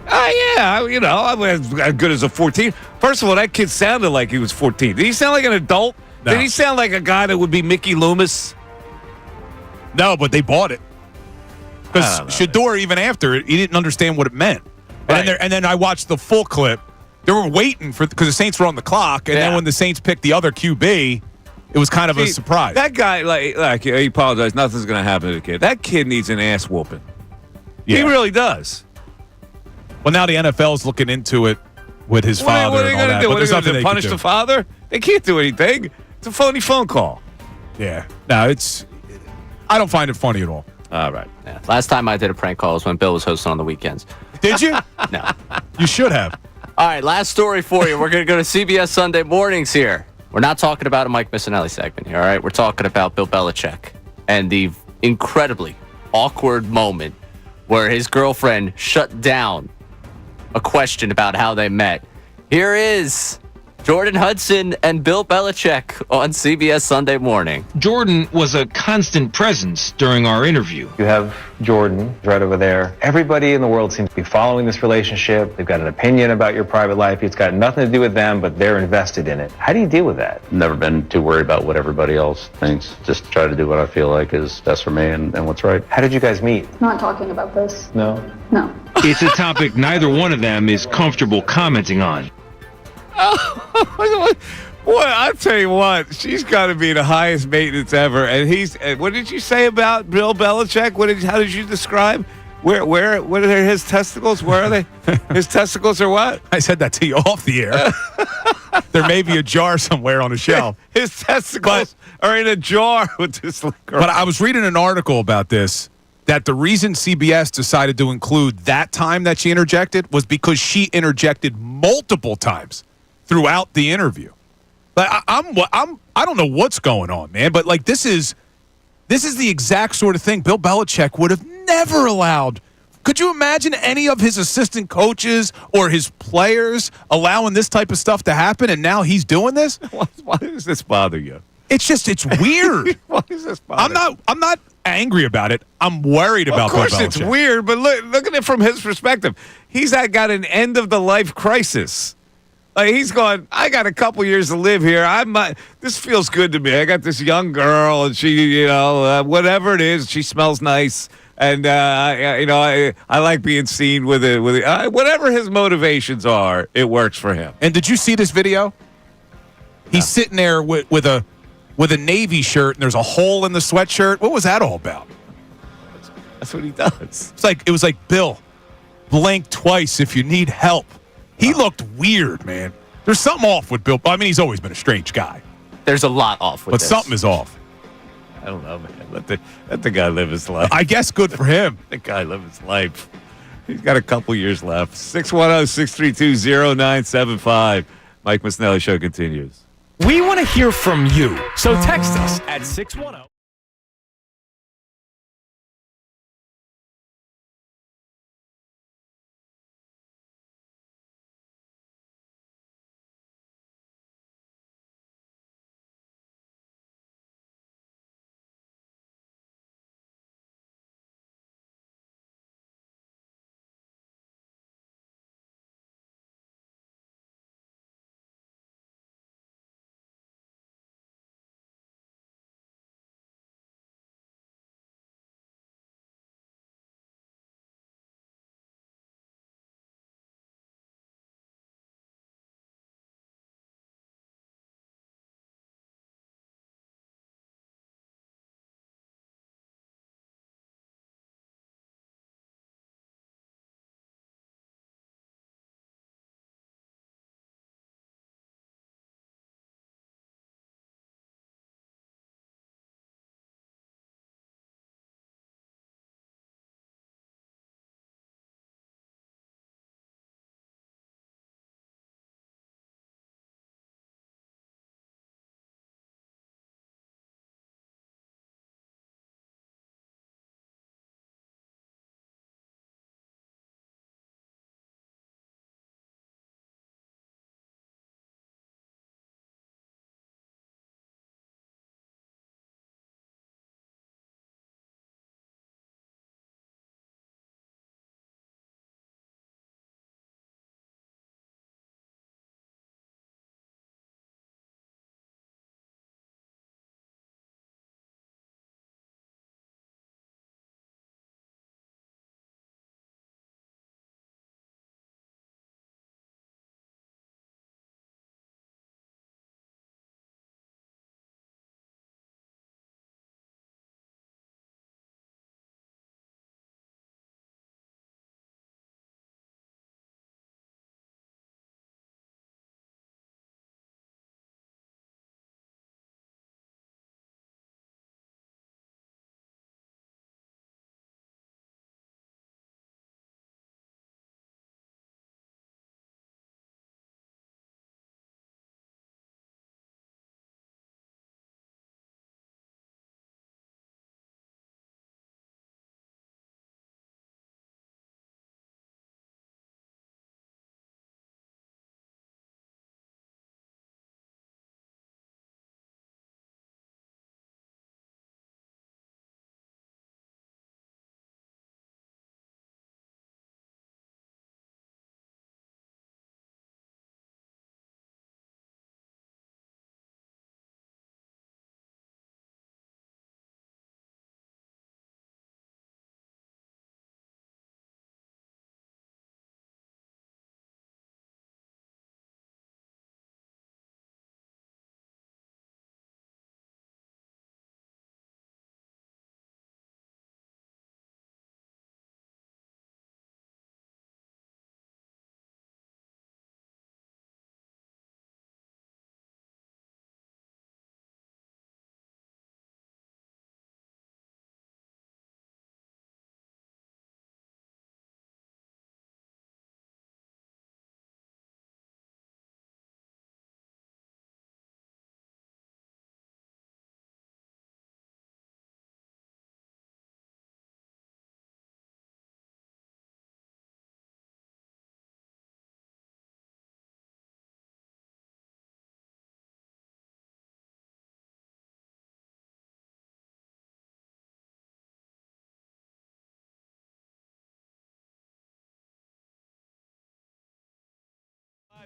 S2: Yeah. I was as good as a 14. First of all, that kid sounded like he was 14. Did he sound like an adult?
S1: No.
S2: Did he sound like a guy that would be Mickey Loomis?
S1: No, but they bought it. Because Shedeur, even after it, he didn't understand what it meant. Right. And then I watched the full clip. They were waiting because the Saints were on the clock, and then when the Saints picked the other QB, it was kind of a surprise.
S2: That guy, like he apologized. Nothing's going to happen to the kid. That kid needs an ass whooping. Yeah. He really does.
S1: Well, now the NFL's looking into it with his father.
S2: What are they
S1: and all that.
S2: do?
S1: But
S2: What are they going to punish
S1: do.
S2: the father? They can't do anything. It's a phony phone call.
S1: Yeah. No, I don't find it funny at all.
S2: All right.
S4: Yeah. Last time I did a prank call was when Bill was hosting on the weekends.
S1: Did you?
S4: No.
S1: You should have.
S4: All right, last story for you. We're going to go to CBS Sunday Mornings here. We're not talking about a Mike Missanelli segment here, all right? We're talking about Bill Belichick and the incredibly awkward moment where his girlfriend shut down a question about how they met. Here is Jordan Hudson and Bill Belichick on CBS Sunday Morning.
S15: Jordan was a constant presence during our interview.
S16: You have Jordan right over there. Everybody in the world seems to be following this relationship. They've got an opinion about your private life. It's got nothing to do with them, but they're invested in it. How do you deal with that?
S17: Never been too worried about what everybody else thinks. Just try to do what I feel like is best for me and what's right.
S16: How did you guys meet?
S18: Not talking about this.
S16: No?
S18: No.
S15: It's a topic neither one of them is comfortable commenting on.
S2: Boy, I'll tell you what, she's got to be the highest maintenance ever. And what did you say about Bill Belichick? How did you describe? What are his testicles? Where are they? His testicles are what?
S1: I said that to you off the air. There may be a jar somewhere on a shelf.
S2: His testicles are in a jar with this liquor.
S1: But I was reading an article about this, that the reason CBS decided to include that time that she interjected was because she interjected multiple times throughout the interview. Like I don't know what's going on, man, but like this is the exact sort of thing Bill Belichick would have never allowed. Could you imagine any of his assistant coaches or his players allowing this type of stuff to happen, and now he's doing this?
S2: Why does this bother you?
S1: It's weird.
S2: Why does this bother
S1: I'm not angry about it. I'm worried about
S2: Of course,
S1: Bill
S2: it's
S1: Belichick.
S2: weird, but look at it from his perspective. He's got an end of the life crisis. Like he's going, I got a couple years to live here. This feels good to me. I got this young girl, and she, whatever it is, she smells nice, and I like being seen with it. Whatever his motivations are, it works for him.
S1: And did you see this video? He's sitting there with a Navy shirt, and there's a hole in the sweatshirt. What was that all about?
S2: That's what he does.
S1: It was like, Bill, blink twice if you need help. He looked weird, man. There's something off with Bill. I mean, he's always been a strange guy.
S4: There's a lot off with
S1: But
S4: this.
S1: something is off.
S2: I don't know, man. Let the guy live his life.
S1: I guess good for him.
S2: The guy live his life. He's got a couple years left. 610-632-0975. Mike Missanelli Show continues.
S6: We want to hear from you. So text us at 610.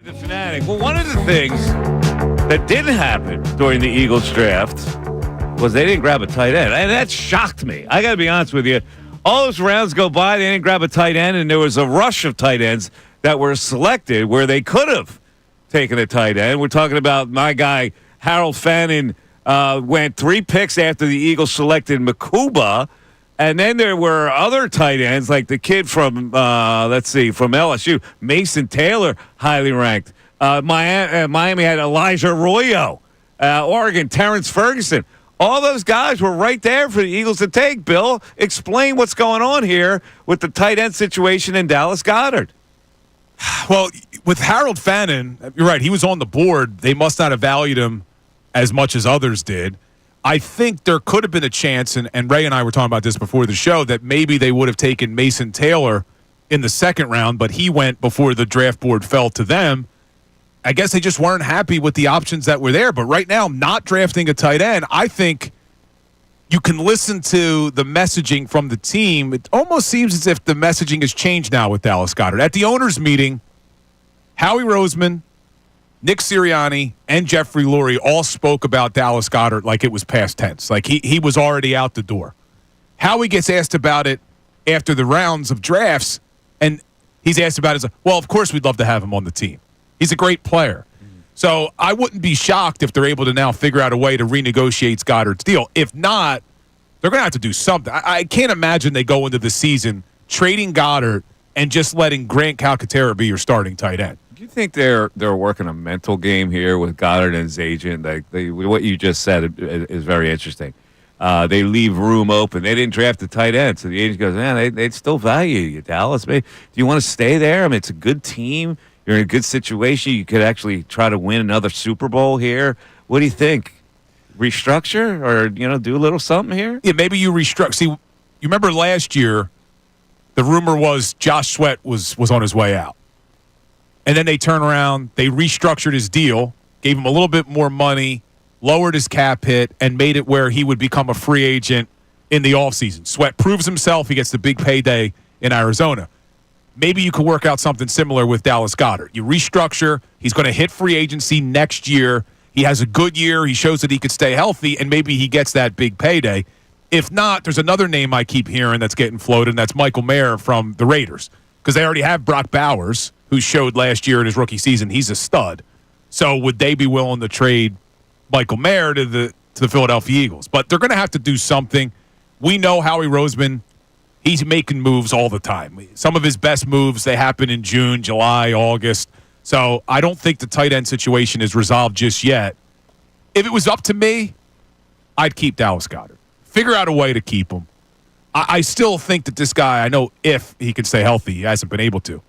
S2: The Fanatic. Well, one of the things that didn't happen during the Eagles draft was they didn't grab a tight end. And that shocked me. I got to be honest with you. All those rounds go by, they didn't grab a tight end, and there was a rush of tight ends that were selected where they could have taken a tight end. We're talking about my guy, Harold Fannin, went 3 picks after the Eagles selected Makuba. And then there were other tight ends, like the kid from, from LSU, Mason Taylor, highly ranked. Miami had Elijah Arroyo. Oregon, Terrence Ferguson. All those guys were right there for the Eagles to take. Bill, explain what's going on here with the tight end situation in Dallas Goedert.
S1: Well, with Harold Fannin, you're right. He was on the board. They must not have valued him as much as others did. I think there could have been a chance, and Ray and I were talking about this before the show, that maybe they would have taken Mason Taylor in the second round, but he went before the draft board fell to them. I guess they just weren't happy with the options that were there. But right now, not drafting a tight end, I think you can listen to the messaging from the team. It almost seems as if the messaging has changed now with Dallas Goedert. At the owners' meeting, Howie Roseman, Nick Sirianni, and Jeffrey Lurie all spoke about Dallas Goedert like it was past tense. Like he was already out the door. Howie gets asked about it after the rounds of drafts, and he's asked about it. Well, of course we'd love to have him on the team. He's a great player. So I wouldn't be shocked if they're able to now figure out a way to renegotiate Goddard's deal. If not, they're going to have to do something. I can't imagine they go into the season trading Goddard and just letting Grant Calcaterra be your starting tight end.
S2: Do you think they're working a mental game here with Goddard and his agent? What you just said is very interesting. They leave room open. They didn't draft a tight end, so the agent goes, man, they'd still value you, Dallas. Do you want to stay there? I mean, it's a good team. You're in a good situation. You could actually try to win another Super Bowl here. What do you think? Restructure or, do a little something here?
S1: Yeah, maybe you restructure. See, you remember last year, the rumor was Josh Sweat was on his way out. And then they turn around, they restructured his deal, gave him a little bit more money, lowered his cap hit, and made it where he would become a free agent in the offseason. Sweat proves himself. He gets the big payday in Arizona. Maybe you could work out something similar with Dallas Goedert. You restructure. He's going to hit free agency next year. He has a good year. He shows that he could stay healthy, and maybe he gets that big payday. If not, there's another name I keep hearing that's getting floated, and that's Michael Mayer from the Raiders, because they already have Brock Bowers, who showed last year in his rookie season he's a stud. So would they be willing to trade Michael Mayer to the Philadelphia Eagles? But they're going to have to do something. We know Howie Roseman. He's making moves all the time. Some of his best moves, they happen in June, July, August. So I don't think the tight end situation is resolved just yet. If it was up to me, I'd keep Dallas Goedert. Figure out a way to keep him. I still think that this guy, I know if he can stay healthy, he hasn't been able to.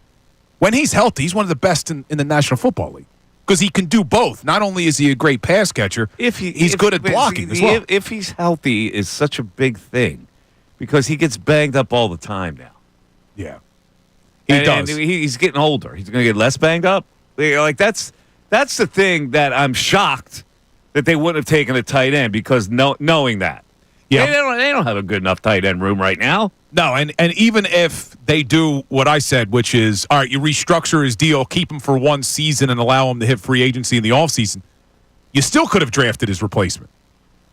S1: When he's healthy, he's one of the best in the National Football League because he can do both. Not only is he a great pass catcher, he's good at blocking as well.
S2: If he's healthy is such a big thing. Because he gets banged up all the time now.
S1: Yeah. He does.
S2: And he's getting older. He's going to get less banged up. Like that's the thing that I'm shocked that they wouldn't have taken a tight end because knowing that. Yeah. They don't have a good enough tight end room right now.
S1: No, and even if they do what I said, which is, all right, you restructure his deal, keep him for one season and allow him to hit free agency in the offseason, you still could have drafted his replacement.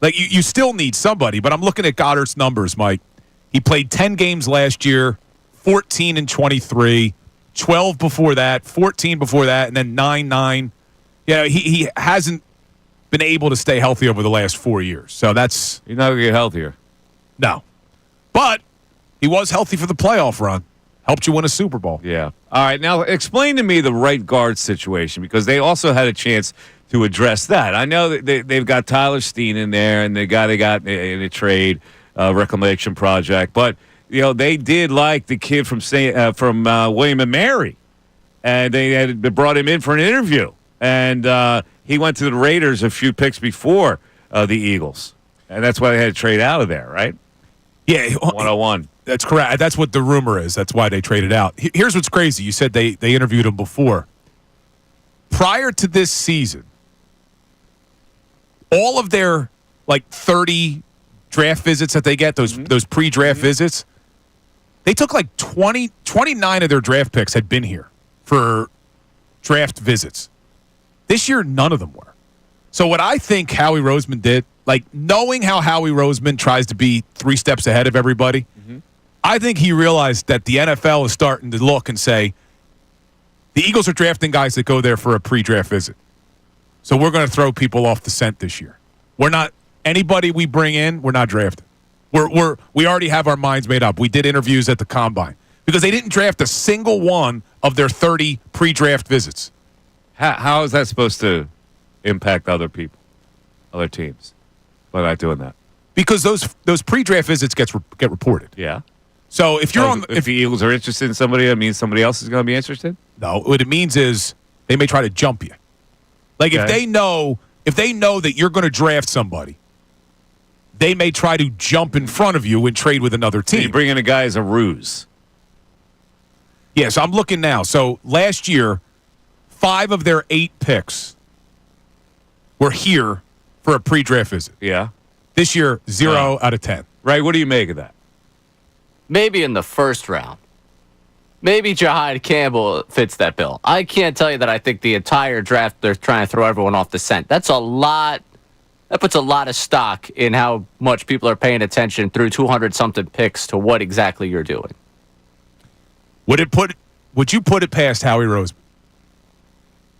S1: Like, you still need somebody, but I'm looking at Goddard's numbers, Mike. He played 10 games last year, 14 and 23, 12 before that, 14 before that, and then 9-9. Yeah, he hasn't been able to stay healthy over the last 4 years. So that's...
S2: He's not going to get healthier.
S1: No. But he was healthy for the playoff run. Helped you win a Super Bowl.
S2: Yeah. All right, now explain to me the right guard situation because they also had a chance to address that. I know that they've got Tyler Steen in there and the guy they got in a trade... reclamation project, but they did like the kid from William and Mary, and they had brought him in for an interview, and he went to the Raiders a few picks before the Eagles, and that's why they had to trade out of there, right?
S1: Yeah,
S2: 101.
S1: That's correct. That's what the rumor is. That's why they traded out. Here's what's crazy. You said they interviewed him before. Prior to this season, all of their 30 draft visits that they get, those pre-draft visits, they took 29 of their draft picks had been here for draft visits. This year, none of them were. So what I think Howie Roseman did, like knowing how Howie Roseman tries to be 3 steps ahead of everybody, I think he realized that the NFL is starting to look and say, the Eagles are drafting guys that go there for a pre-draft visit. So we're going to throw people off the scent this year. We're not, anybody we bring in, we're not drafting. We already have our minds made up. We did interviews at the Combine because they didn't draft a single one of their 30 pre-draft visits.
S2: How is that supposed to impact other people, other teams, by not doing that?
S1: Because those pre-draft visits get reported.
S2: Yeah.
S1: So if you're
S2: if the Eagles are interested in somebody, that means somebody else is going to be interested?
S1: No, what it means is they may try to jump you. Like if they know that you're going to draft somebody, they may try to jump in front of you and trade with another team.
S2: So you bring in a guy as a ruse.
S1: Yeah, so I'm looking now. So last year, 5 of their 8 picks were here for a pre-draft visit.
S2: Yeah.
S1: This year, 0 out of 10.
S2: Right, what do you make of that?
S4: Maybe in the first round. Maybe Jahad Campbell fits that bill. I can't tell you that I think the entire draft they're trying to throw everyone off the scent. That's a lot. That puts a lot of stock in how much people are paying attention through 200-something picks to what exactly you're doing.
S1: Would you put it past Howie Roseman?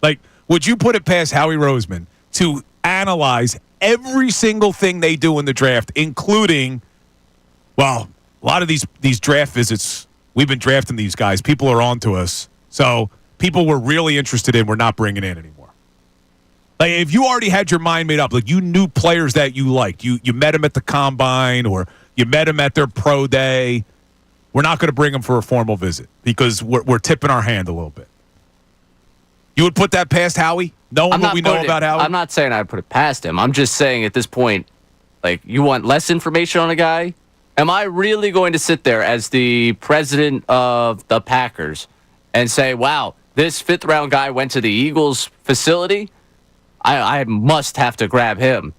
S1: Like, would you put it past Howie Roseman to analyze every single thing they do in the draft, including, well, a lot of these draft visits, we've been drafting these guys. People are on to us. So people we're really interested in, we're not bringing in anymore. Like, if you already had your mind made up, like you knew players that you liked, you met them at the Combine or you met them at their pro day, we're not going to bring them for a formal visit because we're tipping our hand a little bit. You would put that past Howie, knowing what we know about Howie?
S4: I'm not saying I'd put it past him. I'm just saying at this point, like, you want less information on a guy? Am I really going to sit there as the president of the Packers and say, wow, this 5th-round guy went to the Eagles facility? I must have to grab him.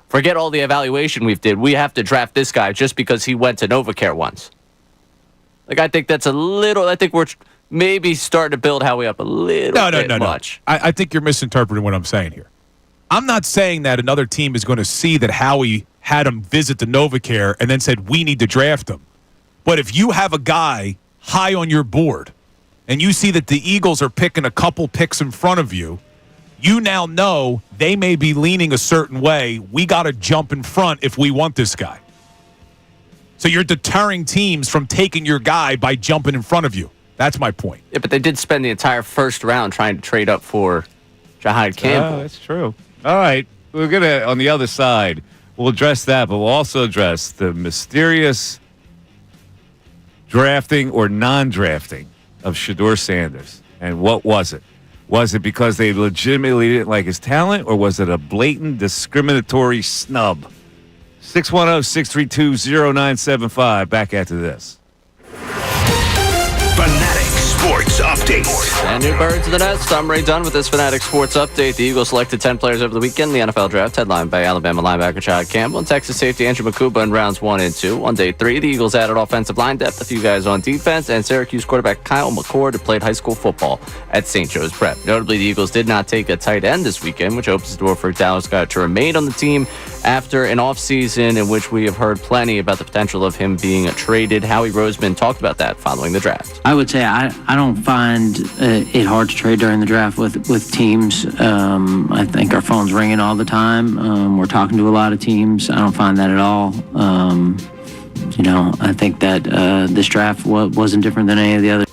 S4: Forget all the evaluation we've did. We have to draft this guy just because he went to NovaCare once. Like, I think that's I think we're maybe starting to build Howie up a little bit much.
S1: I think you're misinterpreting what I'm saying here. I'm not saying that another team is going to see that Howie had him visit the NovaCare and then said, we need to draft him. But if you have a guy high on your board and you see that the Eagles are picking a couple picks in front of you, you now know they may be leaning a certain way. We got to jump in front if we want this guy. So you're deterring teams from taking your guy by jumping in front of you. That's my point.
S4: Yeah, but they did spend the entire first round trying to trade up for Jahad Campbell.
S2: That's true. All right. We're going to, on the other side, we'll address that, but we'll also address the mysterious drafting or non-drafting of Shedeur Sanders. And what was it? Was it because they legitimately didn't like his talent, or was it a blatant discriminatory snub? 610-632-0975. Back after this.
S3: Fanatic Sports Update.
S4: And new birds of the nest. I'm Ray Dunn with this Fanatic Sports Update. The Eagles selected 10 players over the weekend in the NFL Draft, headlined by Alabama linebacker Jahad Campbell and Texas safety Andrew Makuba in rounds 1 and 2. On day 3, the Eagles added offensive line depth, a few guys on defense, and Syracuse quarterback Kyle McCord, who played high school football at St. Joe's Prep. Notably, the Eagles did not take a tight end this weekend, which opens the door for Dallas Goedert to remain on the team after an offseason in which we have heard plenty about the potential of him being traded. Howie Roseman talked about that following the draft.
S5: I would say I don't find it hard to trade during the draft with teams. I think our phone's ringing all the time. We're talking to a lot of teams. I don't find that at all. I think that this draft wasn't different than any of the other.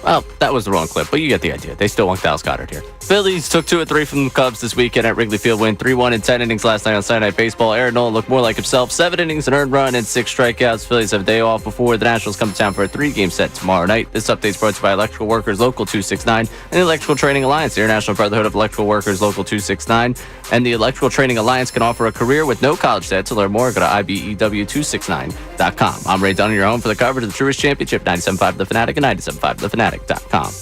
S4: Well, that was the wrong clip, but you get the idea. They still want Dallas Goedert here. Phillies took 2 of 3 from the Cubs this weekend at Wrigley Field, win 3-1 in 10 innings last night on Sunday Night Baseball. Aaron Nola looked more like himself. 7 innings, an earned run, and 6 strikeouts. Phillies have a day off before the Nationals come to town for a 3-game set tomorrow night. This update is brought to you by Electrical Workers Local 269 and the Electrical Training Alliance, the International Brotherhood of Electrical Workers Local 269. And the Electrical Training Alliance can offer a career with no college debt. To learn more, go to IBEW269.com. I'm Ray Dunn, your home for the coverage of the Truist Championship, 97.5 The Fanatic and 97.5thefanatic.com.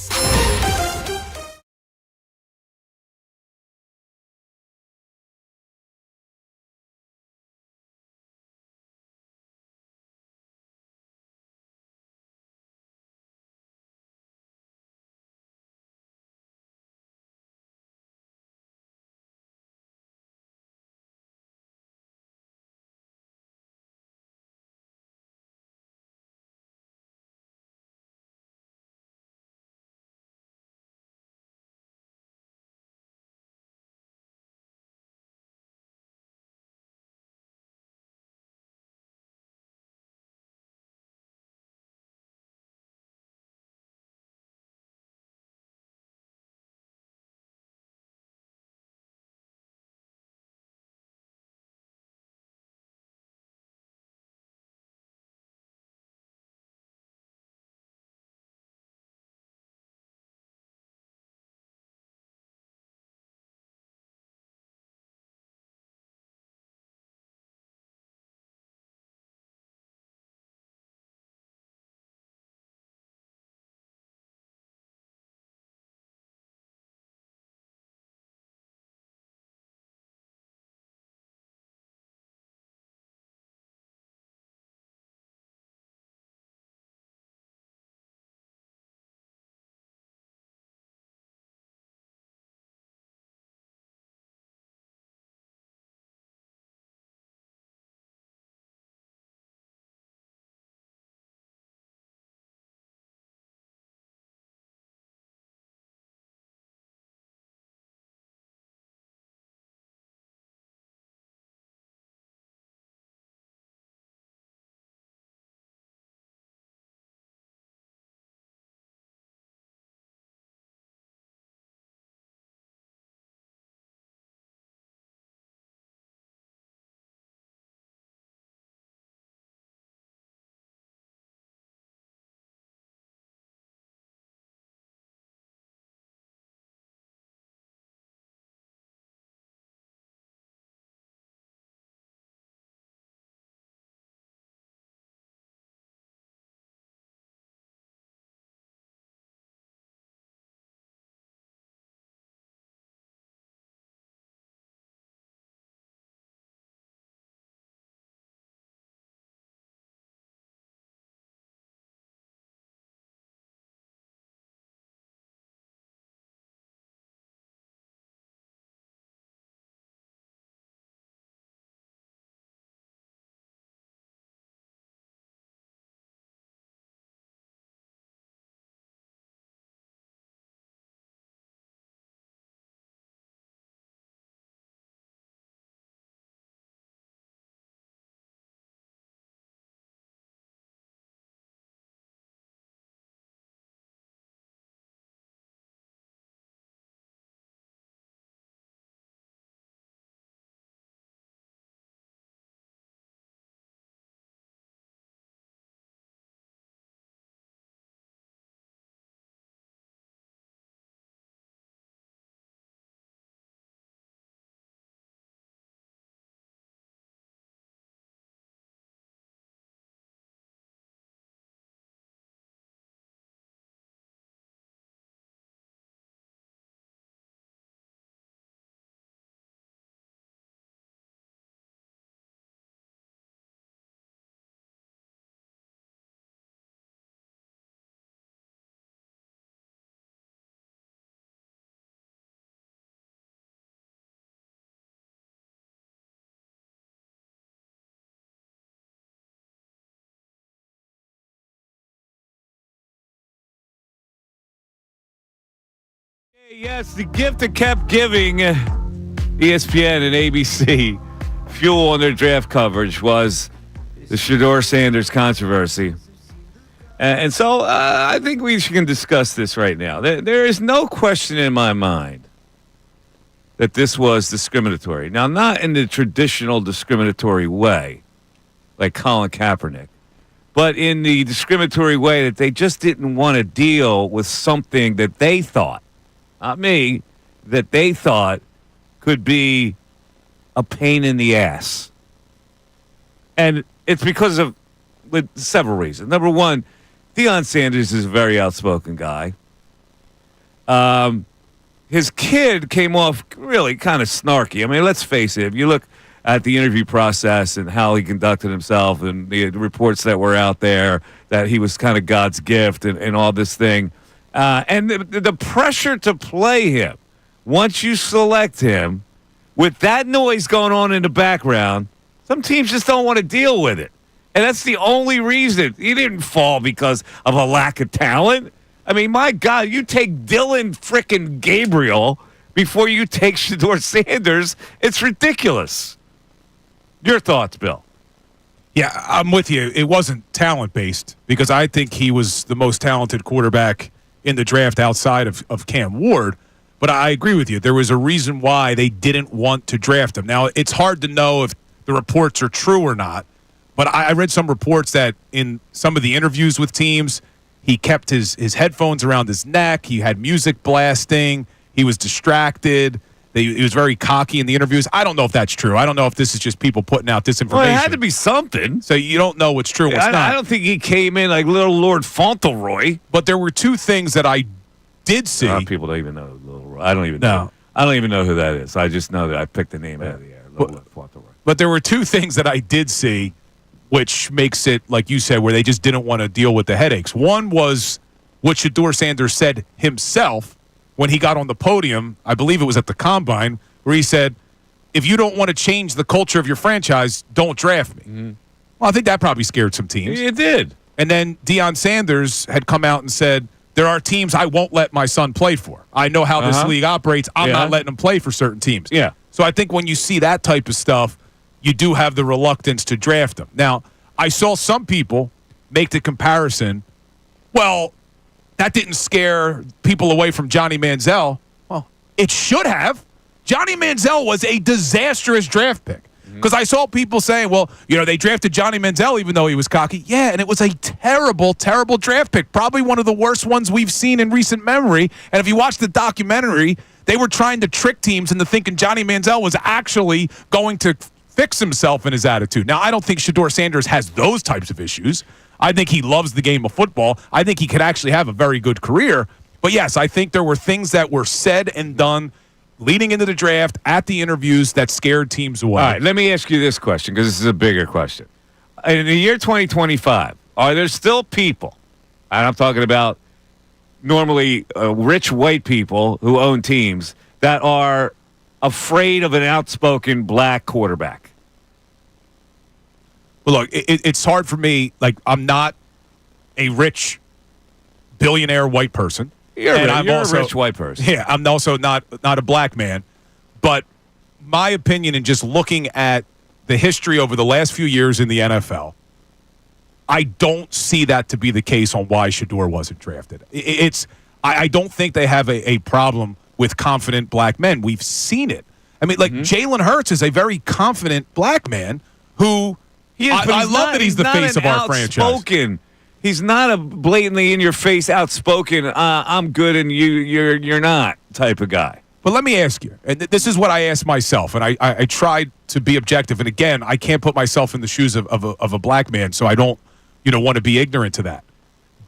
S2: Yes, the gift that kept giving ESPN and ABC fuel on their draft coverage was the Shedeur Sanders controversy. And so I think we can discuss this right now. There is no question in my mind that this was discriminatory. Now, not in the traditional discriminatory way, like Colin Kaepernick, but in the discriminatory way that they just didn't want to deal with something that they thought, not me, that they thought could be a pain in the ass. And it's because of several reasons. Number one, Deion Sanders is a very outspoken guy. His kid came off really kind of snarky. I mean, let's face it. If you look at the interview process and how he conducted himself and the reports that were out there that he was kind of God's gift and all this thing, and the pressure to play him once you select him with that noise going on in the background, some teams just don't want to deal with it. And that's the only reason. He didn't fall because of a lack of talent. I mean, my God, you take Dylan frickin' Gabriel before you take Shedeur Sanders. It's ridiculous. Your thoughts, Bill?
S1: Yeah, I'm with you. It wasn't talent-based because I think he was the most talented quarterback in the draft outside of Cam Ward. But I agree with you. There was a reason why they didn't want to draft him. Now, it's hard to know if the reports are true or not. But I read some reports that in some of the interviews with teams, he kept his headphones around his neck. He had music blasting. He was distracted. He was very cocky in the interviews. I don't know if that's true. I don't know if this is just people putting out disinformation.
S2: Well, it had to be something.
S1: So you don't know what's true and what's not.
S2: I don't think he came in like little Lord Fauntleroy.
S1: But there were two things that I did see.
S2: People don't even know Little Roy. I don't even know. I don't even know who that is. I just know that I picked the name out of the air. Lord Fauntleroy.
S1: But there were two things that I did see, which makes it, like you said, where they just didn't want to deal with the headaches. One was what Shedeur Sanders said himself when he got on the podium. I believe it was at the Combine, where he said, if you don't want to change the culture of your franchise, don't draft me. Mm-hmm. Well, I think that probably scared some teams.
S2: It did.
S1: And then Deion Sanders had come out and said, there are teams I won't let my son play for. I know how this league operates. I'm not letting him play for certain teams.
S2: Yeah.
S1: So I think when you see that type of stuff, you do have the reluctance to draft him. Now, I saw some people make the comparison, well, that didn't scare people away from Johnny Manziel. Well, it should have. Johnny Manziel was a disastrous draft pick. Because I saw people saying, well, they drafted Johnny Manziel even though he was cocky. Yeah, and it was a terrible, terrible draft pick. Probably one of the worst ones we've seen in recent memory. And if you watch the documentary, they were trying to trick teams into thinking Johnny Manziel was actually going to fix himself in his attitude. Now, I don't think Shedeur Sanders has those types of issues. I think he loves the game of football. I think he could actually have a very good career. But, yes, I think there were things that were said and done leading into the draft at the interviews that scared teams away.
S2: All right, let me ask you this question because this is a bigger question. In the year 2025, are there still people, and I'm talking about normally rich white people who own teams, that are afraid of an outspoken black quarterback?
S1: Well, look, it's hard for me. Like, I'm not a rich billionaire white person.
S2: You're a rich white person.
S1: Yeah, I'm also not a black man. But my opinion in just looking at the history over the last few years in the NFL, I don't see that to be the case on why Shedeur wasn't drafted. I don't think they have a problem with confident black men. We've seen it. I mean, like, Jalen Hurts is a very confident black man who I love that he's the face of our franchise.
S2: He's not a blatantly in-your-face, outspoken, I'm good and you're not type of guy.
S1: But let me ask you, and this is what I asked myself, and I tried to be objective. And again, I can't put myself in the shoes of a black man, so I don't want to be ignorant to that.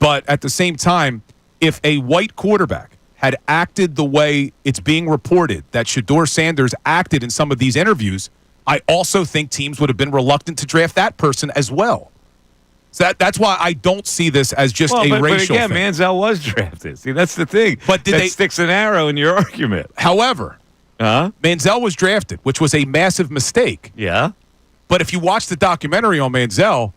S1: But at the same time, if a white quarterback had acted the way it's being reported that Shedeur Sanders acted in some of these interviews, I also think teams would have been reluctant to draft that person as well. So that's why I don't see this as just a racial
S2: thing. But again, Manziel was drafted. See, that's the thing.
S1: But
S2: that sticks an arrow in your argument.
S1: However, Manziel was drafted, which was a massive mistake.
S2: Yeah.
S1: But if you watch the documentary on Manziel,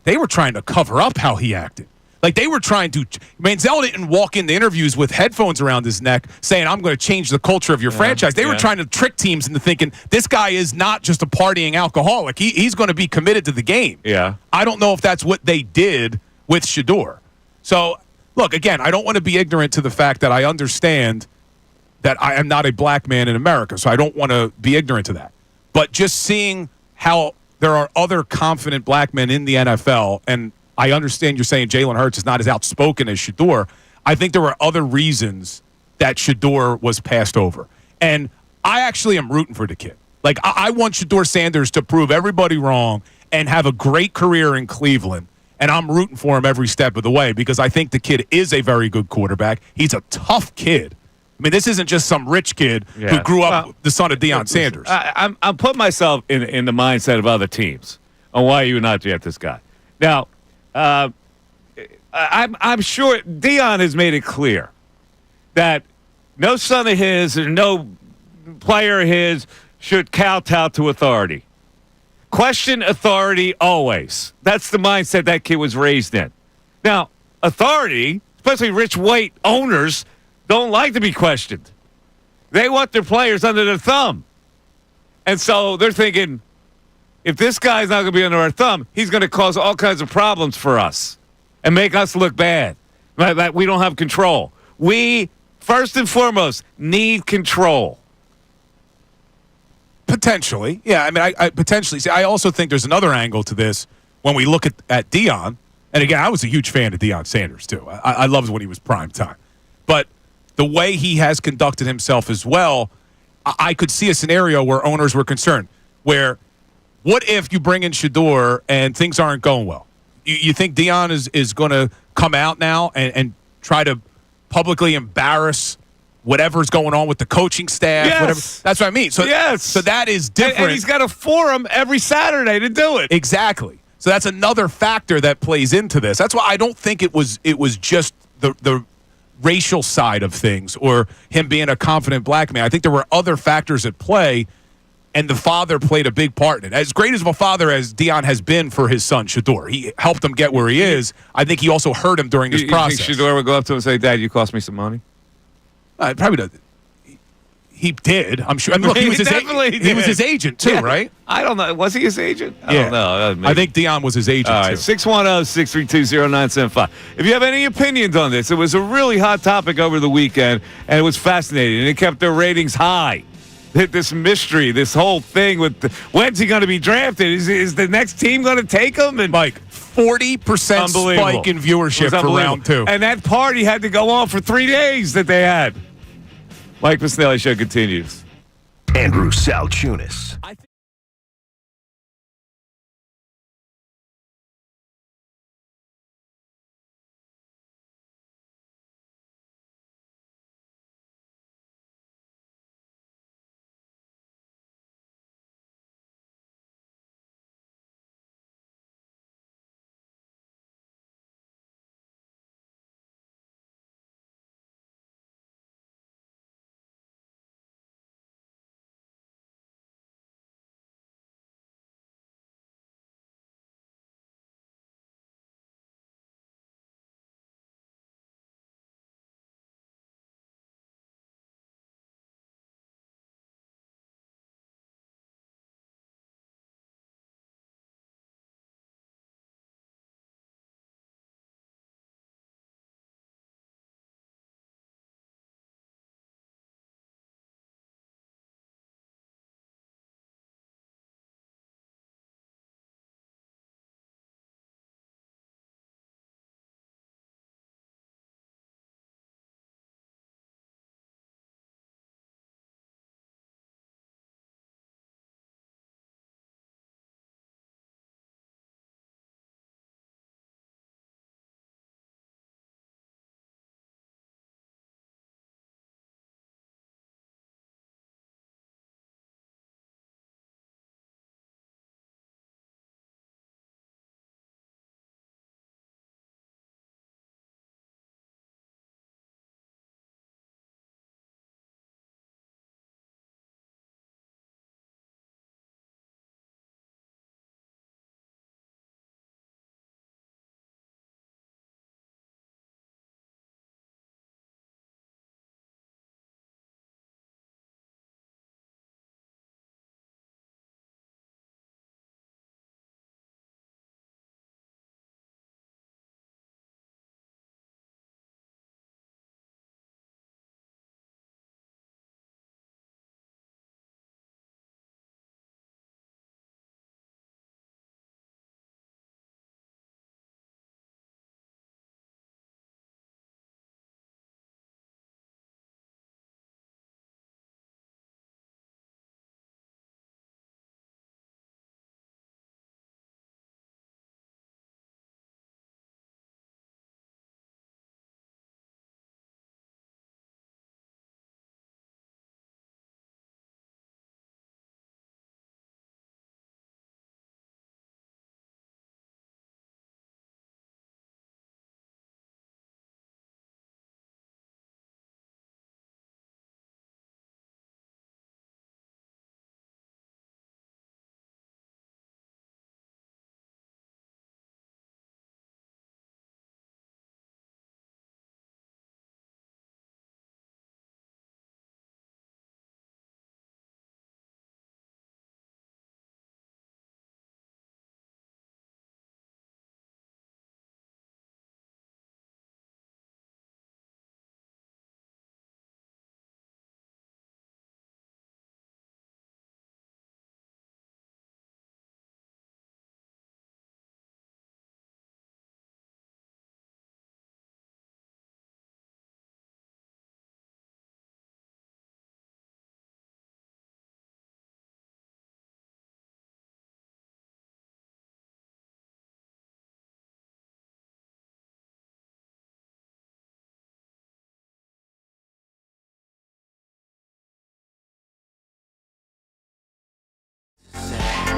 S1: they were trying to cover up how he acted. Like, they were trying to – Manziel didn't walk into interviews with headphones around his neck saying, I'm going to change the culture of your franchise. They were trying to trick teams into thinking this guy is not just a partying alcoholic. He's going to be committed to the game.
S2: Yeah.
S1: I don't know if that's what they did with Shedeur. So, look, again, I don't want to be ignorant to the fact that I understand that I am not a black man in America, so I don't want to be ignorant to that. But just seeing how there are other confident black men in the NFL, and I understand you're saying Jalen Hurts is not as outspoken as Shedeur. I think there were other reasons that Shedeur was passed over. And I actually am rooting for the kid. Like, I want Shedeur Sanders to prove everybody wrong and have a great career in Cleveland. And I'm rooting for him every step of the way because I think the kid is a very good quarterback. He's a tough kid. I mean, this isn't just some rich kid who grew up the son of Deion Sanders.
S2: I'm putting myself in the mindset of other teams on why you would not draft this guy. Now, I'm sure Deion has made it clear that no son of his or no player of his should kowtow to authority. Question authority always. That's the mindset that kid was raised in. Now, authority, especially rich white owners, don't like to be questioned. They want their players under their thumb. And so they're thinking, if this guy's not going to be under our thumb, he's going to cause all kinds of problems for us and make us look bad. That we don't have control. We, first and foremost, need control.
S1: Potentially. Yeah, I mean, I potentially. See, I also think there's another angle to this when we look at Deion. And again, I was a huge fan of Deion Sanders, too. I loved when he was prime time. But the way he has conducted himself as well, I could see a scenario where owners were concerned. Where, what if you bring in Shedeur and things aren't going well? You think Deion is going to come out now and try to publicly embarrass whatever's going on with the coaching staff?
S2: Yes.
S1: Whatever. That's what I mean. So, so that is different.
S2: And he's got a forum every Saturday to do it.
S1: Exactly. So that's another factor that plays into this. That's why I don't think it was just the racial side of things or him being a confident black man. I think there were other factors at play, and the father played a big part in it. As great as of a father as Deion has been for his son, Shedeur, he helped him get where he is. I think he also hurt him during this process.
S2: You think Shedeur would go up to him and say, Dad, you cost me some money?
S1: Probably does. He did. I'm sure. I mean, look, he was his agent too, right?
S2: I don't know. Was he his agent? I don't know.
S1: I think Deion was his agent,
S2: All right,
S1: too.
S2: 610-632-0975. If you have any opinions on this, it was a really hot topic over the weekend, and it was fascinating, and it kept their ratings high. This mystery, this whole thing with when's he going to be drafted? Is the next team going to take him? And
S1: Mike, 40% spike in viewership for round 2.
S2: And that party had to go on for 3 days that they had. Mike Missanelli Show continues.
S3: Andrew Salciunas.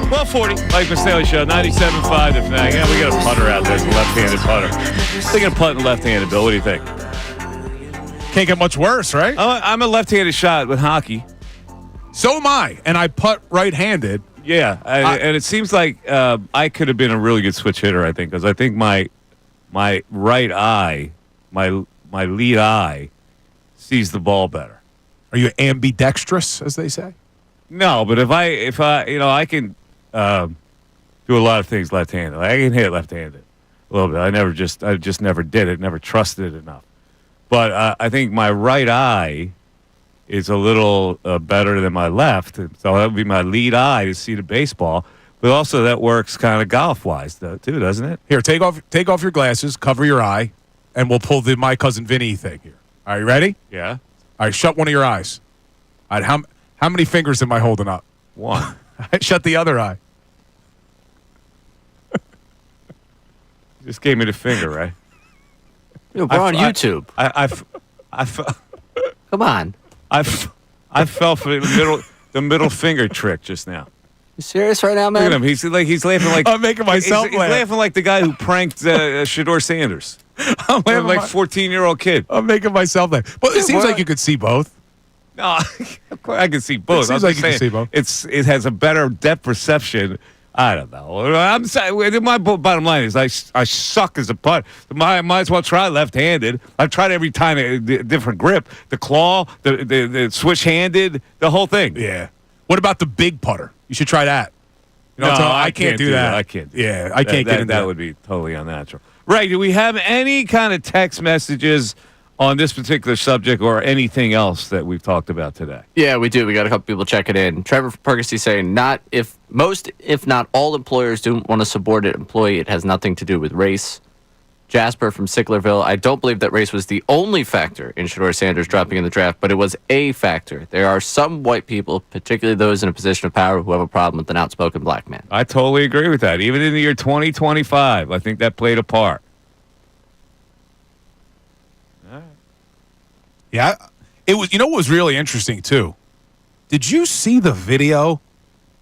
S2: 1240, Mike Missanelli Show, 97.5 The Fanatic. Yeah, we got a putter out there, a left-handed putter. Thinking of putting left-handed, Bill. What do you think?
S1: Can't get much worse, right?
S2: I'm a left-handed shot with hockey.
S1: So am I, and I putt right-handed.
S2: Yeah, and it seems like I could have been a really good switch hitter, I think, because I think my right eye, my lead eye, sees the ball better.
S1: Are you ambidextrous, as they say?
S2: No, but if I, I can do a lot of things left-handed. I can hit left-handed a little bit. I just never did it. Never trusted it enough. But I think my right eye is a little better than my left, so that would be my lead eye to see the baseball. But also that works kind of golf-wise, though, too, doesn't it?
S1: Here, take off your glasses, cover your eye, and we'll pull the My Cousin Vinny thing here. All right, you ready?
S2: Yeah.
S1: All right, shut one of your eyes. All right, how many fingers am I holding up?
S2: One.
S1: Shut the other eye.
S2: Just gave me the finger, right?
S4: We're on YouTube. Come on.
S2: I fell for the middle finger trick just now.
S4: You serious right now, man?
S2: Look at him. He's laughing like
S1: I'm making myself
S2: he's
S1: laugh.
S2: laughing like the guy who pranked Shedeur Sanders.
S1: I'm laughing
S2: like 14-year-old kid.
S1: I'm making myself laugh. But it seems like you could see both.
S2: No, of course I can see both.
S1: It seems like you can see both.
S2: It has a better depth perception. I don't know. I'm sorry. My bottom line is I suck as a putt. Might as well try left-handed. I've tried every time a different grip. The claw, the switch-handed, the whole thing.
S1: Yeah. What about the big putter? You should try that. You know,
S2: No,
S1: I can't do that.
S2: I can't.
S1: Yeah, I can't get into
S2: that. That would be totally unnatural. Right. Do we have any kind of text messages on this particular subject or anything else that we've talked about today?
S4: Yeah, we do. We got a couple people checking in. Trevor Percy saying, most, if not all employers don't want a subordinate employee, it has nothing to do with race. Jasper from Sicklerville, I don't believe that race was the only factor in Shedeur Sanders dropping in the draft, but it was a factor. There are some white people, particularly those in a position of power, who have a problem with an outspoken black man.
S2: I totally agree with that. Even in the year 2025, I think that played a part.
S1: Yeah. It was. You know what was really interesting, too? Did you see the video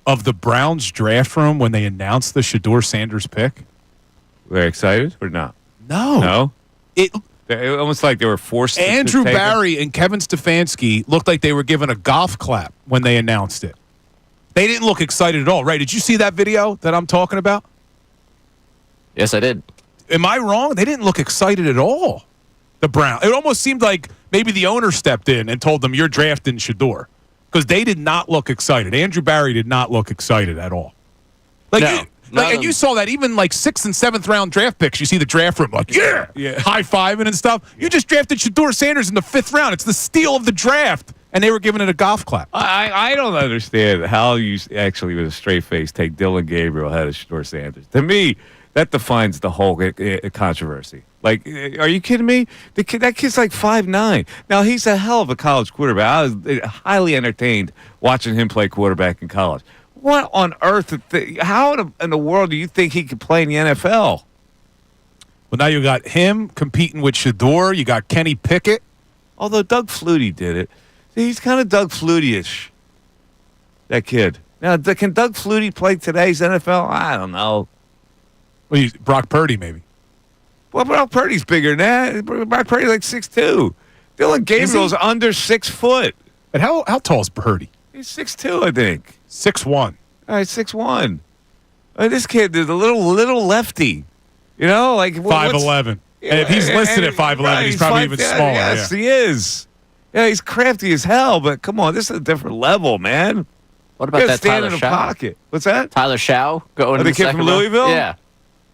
S1: of the Browns draft room when they announced the Shedeur Sanders pick?
S2: Were they excited or not?
S1: No.
S2: No?
S1: It
S2: almost like they were forced
S1: Andrew
S2: to take
S1: Barry and Kevin Stefanski looked like they were given a golf clap when they announced it. They didn't look excited at all, right? Did you see that video that I'm talking about?
S4: Yes, I did.
S1: Am I wrong? They didn't look excited at all. The Browns. It almost seemed like maybe the owner stepped in and told them, you're drafting Shedeur. Because they did not look excited. Andrew Barry did not look excited at all. And you saw that even like 6th and 7th round draft picks. You see the draft room like, yeah. High-fiving and stuff. Yeah. You just drafted Shedeur Sanders in the 5th round. It's the steal of the draft. And they were giving it a golf clap.
S2: I don't understand how you actually, with a straight face, take Dylan Gabriel ahead of Shedeur Sanders. To me, that defines the whole controversy. Like, are you kidding me? That kid's like 5'9". Now, he's a hell of a college quarterback. I was highly entertained watching him play quarterback in college. What on earth? How in the world do you think he could play in the NFL?
S1: Well, now you got him competing with Shedeur. You got Kenny Pickett.
S2: Although Doug Flutie did it. See, he's kind of Doug Flutie-ish, that kid. Now, can Doug Flutie play today's NFL? I don't know.
S1: Well, Brock Purdy, maybe.
S2: Well, Brock Purdy's bigger than that. Brock Purdy's like 6'2". Dylan Gabriel's under 6 foot.
S1: And how tall is Purdy?
S2: He's 6'2", I think.
S1: 6'1".
S2: All right, 6'1". This kid is a little lefty. You know, like
S1: 5'11". And if he's listed at 5'11",
S2: right,
S1: he's probably even smaller.
S2: Yes, he is. Yeah, he's crafty as hell, but come on, this is a different level, man.
S4: What about that
S2: stand
S4: Tyler
S2: in the
S4: Shaw?
S2: Pocket. What's that?
S4: Tyler Shaw going to
S2: the
S4: the
S2: kid
S4: second
S2: from
S4: round?
S2: Louisville?
S4: Yeah.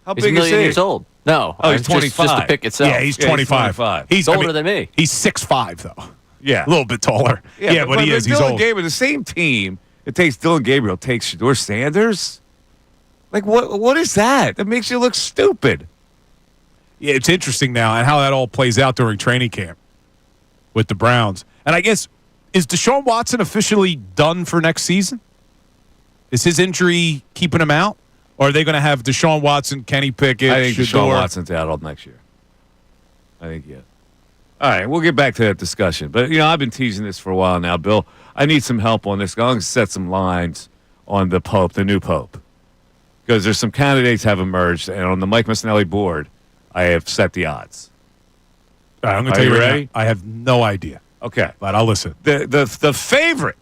S2: How
S4: He's
S2: big
S4: a million
S2: is he?
S4: years old. No.
S2: Oh, he's 25.
S4: Just the pick itself.
S1: Yeah, he's 25.
S2: He's
S4: older than me.
S1: He's 6'5", though.
S2: Yeah.
S1: A little bit taller. Yeah, but he is. He's
S2: Dylan
S1: old.
S2: Gabriel, the same team that takes Dylan Gabriel takes Shedeur Sanders? Like, what is that? That makes you look stupid.
S1: Yeah, it's interesting now and how that all plays out during training camp with the Browns. And I guess, is Deshaun Watson officially done for next season? Is his injury keeping him out? Or are they going to have Deshaun Watson, Kenny Pickett,
S2: I think
S1: Shedeur?
S2: Deshaun Watson's out all next year. I think, yeah. All right, we'll get back to that discussion. But, I've been teasing this for a while now, Bill. I need some help on this. I'm going to set some lines on the Pope, the new Pope. because there's some candidates have emerged, and on the Mike Missanelli board, I have set the odds.
S1: All right, I'm going to tell you right now, I have no idea.
S2: Okay.
S1: But I'll listen.
S2: The favorite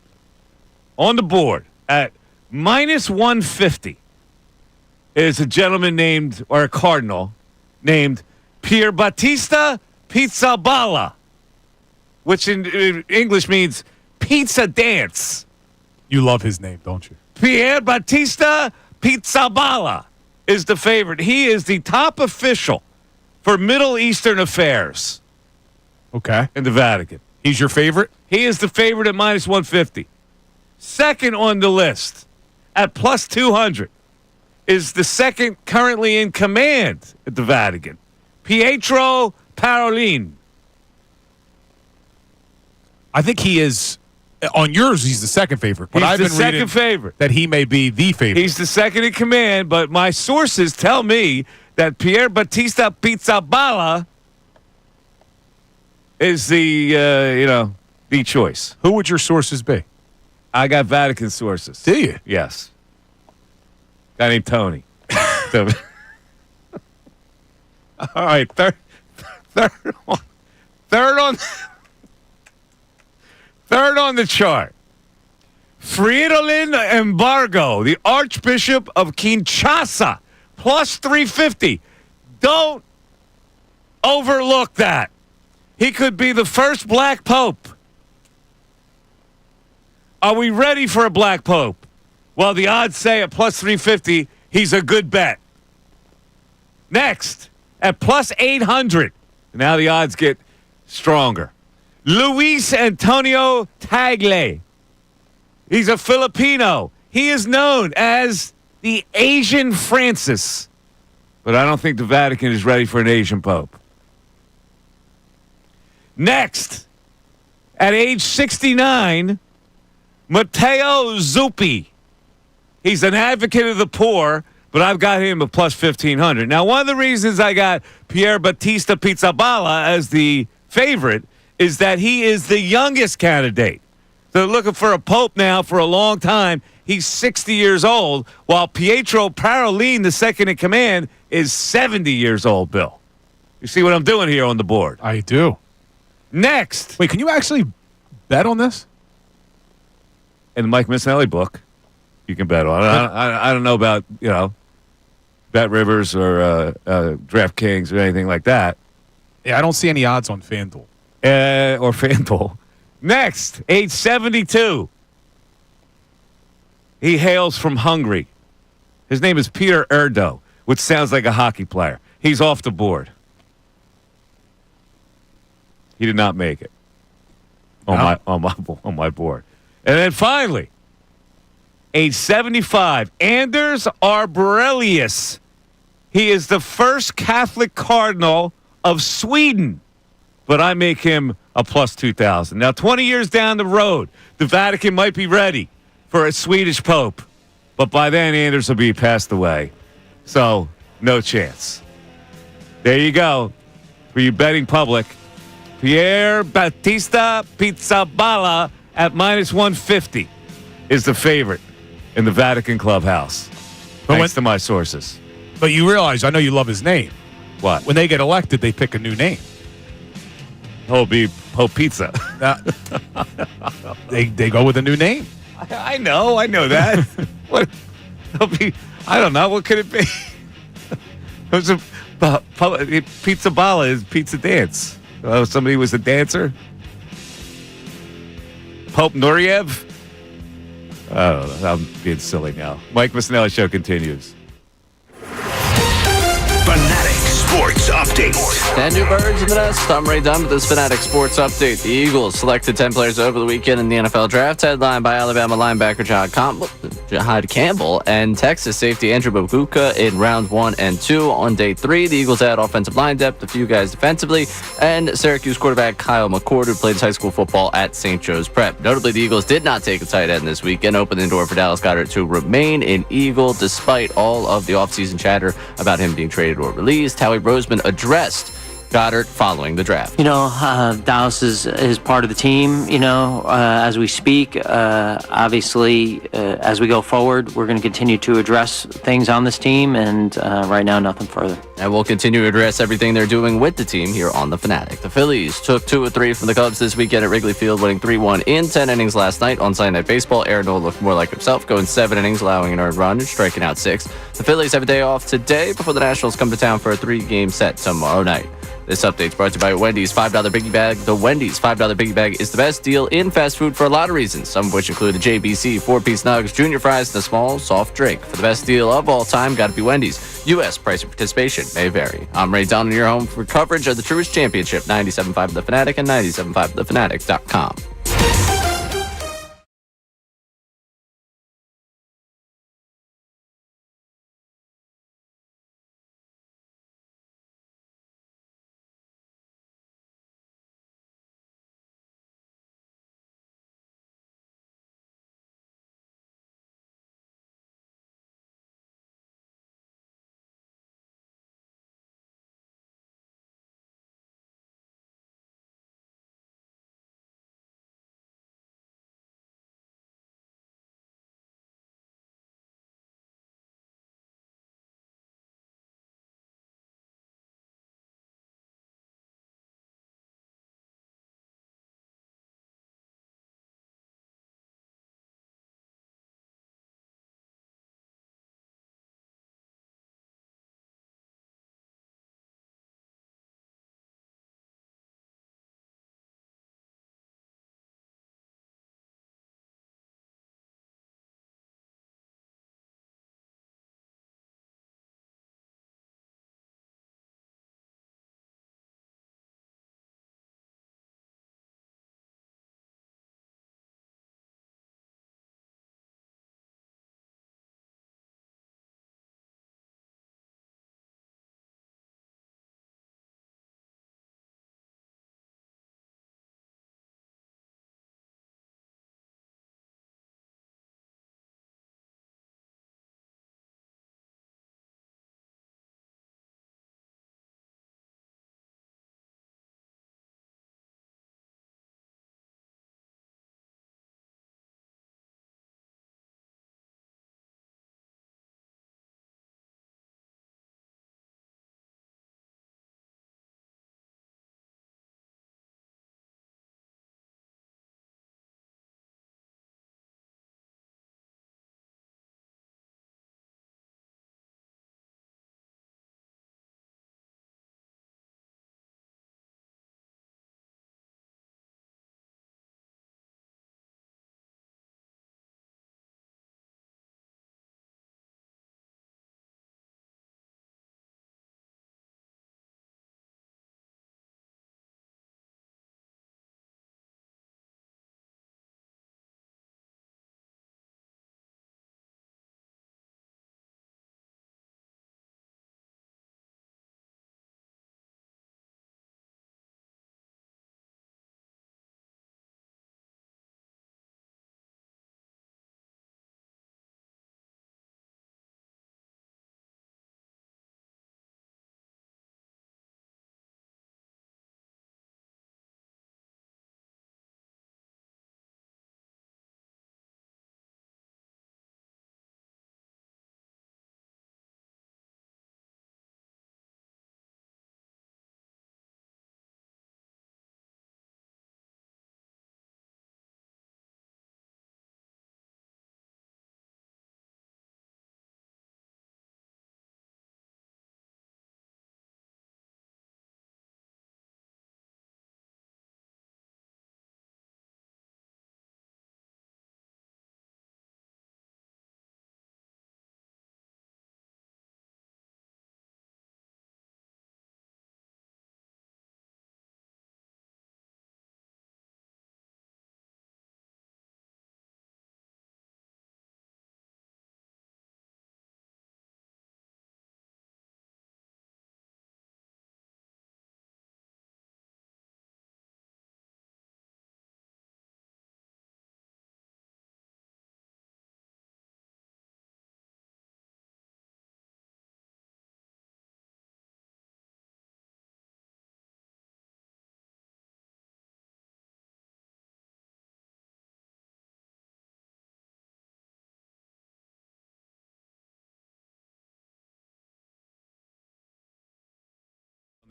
S2: on the board at minus 150 is a gentleman named, or a cardinal, named Pier Battista Pizzaballa, which in English means pizza dance.
S1: You love his name, don't you?
S2: Pier Battista Pizzaballa is the favorite. He is the top official for Middle Eastern affairs.
S1: Okay.
S2: In the Vatican.
S1: He's your favorite?
S2: He is the favorite at minus 150. Second on the list at plus 200 is the second currently in command at the Vatican, Pietro Parolin.
S1: I think he is, on yours, he's the second favorite. But
S2: He's
S1: I've
S2: the
S1: been
S2: second
S1: reading
S2: favorite.
S1: that he may be the favorite.
S2: He's the second in command, but my sources tell me that Pier Battista Pizzaballa is the the choice.
S1: Who would your sources be?
S2: I got Vatican sources.
S1: Do you?
S2: Yes. Guy named Tony. All right, third on the chart. Fridolin Embargo, the Archbishop of Kinshasa, plus 350. Don't overlook that. He could be the first black pope. Are we ready for a black pope? Well, the odds say at plus 350, he's a good bet. Next, at plus 800, now the odds get stronger. Luis Antonio Tagle. He's a Filipino. He is known as the Asian Francis. But I don't think the Vatican is ready for an Asian pope. Next, at age 69, Matteo Zuppi. He's an advocate of the poor, but I've got him at plus 1,500. Now, one of the reasons I got Pier Battista Pizzaballa as the favorite is that he is the youngest candidate. They're looking for a pope now for a long time. He's 60 years old, while Pietro Parolin, the second in command, is 70 years old, Bill. You see what I'm doing here on the board?
S1: I do.
S2: Next.
S1: Wait, can you actually bet on this?
S2: In the Mike Missanelli book, you can bet on it. I don't know about, Bet Rivers or DraftKings or anything like that.
S1: Yeah, I don't see any odds on FanDuel.
S2: Or FanDuel. Next, age 72. He hails from Hungary. His name is Peter Erdo, which sounds like a hockey player. He's off the board. He did not make it on my board. And then finally, age 75, Anders Arborelius. He is the first Catholic cardinal of Sweden, but I make him a plus 2,000. Now, 20 years down the road, the Vatican might be ready for a Swedish pope, but by then Anders will be passed away. So, no chance. There you go. For you betting public, Pier Battista Pizzaballa at minus 150 is the favorite in the Vatican clubhouse. Thanks to my sources.
S1: But you realize, I know you love his name.
S2: What?
S1: When they get elected, they pick a new name.
S2: It'll be Pope Pizza.
S1: They go with a new name.
S2: I know that. What? I don't know. What could it be? Pizza Balla is pizza dance. Somebody was a dancer. Pope Nureyev. I don't know. I'm being silly now. Mike Missanelli Show continues.
S3: Fanatic Sports Update.
S4: 10 new birds in the nest. I'm Ray Dunn with this Fanatic Sports Update. The Eagles selected 10 players over the weekend in the NFL Draft, headlined by Alabama linebacker Jahad Campbell and Texas safety Andrew Makuba in rounds 1 and 2. On day 3, the Eagles had offensive line depth, a few guys defensively, and Syracuse quarterback Kyle McCord, who played high school football at St. Joe's Prep. Notably, the Eagles did not take a tight end this weekend, opening the door for Dallas Goedert to remain an Eagle despite all of the offseason chatter about him being traded or released. Howie Roseman addressed Goddard following the draft.
S5: Dallas is part of the team, as we speak. Obviously, as we go forward, we're going to continue to address things on this team, and right now, nothing further.
S4: And we'll continue to address everything they're doing with the team here on The Fanatic. The Phillies took 2 of 3 from the Cubs this weekend at Wrigley Field, winning 3-1 in 10 innings last night. On Sunday Night Baseball, Aaron Nola looked more like himself, going 7 innings, allowing an earned run and striking out 6. The Phillies have a day off today before the Nationals come to town for a 3-game set tomorrow night. This update's brought to you by Wendy's $5 Biggie Bag. The Wendy's $5 Biggie Bag is the best deal in fast food for a lot of reasons, some of which include the JBC 4-piece nuggets, junior fries, and a small, soft drink. For the best deal of all time, gotta be Wendy's. U.S. price of participation may vary. I'm Ray Down in your home for coverage of the Truist Championship, 97.5 The Fanatic and 97.5thefanatic.com.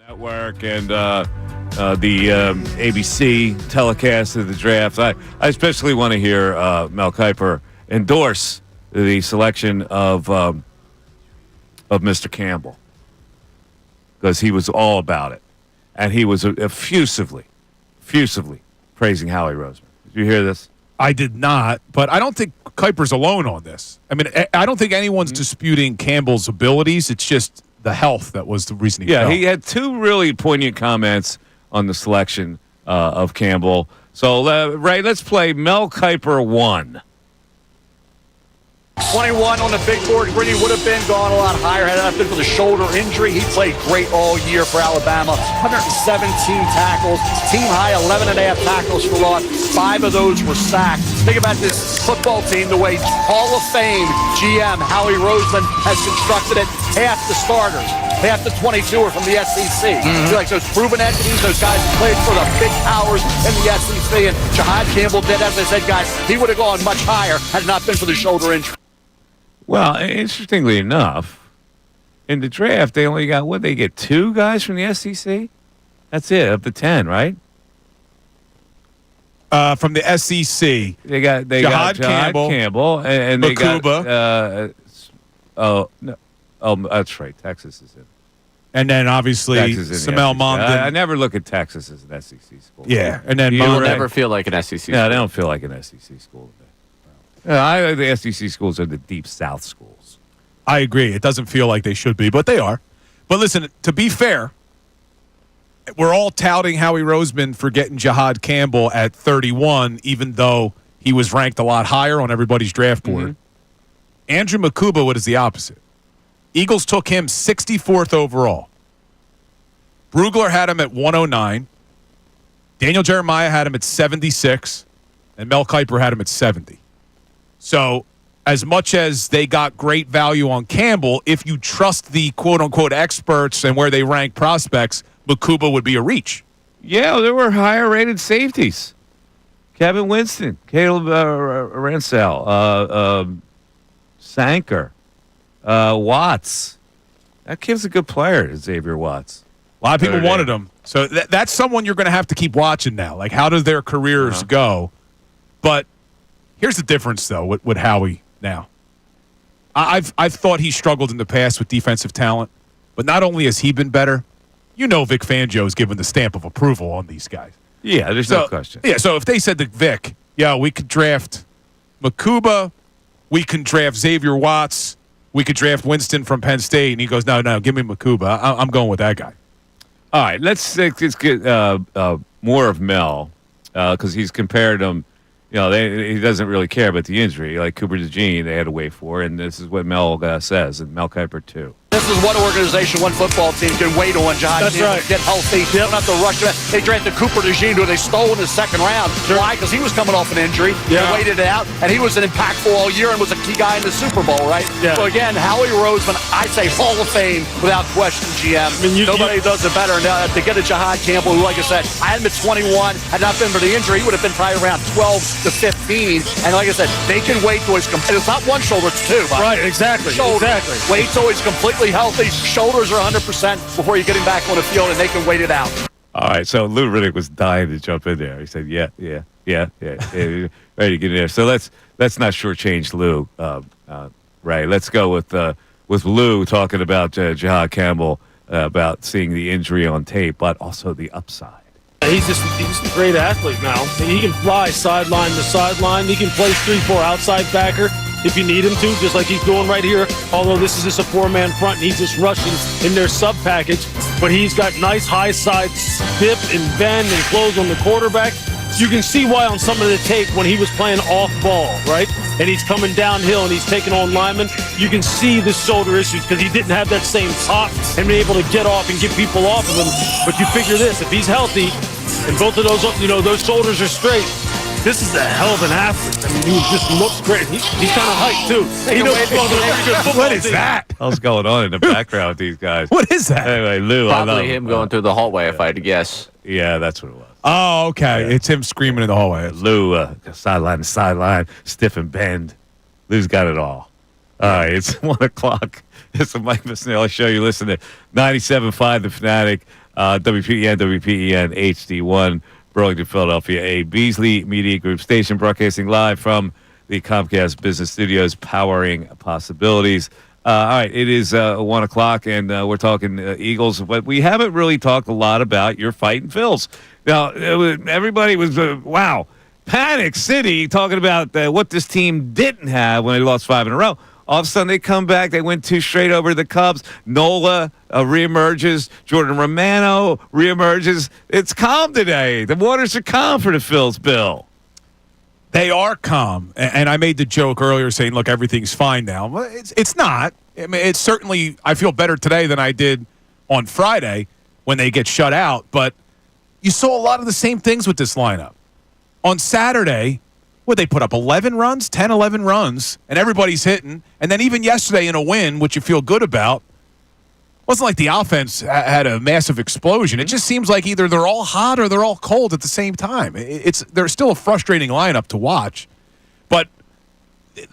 S2: Network and the ABC telecast of the draft. I especially want to hear Mel Kiper endorse the selection of Mr. Campbell because he was all about it, and he was effusively praising Howie Roseman. Did you hear this?
S1: I did not, but I don't think Kiper's alone on this. I mean, I don't think anyone's disputing Campbell's abilities. It's just the health that was the reason he fell.
S2: He had two really poignant comments on the selection of Campbell. So, Ray, let's play Mel Kiper 1.
S18: 21 on the big board. Gritty would have been gone a lot higher had it not been for the shoulder injury. He played great all year for Alabama. 117 tackles, team high 11.5 tackles for loss. 5 of those were sacks. Think about this football team, the way Hall of Fame GM Howie Roseman has constructed it. Half the starters, half the 22 are from the SEC. Like those proven entities, those guys who played for the big powers in the SEC. And Jahad Campbell did, as I said, guys, he would have gone much higher had it not been for the shoulder injury.
S2: Well, interestingly enough, in the draft, they only got, they get 2 guys from the SEC? That's it, of the 10, right?
S1: From the SEC.
S2: They got Jahad Campbell and they
S1: Makuba.
S2: That's right. Texas is in.
S1: And then, obviously, Samel Mondin.
S2: I never look at Texas as an SEC school.
S1: Yeah, and then
S4: Mondin never feel like an SEC school.
S2: Yeah, they don't feel like an SEC school to me. The SEC schools are the deep South schools.
S1: I agree. It doesn't feel like they should be, but they are. But listen, to be fair, we're all touting Howie Roseman for getting Jahad Campbell at 31, even though he was ranked a lot higher on everybody's draft board. Andrew Makuba is the opposite. Eagles took him 64th overall. Brugler had him at 109. Daniel Jeremiah had him at 76. And Mel Kiper had him at 70. So, as much as they got great value on Campbell, if you trust the quote-unquote experts and where they rank prospects, Makuba would be a reach.
S2: Yeah, there were higher-rated safeties. Kevin Winston, Caleb Ransell, Sanker, Watts. That kid's a good player, Xavier Watts.
S1: A lot of people wanted him. So that's someone you're going to have to keep watching now. Like, how do their careers go? But here's the difference, though, with Howie now. I've thought he struggled in the past with defensive talent, but not only has he been better, Vic Fangio's given the stamp of approval on these guys.
S2: Yeah, there's no question.
S1: Yeah, so if they said to Vic, we could draft Makuba, we can draft Xavier Watts, we could draft Winston from Penn State, and he goes, no, give me Makuba. I'm going with that guy.
S2: All right, let's get more of Mel because he's compared him. He doesn't really care about the injury. Like Cooper DeJean, they had to wait for, and this is what Mel says, and Mel Kiper too.
S18: This is one organization, one football team can wait on Jahad.
S9: That's right.
S18: Get healthy. They don't have to rush him. They drafted Cooper DeJean, who they stole in the second round. Sure. Why? Because he was coming off an injury. They waited it out, and he was an impactful all year and was a key guy in the Super Bowl, right? Yeah. So again, Howie Roseman, I say Hall of Fame without question, GM. Nobody does it better. Now, to get a Jahad Campbell, who, like I said, I had him at 21. Had not been for the injury, he would have been probably around 12 to 15. And like I said, they can wait till he's complete. It's not one shoulder, it's 2.
S9: Right, exactly. Exactly.
S18: Wait till he's completely healthy. Shoulders are 100% before you get him back on the field, and they can wait it out.
S2: All right, so Lou Riddick was dying to jump in there. He said, yeah, ready to get in there. So let's not shortchange Lou, Ray. Let's go with Lou talking about Jahad Campbell, about seeing the injury on tape, but also the upside.
S9: He's just a great athlete now. He can fly sideline to sideline. He can play 3-4 outside backer if you need him to, just like he's doing right here. Although this is just a 4-man front, and he's just rushing in their sub package. But he's got nice high side dip and bend and close on the quarterback. You can see why on some of the tape when he was playing off ball, right? And he's coming downhill and he's taking on linemen. You can see the shoulder issues because he didn't have that same pop and be able to get off and get people off of him. But you figure this, if he's healthy and both of those, those shoulders are straight, this is a hell of an athlete. I mean, he just looks great. He's kind of hyped, too.
S1: What is that?
S2: What's going on in the background with these guys?
S1: What is that?
S2: Anyway, Lou,
S4: probably him going through the hallway, if I had to guess.
S2: Yeah, that's what it was.
S1: Oh, okay. Yeah. It's him screaming in the hallway.
S2: Lou, sideline to sideline, stiff and bend. Lou's got it all. All right, it's 1 o'clock. It's the Mike Missanelli Show. You listen to 97.5 The Fanatic. WPEN, WPEN HD1, Burlington, Philadelphia, a Beasley Media Group station, broadcasting live from the Comcast Business Studios, powering possibilities. All right, it is 1 o'clock, and we're talking Eagles, but we haven't really talked a lot about your fighting Phils. Now, everybody was, wow, Panic City, talking about what this team didn't have when they lost 5 in a row. All of a sudden, they come back. They went 2 straight over the Cubs. Nola reemerges. Jordan Romano reemerges. It's calm today. The waters are calm for the Phils, Bill.
S1: They are calm. And I made the joke earlier saying, look, everything's fine now. Well, it's not. I mean, it's certainly, I feel better today than I did on Friday when they get shut out. But you saw a lot of the same things with this lineup. On Saturday, they put up 11 runs, 10, 11 runs, and everybody's hitting. And then even yesterday in a win, which you feel good about, wasn't like the offense had a massive explosion. It just seems like either they're all hot or they're all cold at the same time. They're still a frustrating lineup to watch. But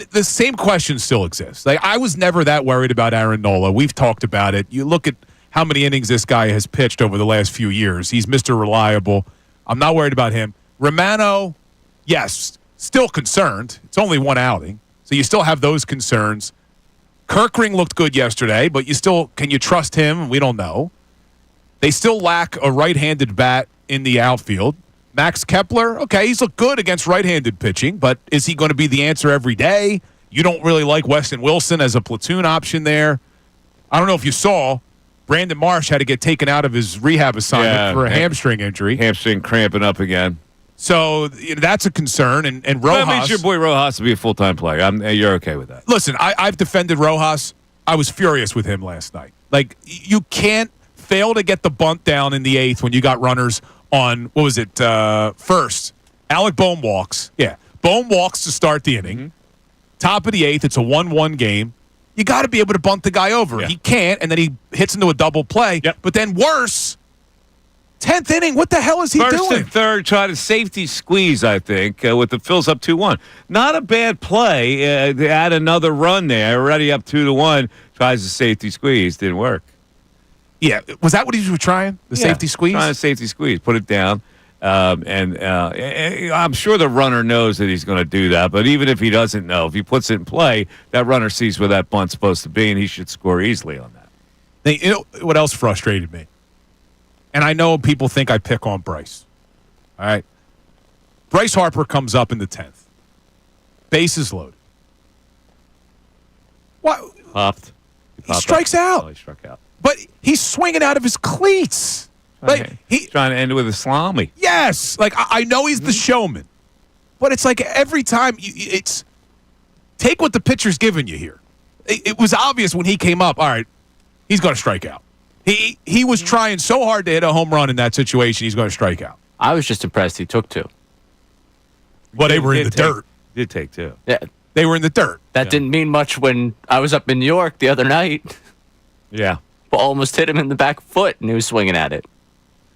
S1: the same question still exists. Like, I was never that worried about Aaron Nola. We've talked about it. You look at how many innings this guy has pitched over the last few years. He's Mr. Reliable. I'm not worried about him. Romano, yes, still concerned. It's only one outing, so you still have those concerns. Kirkring looked good yesterday, but can you trust him? We don't know. They still lack a right-handed bat in the outfield. Max Kepler, okay, he's looked good against right-handed pitching, but is he going to be the answer every day? You don't really like Weston Wilson as a platoon option there. I don't know if you saw, Brandon Marsh had to get taken out of his rehab assignment for a hamstring injury.
S2: Hamstring cramping up again.
S1: So that's a concern, and Rojas.
S2: That means your boy Rojas to be a full-time player. You're okay with that?
S1: Listen, I've defended Rojas. I was furious with him last night. Like, you can't fail to get the bunt down in the 8th when you got runners on, what was it, first. Alec Bohm walks. Yeah, Bohm walks to start the inning. Mm-hmm. Top of the 8th, it's a 1-1 game. You got to be able to bunt the guy over. Yeah. He can't, and then he hits into a double play. Yep. But then worse, 10th inning, what the hell is he doing?
S2: First and third, try to safety squeeze, I think, with the Phils up 2-1. Not a bad play. They add another run there, already up 2-1. Tries the safety squeeze. Didn't work.
S1: Yeah. Was that what he was trying? The safety squeeze?
S2: Trying to safety squeeze. Put it down. And I'm sure the runner knows that he's going to do that. But even if he doesn't know, if he puts it in play, that runner sees where that bunt's supposed to be, and he should score easily on that.
S1: You know what else frustrated me? And I know people think I pick on Bryce. All right. Bryce Harper comes up in the 10th. Bases loaded. What?
S2: Popped.
S1: He strikes out.
S2: Oh, he struck out.
S1: But he's swinging out of his cleats. Like,
S2: he's trying to end it with a salami.
S1: Yes. Like, I know he's the showman. But it's like every time, it's take what the pitcher's giving you here. It was obvious when he came up, all right, he's going to strike out. He was trying so hard to hit a home run in that situation, he's going to strike out.
S4: I was just impressed he took 2.
S1: Well, they were in the dirt.
S2: Did take 2.
S4: Yeah.
S1: They were in the dirt.
S4: That didn't mean much when I was up in New York the other night.
S2: Yeah.
S4: Ball almost hit him in the back foot, and he was swinging at it.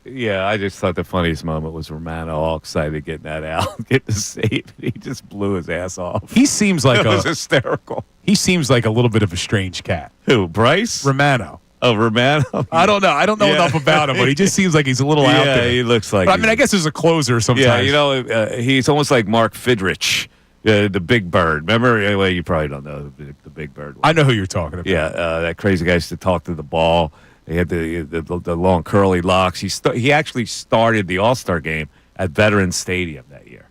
S2: Yeah, I just thought the funniest moment was Romano all excited getting that out, getting the save. He just blew his ass off.
S1: He seems like
S2: it was hysterical.
S1: He seems like a little bit of a strange cat.
S2: Who, Bryce?
S1: Romano.
S2: Oh, Romano?
S1: I don't know. I don't know enough about him, but he just seems like he's a little out there.
S2: Yeah, he looks like.
S1: But, I mean, I guess there's a closer sometimes.
S2: Yeah, you know, he's almost like Mark Fidrich, the Big Bird. Remember? Well, you probably don't know the Big Bird.
S1: I know who you're talking about.
S2: Yeah, that crazy guy used to talk to the ball. He had the long curly locks. He actually started the All-Star game at Veterans Stadium that year.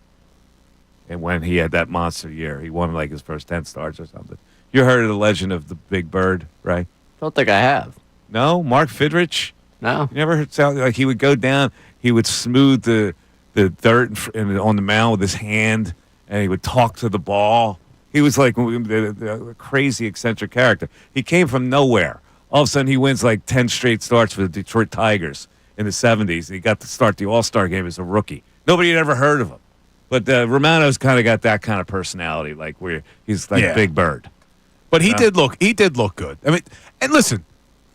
S2: And when he had that monster year, he won like his first 10 starts or something. You heard of the legend of the Big Bird, right?
S4: Don't think I have.
S2: No? Mark Fidrich?
S4: No.
S2: You never heard sound like he would go down, he would smooth the dirt on the mound with his hand, and he would talk to the ball. He was like a crazy, eccentric character. He came from nowhere. All of a sudden, he wins like 10 straight starts for the Detroit Tigers in the 70s. He got to start the All-Star game as a rookie. Nobody had ever heard of him. But Romano's kind of got that kind of personality, like where he's like a Big Bird.
S1: But he did look good. I mean, and listen,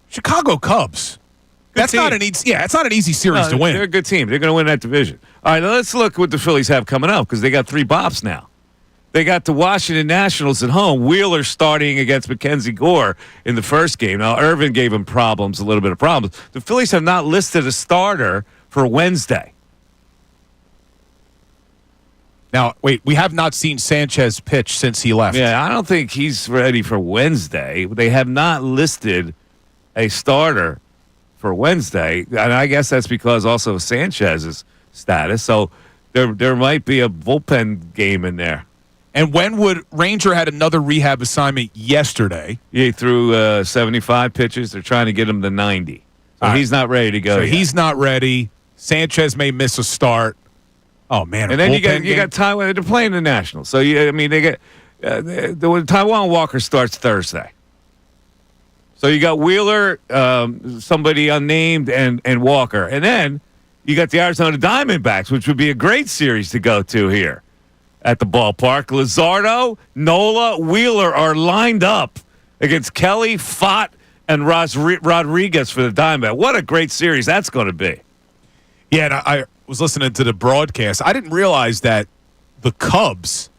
S1: Chicago Cubs. It's not an easy series to win.
S2: They're a good team. They're going to win that division. All right, now let's look what the Phillies have coming up because they got 3 bops now. they got the Washington Nationals at home. Wheeler starting against Mackenzie Gore in the first game. Now, Irvin gave him a little bit of problems. The Phillies have not listed a starter for Wednesday.
S1: Now, wait, we have not seen Sanchez pitch since he left.
S2: Yeah, I don't think he's ready for Wednesday. They have not listed a starter for Wednesday, and I guess that's because also Sanchez's status. So there might be a bullpen game in there.
S1: And when would Ranger had another rehab assignment yesterday?
S2: He threw 75 pitches. They're trying to get him to 90. So he's not ready to go.
S1: So
S2: yet.
S1: he's not ready. Sanchez may miss a start. Oh man!
S2: And then you got Taiwan. They're playing the Nationals, so they get the Taiwan Walker starts Thursday. So you got Wheeler, somebody unnamed, and Walker, and then you got the Arizona Diamondbacks, which would be a great series to go to here at the ballpark. Luzardo, Nola, Wheeler are lined up against Kelly, Fott, and Rodriguez for the Diamondbacks. What a great series that's going to be!
S1: Yeah, and I was listening to the broadcast. I didn't realize that the Cubs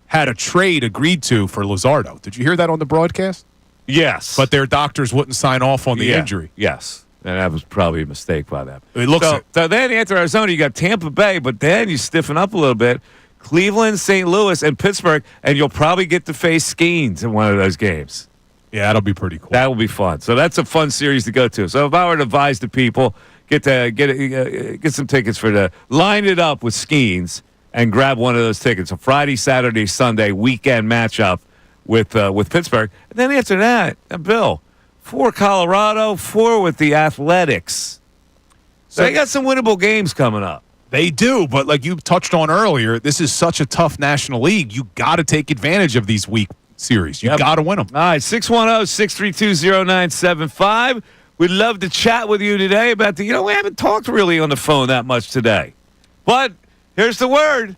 S1: had a trade agreed to for Luzardo. Did you hear that on the broadcast?
S2: Yes.
S1: But their doctors wouldn't sign off on the injury.
S2: Yes. And that was probably a mistake by them.
S1: It looks
S2: so then after Arizona, you got Tampa Bay, but then you stiffen up a little bit. Cleveland, St. Louis, and Pittsburgh, and you'll probably get to face Skeens in one of those games.
S1: Yeah, that'll be pretty cool.
S2: That will be fun. So that's a fun series to go to. So if I were to advise the people, get some tickets line it up with Skeens and grab one of those tickets. A Friday, Saturday, Sunday weekend matchup with Pittsburgh. And then after that, Bill, 4 Colorado, 4 with the Athletics. So they got some winnable games coming up.
S1: They do, but like you touched on earlier, this is such a tough National League. You got to take advantage of these weak series. You got to win them.
S2: All right, 610-632-0975. We'd love to chat with you today about we haven't talked really on the phone that much today. But here's the word.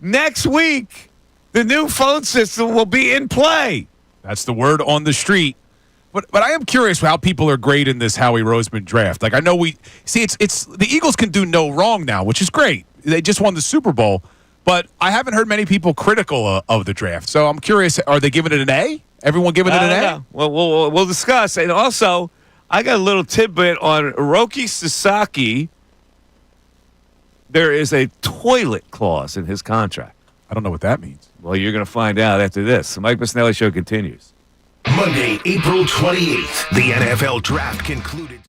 S2: Next week, the new phone system will be in play.
S1: That's the word on the street. But I am curious how people are grading this Howie Roseman draft. Like I know it's the Eagles can do no wrong now, which is great. They just won the Super Bowl, but I haven't heard many people critical of the draft. So I'm curious, are they giving it an A? Everyone giving it an A?
S2: Well, we'll discuss. And also, I got a little tidbit on Hiroki Sasaki. There is a toilet clause in his contract.
S1: I don't know what that means.
S2: Well, you're going to find out after this. The Mike Missanelli Show continues.
S3: Monday, April 28th, the NFL Draft concluded.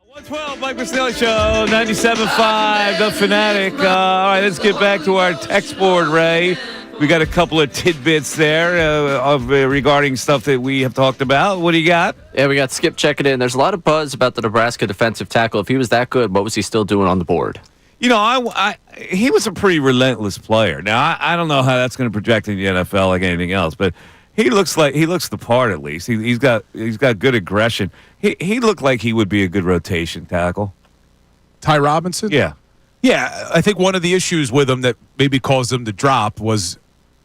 S2: 112, Mike Missanelli Show, 97.5, The Fanatic. All right, let's get back to our text board, Ray. We got a couple of tidbits there regarding stuff that we have talked about. What do you got?
S4: Yeah, we got Skip checking in. There's a lot of buzz about the Nebraska defensive tackle. If he was that good, what was he still doing on the board?
S2: You know, he was a pretty relentless player. Now, I don't know how that's going to project in the NFL like anything else, but he looks the part at least. He's got good aggression. He looked like he would be a good rotation tackle.
S1: Ty Robinson?
S2: Yeah.
S1: Yeah, I think one of the issues with him that maybe caused him to drop was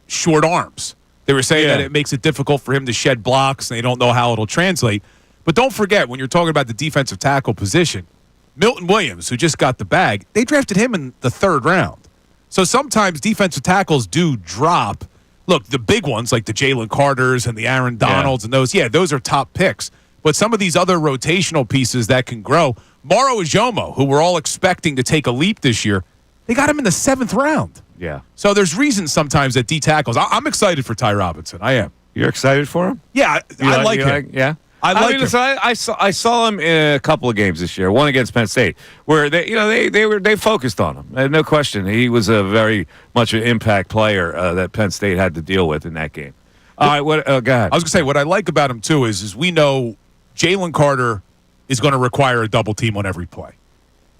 S1: short arms. They were saying that it makes it difficult for him to shed blocks, and they don't know how it'll translate. But don't forget, when you're talking about the defensive tackle position, Milton Williams, who just got the bag, they drafted him in the 3rd round. So sometimes defensive tackles do drop. Look, the big ones like the Jalen Carters and the Aaron Donalds and those are top picks. But some of these other rotational pieces that can grow, Maro Ijomo, who we're all expecting to take a leap this year, they got him in the 7th round.
S2: Yeah.
S1: So there's reasons sometimes that D tackles. I'm excited for Ty Robinson. I am.
S2: You're excited for him?
S1: Yeah, I like him.
S2: Yeah.
S1: I like him.
S2: So I saw him in a couple of games this year. One against Penn State, where they focused on him. No question, he was a very much an impact player that Penn State had to deal with in that game. All right, go ahead.
S1: I was gonna say what I like about him too is we know Jalen Carter is going to require a double team on every play,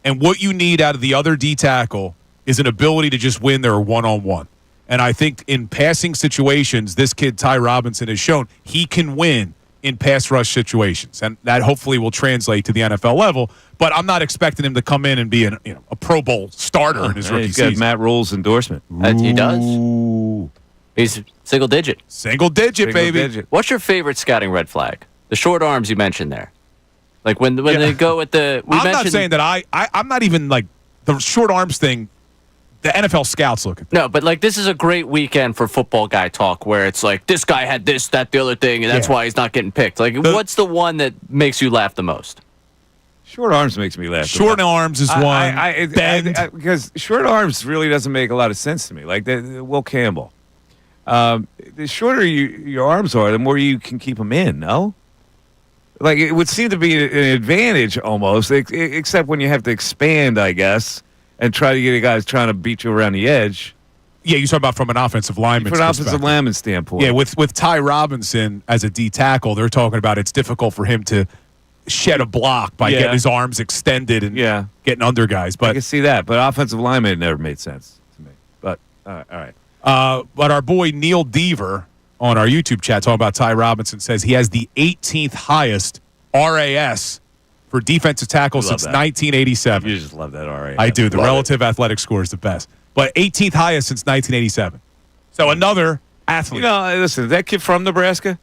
S1: and what you need out of the other D tackle is an ability to just win their one-on-one. And I think in passing situations, this kid Ty Robinson has shown he can win in pass rush situations, and that hopefully will translate to the NFL level. But I'm not expecting him to come in and be a Pro Bowl starter in his rookie
S2: season.
S1: He's
S2: got Matt Rule's endorsement.
S4: He does. He's single digit.
S1: Single digit, baby.
S4: What's your favorite scouting red flag? The short arms you mentioned there. Like when they go with the...
S1: I'm not saying that I'm not even like the short arms thing. The NFL scouts look at that.
S4: No, but like this is a great weekend for football guy talk where it's like this guy had this, that, the other thing, and that's why he's not getting picked. Like, what's the one that makes you laugh the most?
S2: Short arms makes me laugh.
S1: Short arms is one.
S2: Because short arms really doesn't make a lot of sense to me. Like Will Campbell. The shorter your arms are, the more you can keep them in, no? Like, it would seem to be an advantage almost, except when you have to expand, I guess, and try to get a guy who's trying to beat you around the edge.
S1: Yeah, you talk about from an offensive lineman.
S2: From an offensive lineman standpoint.
S1: Yeah, with Ty Robinson as a D tackle, they're talking about it's difficult for him to shed a block by getting his arms extended and getting under guys. But
S2: I can see that. But offensive lineman, it never made sense to me. But, all right.
S1: But our boy Neil Deaver on our YouTube chat talking about Ty Robinson says he has the 18th highest RAS for defensive tackle since 1987.
S2: You just love that RAS.
S1: I do. The relative athletic score is the best. But 18th highest since 1987. So another athlete.
S2: Listen, that kid from Nebraska?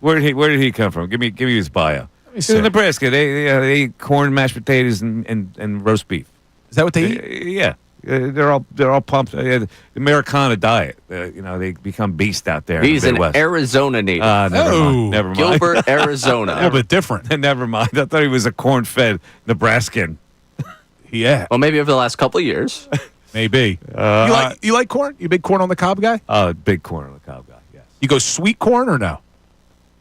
S2: Where did he come from? Give me his bio. He's in Nebraska. They eat corn, mashed potatoes, and roast beef.
S1: Is that what they eat?
S2: Yeah. They're all pumped. The Americana diet. They become beast out there.
S4: He's
S2: in
S4: an Arizona native.
S2: Never mind.
S4: Gilbert, Arizona.
S1: A little bit different.
S2: Never mind. I thought he was a corn-fed Nebraskan.
S1: Yeah.
S4: Well, maybe over the last couple of years.
S1: Maybe. You like corn? You a big corn on the cob guy?
S2: Big corn on the cob guy. Yes.
S1: You go sweet corn or no?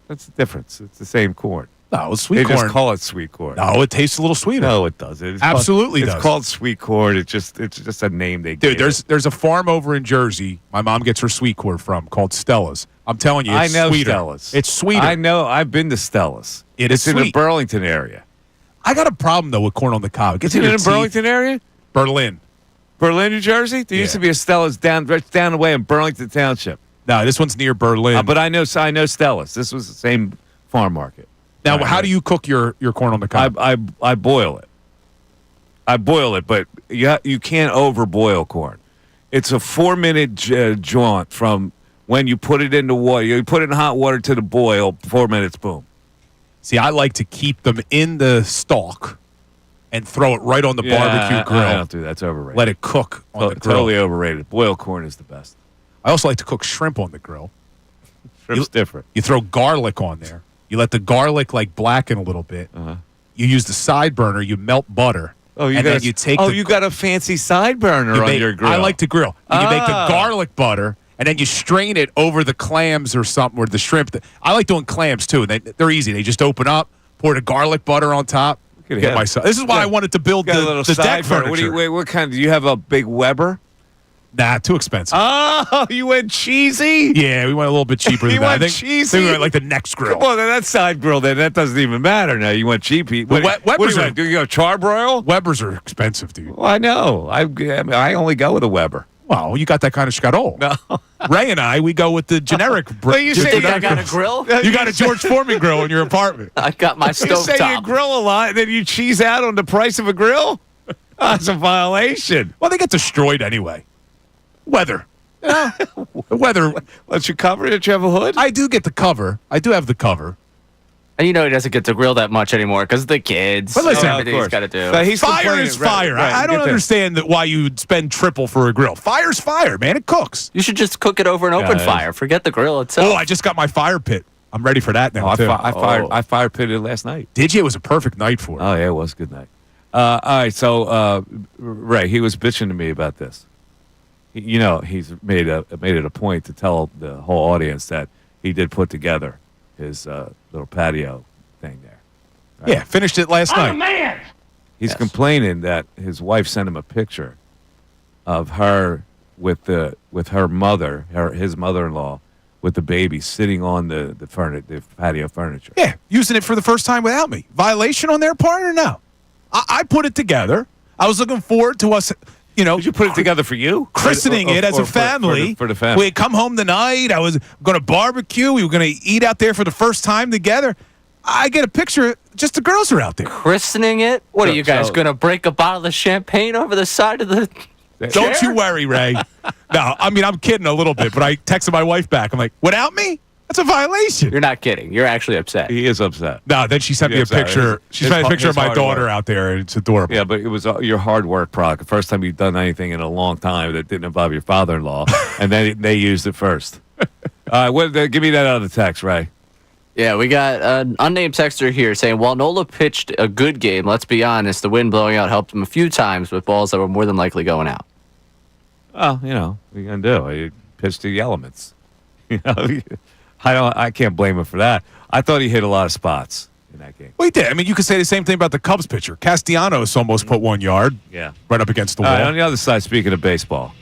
S2: That's the difference. It's the same corn.
S1: No, sweet
S2: they
S1: corn.
S2: They just call it sweet corn.
S1: No, it tastes a little sweeter.
S2: No, it doesn't. It's
S1: absolutely
S2: It's called sweet corn. It's just a name they give.
S1: Dude, there's a farm over in Jersey. My mom gets her sweet corn from called Stella's. I'm telling you, it's
S2: I know
S1: sweeter.
S2: Stella's.
S1: It's sweeter.
S2: I know. I've been to Stella's.
S1: It's
S2: in the Burlington area.
S1: I got a problem though with corn on the cob. It gets in
S2: the Burlington area?
S1: Berlin,
S2: New Jersey. There used to be a Stella's down the way in Burlington Township.
S1: No, this one's near Berlin.
S2: But I know Stella's. This was the same farm market.
S1: Now, how do you cook your corn on the cob?
S2: I boil it. But you can't overboil corn. It's a 4-minute jaunt from when you put it into water. You put it in hot water to the boil, 4 minutes, boom.
S1: See, I like to keep them in the stalk and throw it right on the barbecue grill.
S2: I don't do that. That's overrated.
S1: Let it cook on the grill.
S2: Totally overrated. Boiled corn is the best.
S1: I also like to cook shrimp on the grill.
S2: Shrimp's different.
S1: You throw garlic on there. You let the garlic blacken a little bit.
S2: Uh-huh.
S1: You use the side burner. You melt butter.
S2: Then you take. You got a fancy side burner on your grill.
S1: I like to grill. You make the garlic butter, and then you strain it over the clams or something, or the shrimp. I like doing clams too. They're easy. They just open up, pour the garlic butter on top. Get myself. This is why I wanted to build
S2: Got a little
S1: the deck
S2: sideburn.
S1: furniture.
S2: What kind? Do you have a big Weber?
S1: Nah, too expensive.
S2: Oh, you went cheesy?
S1: Yeah, we went a little bit cheaper than
S2: You
S1: that.
S2: went
S1: I think
S2: cheesy?
S1: we went like the next grill.
S2: Well, then that side grill, then that doesn't even matter now. You went cheap. What do you want? Do you go charbroil?
S1: Webers are expensive, dude.
S2: Well, I know. I only go with a Weber.
S1: Well, you got that kind of Scudol.
S2: No.
S1: Ray and I, we go with the generic.
S2: You say
S4: I got a grill?
S1: You got a George Foreman grill in your apartment.
S4: I got my
S2: You say you
S4: stovetop.
S2: grill a lot, and then you cheese out on the price of a grill? That's a violation.
S1: Well, they get destroyed anyway. Weather. The weather.
S2: Don't you cover it? You have a hood?
S1: I do get the cover. I do have the cover.
S4: And you know he doesn't get to grill that much anymore because of the kids.
S1: But listen,
S4: everything he's got to do.
S2: But he's
S1: Fire
S2: complaining.
S1: is fire.
S2: Right,
S1: I don't
S2: get this.
S1: understand why you'd spend triple for a grill. Fire's fire, man. It cooks.
S4: You should just cook it over an open fire. Forget the grill itself.
S1: Oh, I just got my fire pit. I'm ready for that now,
S2: I
S1: too.
S2: fire pitted last night.
S1: Did you? It was a perfect night for it.
S2: Oh, yeah, it was a good night. All right, so Ray, he was bitching to me about this. You know, he's made it a point to tell the whole audience that he did put together his little patio thing there. Right?
S1: Yeah, finished it last night.
S18: man.
S2: He's complaining that his wife sent him a picture of her with her mother, his mother-in-law, with the baby sitting on the patio furniture.
S1: Yeah, using it for the first time without me. Violation on their part or no? I put it together. I was looking forward to us,
S2: Did you put it together for you?
S1: christening it as a family.
S2: For the family.
S1: We'd come home tonight. I was going to barbecue. We were going to eat out there for the first time together. I get a picture. Just the girls are out there.
S4: Christening it? What are you guys going to break a bottle of champagne over the side of the
S1: Don't you worry, Ray. No, I mean, I'm kidding a little bit, but I texted my wife back. I'm like, without me? That's a violation.
S4: You're not kidding. You're actually upset.
S2: He is upset.
S1: No, then she sent me a picture. She sent me a picture of my daughter out there, and it's adorable.
S2: Yeah, but it was your hard work product. The first time you've done anything in a long time that didn't involve your father-in-law, and then they used it first. Give me that out of the text, Ray.
S4: Yeah, we got an unnamed texter here saying, while Nola pitched a good game, let's be honest, the wind blowing out helped him a few times with balls that were more than likely going out.
S2: Well, what are you going to do? He pitched the elements. I can't blame him for that. I thought he hit a lot of spots in that game.
S1: Well, he did. I mean, you could say the same thing about the Cubs pitcher. Castellanos almost put 1 yard.
S2: Yeah.
S1: Right up against the wall.
S2: On the other side, speaking of baseball,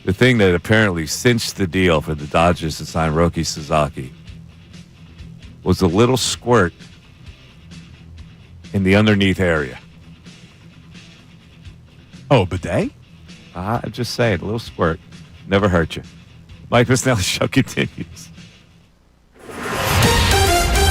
S2: the thing that apparently cinched the deal for the Dodgers to sign Roki Sasaki was a little squirt in the underneath area.
S1: Oh, bidet?
S2: I'm just saying, a little squirt. Never hurt you. Mike Missanelli Show continues.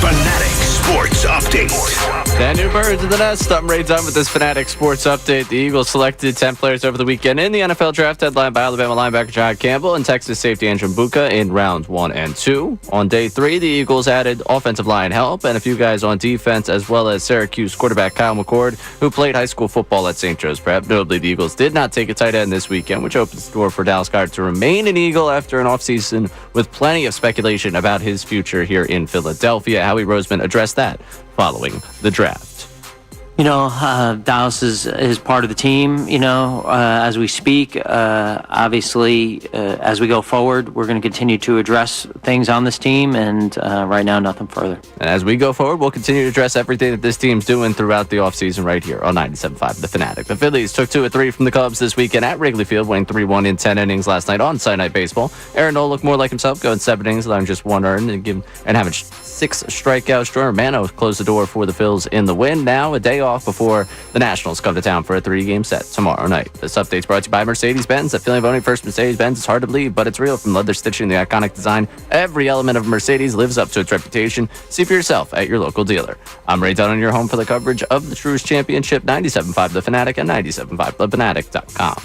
S3: Fanatic Sports Update.
S4: 10 new birds in the nest. I'm Ray Dunn with this Fanatic Sports Update. The Eagles selected 10 players over the weekend in the NFL draft headlined by Alabama linebacker John Campbell and Texas safety Andrew Mbuka in rounds 1 and 2. On day 3, the Eagles added offensive line help and a few guys on defense, as well as Syracuse quarterback Kyle McCord, who played high school football at St. Joe's Prep. Notably, the Eagles did not take a tight end this weekend, which opens the door for Dallas Goedert to remain an Eagle after an offseason with plenty of speculation about his future here in Philadelphia. Howie Roseman addressed that following the draft.
S5: Dallas is part of the team, as we speak. Obviously, as we go forward, we're going to continue to address things on this team, and right now, nothing further.
S4: And as we go forward, we'll continue to address everything that this team's doing throughout the offseason right here on 97.5 The Fanatic. The Phillies took 2 of 3 from the Cubs this weekend at Wrigley Field, winning 3-1 in 10 innings last night on Sunday Night Baseball. Aaron Nola looked more like himself, going 7 innings, allowing just 1 earned and having 6 strikeouts. Jordan Romano closed the door for the Phils in the win. Now a day off before the Nationals come to town for a 3-game set tomorrow night. This update's brought to you by Mercedes-Benz. The feeling of owning first Mercedes-Benz is hard to believe, but it's real. From leather stitching to the iconic design, every element of Mercedes lives up to its reputation. See for yourself at your local dealer. I'm Ray Dunn, on your home for the coverage of the Truist Championship, 97.5 The Fanatic and 97.5thefanatic.com.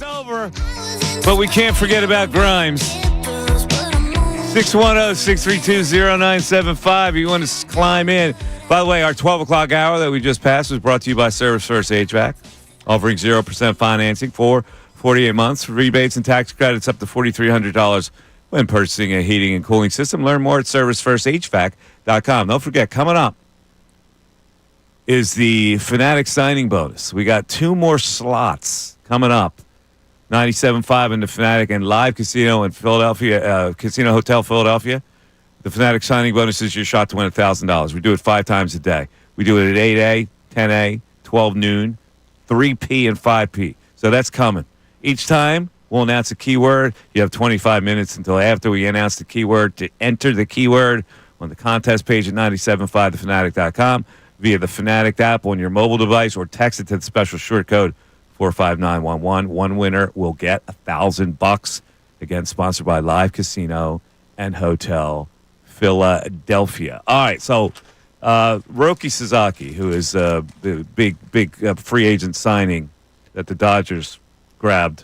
S2: It's over, but we can't forget about Grimes. 610-632-0975. You want to climb in. By the way, our 12 o'clock hour that we just passed was brought to you by Service First HVAC, offering 0% financing for 48 months, rebates and tax credits up to $4,300 when purchasing a heating and cooling system. Learn more at ServiceFirstHVAC.com. Don't forget, coming up is the Fanatic signing bonus. We got 2 more slots coming up. 97.5 in the Fanatic and Live Casino in Philadelphia, Casino Hotel Philadelphia. The Fanatic signing bonus is your shot to win $1,000. We do it 5 times a day. We do it at 8A, 10A, 12 noon, 3P, and 5P. So that's coming. Each time, we'll announce a keyword. You have 25 minutes until after we announce the keyword to enter the keyword on the contest page at 975thefanatic.com via the Fanatic app on your mobile device or text it to the special short code 45911. One winner will get $1,000. Again, sponsored by Live Casino and Hotel Philadelphia. All right, so Roki Sasaki, who is the big free agent signing that the Dodgers grabbed.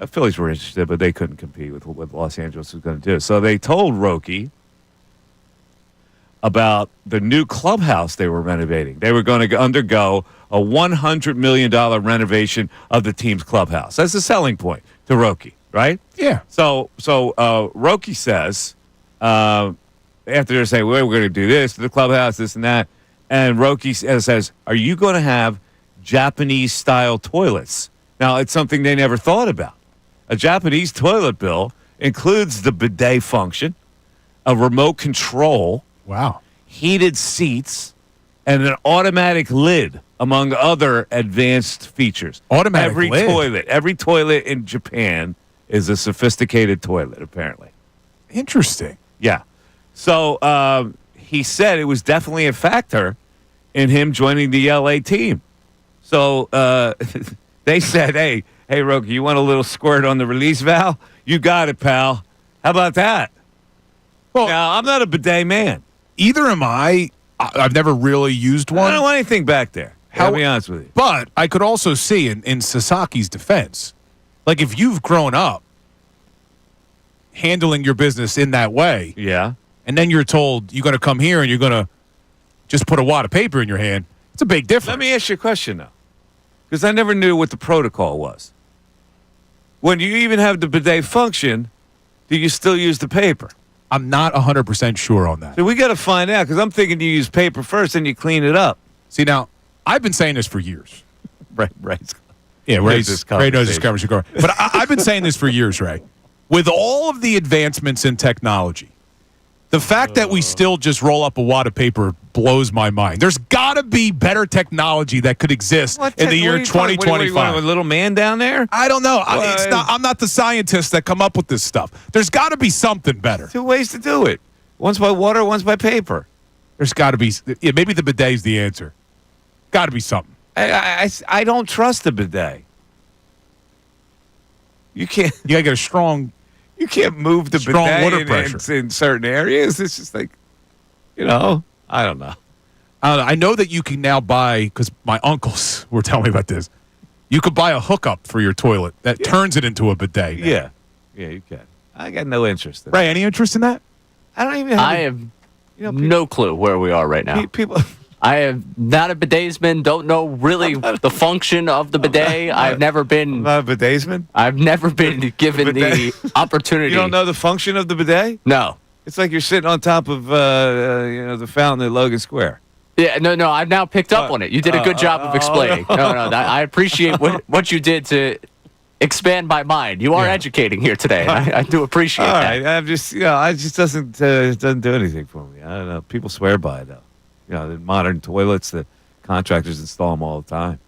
S2: Phillies were interested, but they couldn't compete with what Los Angeles was going to do. So they told Roki about the new clubhouse they were renovating. They were going to undergo a $100 million renovation of the team's clubhouse. That's the selling point to Roki, right?
S1: Yeah.
S2: So Roki says, after they're saying, well, we're going to do this to the clubhouse, this and that, and Roki says, are you going to have Japanese-style toilets? Now, it's something they never thought about. A Japanese toilet, Bill, includes the bidet function, a remote control,
S1: wow,
S2: heated seats, and an automatic lid, among other advanced features.
S1: Automatic lid?
S2: Every toilet in Japan is a sophisticated toilet, apparently.
S1: Interesting.
S2: Yeah. So he said it was definitely a factor in him joining the LA team. So they said, hey, Roki, you want a little squirt on the release valve? You got it, pal. How about that? Well, now, I'm not a bidet man.
S1: Either am I. I've never really used one.
S2: I don't want anything back there. I'll be honest with you.
S1: But I could also see in Sasaki's defense, like if you've grown up handling your business in that way,
S2: yeah,
S1: and then you're told you're going to come here and you're going to just put a wad of paper in your hand, it's a big difference.
S2: Let me ask you a question, though, because I never knew what the protocol was. When you even have the bidet function, do you still use the paper?
S1: I'm not 100% sure on that.
S2: So we got to find out, because I'm thinking you use paper first and you clean it up.
S1: See, now, I've been saying this for years.
S2: Right.
S1: Yeah, Ray knows this conversation. But I've been saying this for years, Ray. With all of the advancements in technology, the fact that we still just roll up a wad of paper blows my mind. There's got to be better technology that could exist in the year 2025.
S2: What, a little man down there?
S1: I don't know. I'm not the scientist that come up with this stuff. There's got to be something better.
S2: 2 ways to do it. One's by water, one's by paper.
S1: There's got to be. Yeah, maybe the bidet is the answer. Got to be something.
S2: I don't trust the bidet. You can't.
S1: You got to get a strong.
S2: You can't move the
S1: strong
S2: bidet
S1: water pressure
S2: in certain areas. It's just like, I don't know.
S1: I know that you can now buy, because my uncles were telling me about this. You could buy a hookup for your toilet that turns it into a bidet. Now.
S2: Yeah, you can. I got no interest in
S1: Ray, any interest in that?
S2: I don't even
S4: have no clue where we are right now.
S2: People.
S4: I am not a bidetsman, don't know really the function of the bidet. I've never been...
S2: Not a bidetsman?
S4: I've never been given the opportunity.
S2: You don't know the function of the bidet?
S4: No.
S2: It's like you're sitting on top of the fountain at Logan Square.
S4: Yeah, no, I've now picked up on it. You did a good job of explaining. No, I appreciate what you did to expand my mind. You are educating here today, and I do appreciate that.
S2: All right, I'm just, it just doesn't do anything for me. I don't know. People swear by it, though. The modern toilets, the contractors install them all the time.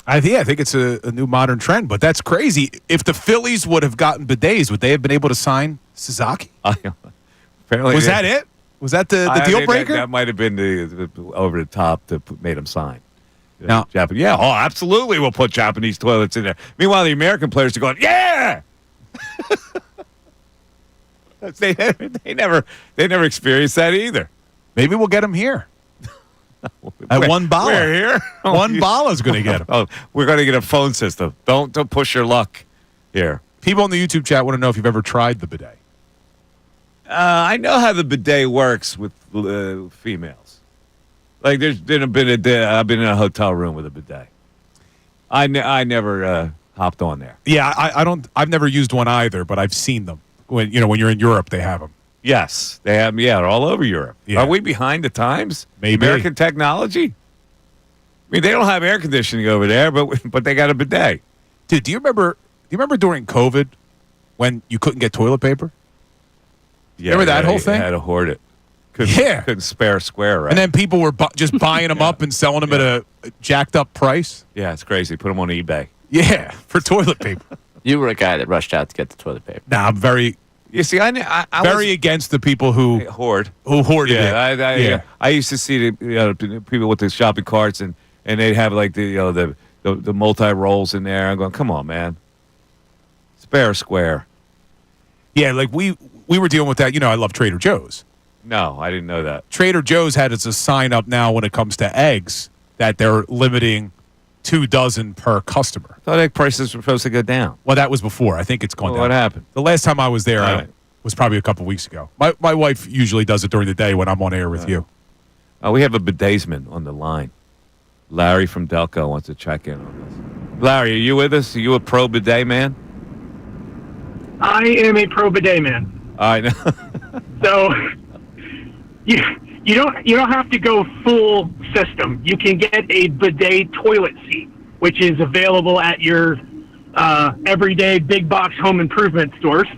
S1: I think it's a new modern trend, but that's crazy. If the Phillies would have gotten bidets, would they have been able to sign Sasaki?
S2: Apparently,
S1: was that it? Was that the deal breaker?
S2: That might have been the over the top that made him sign.
S1: Now,
S2: absolutely, we'll put Japanese toilets in there. Meanwhile, the American players are going, yeah. They never experienced that either.
S1: Maybe we'll get them here. At one ball.
S2: We're here.
S1: One ball is going to get him.
S2: Oh, we're going to get a phone system. Don't push your luck here.
S1: People in the YouTube chat want to know if you've ever tried the bidet.
S2: I know how the bidet works with females. Like there's been a day I've been in a hotel room with a bidet. I never hopped on there.
S1: Yeah, I've never used one either, but I've seen them. When you're in Europe, they have them.
S2: Yes, they have. Yeah, they're all over Europe.
S1: Yeah.
S2: Are we behind the times?
S1: Maybe.
S2: American technology. I mean, they don't have air conditioning over there, but they got a bidet.
S1: Dude, do you remember during COVID when you couldn't get toilet paper?
S2: Yeah,
S1: remember that whole thing?
S2: You had to hoard it.
S1: Yeah.
S2: Couldn't spare a square, right?
S1: And then people were just buying them up and selling them at a jacked up price.
S2: Yeah, it's crazy. Put them on eBay.
S1: Yeah, for toilet paper.
S4: You were a guy that rushed out to get the toilet paper.
S1: Nah, I'm very.
S2: You see, I
S1: very against the people who
S2: hoard.
S1: Who hoarded
S2: it. I used to see the people with the shopping carts and they'd have like the multi rolls in there. I'm going, come on, man, spare a square.
S1: Yeah, like we were dealing with that. I love Trader Joe's.
S2: No, I didn't know that.
S1: Trader Joe's had a sign up now when it comes to eggs that they're limiting 2 dozen per customer.
S2: I thought egg prices were supposed to go down.
S1: Well, that was before. I think it's gone down.
S2: What happened?
S1: The last time I was there was probably a couple weeks ago. My wife usually does it during the day when I'm on air with you.
S2: We have a bidetsman on the line. Larry from Delco wants to check in on us. Larry, are you with us? Are you a pro bidet man?
S19: I am a pro bidet man.
S2: I know.
S19: So you don't have to go full system. You can get a bidet toilet seat, which is available at your everyday big box home improvement stores.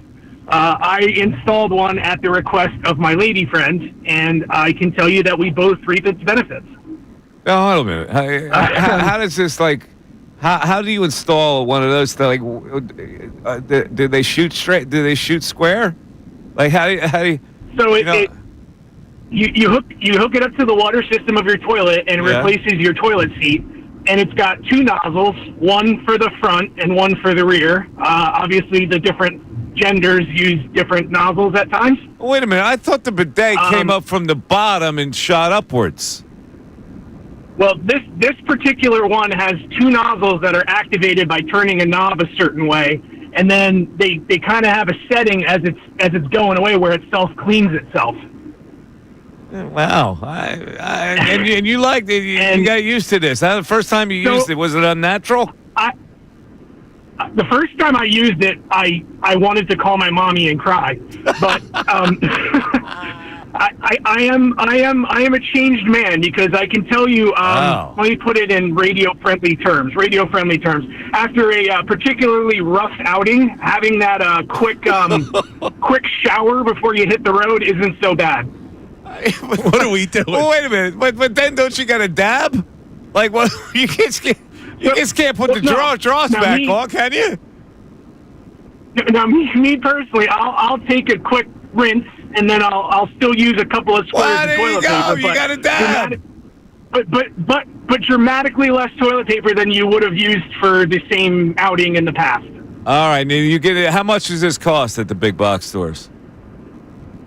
S19: I installed one at the request of my lady friend, and I can tell you that we both reap its benefits.
S2: Oh, hold a minute. How does this How do you install one of those? Do they shoot straight? Do they shoot square? Like how do you?
S19: So you hook it up to the water system of your toilet and replaces your toilet seat, and it's got 2 nozzles, one for the front and one for the rear. Obviously, the different genders use different nozzles at times.
S2: Wait a minute! I thought the bidet came up from the bottom and shot upwards.
S19: Well, this particular one has 2 nozzles that are activated by turning a knob a certain way, and then they kind of have a setting as it's going away where it self cleans itself.
S2: Wow! And you liked it. You got used to this. The first time you used it, was it unnatural?
S19: The first time I used it, I wanted to call my mommy and cry, but I am a changed man, because I can tell you. Let me put it in radio friendly terms. After a particularly rough outing, having that quick shower before you hit the road isn't so bad.
S1: What are we doing?
S2: Well, wait a minute, but then don't you got a dab? Like, what? You just can't put the drawers back on, can you?
S19: Now, me personally, I'll take a quick rinse, and then I'll still use a couple of squares of toilet paper.
S2: You got a dab.
S19: But dramatically less toilet paper than you would have used for the same outing in the past.
S2: All right, now you get it. How much does this cost at the big box stores?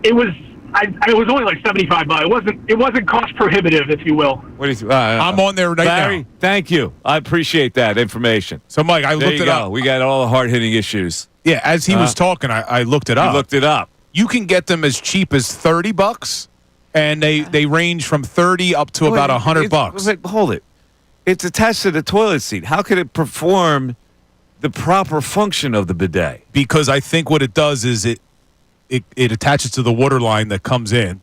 S19: It was only like $75. It wasn't cost prohibitive, if you will.
S2: What do you think?
S1: I'm on there right
S2: Larry,
S1: now.
S2: Thank you. I appreciate that information.
S1: So, Mike, I looked it up.
S2: We got all the hard-hitting issues.
S1: Yeah, as he was talking, I looked it up.
S2: You looked it up.
S1: You can get them as cheap as $30, and they range from $30 up to about $100.
S2: Wait, hold it. It's attached to the toilet seat. How could it perform the proper function of the bidet?
S1: Because I think what it does is it attaches to the water line that comes in,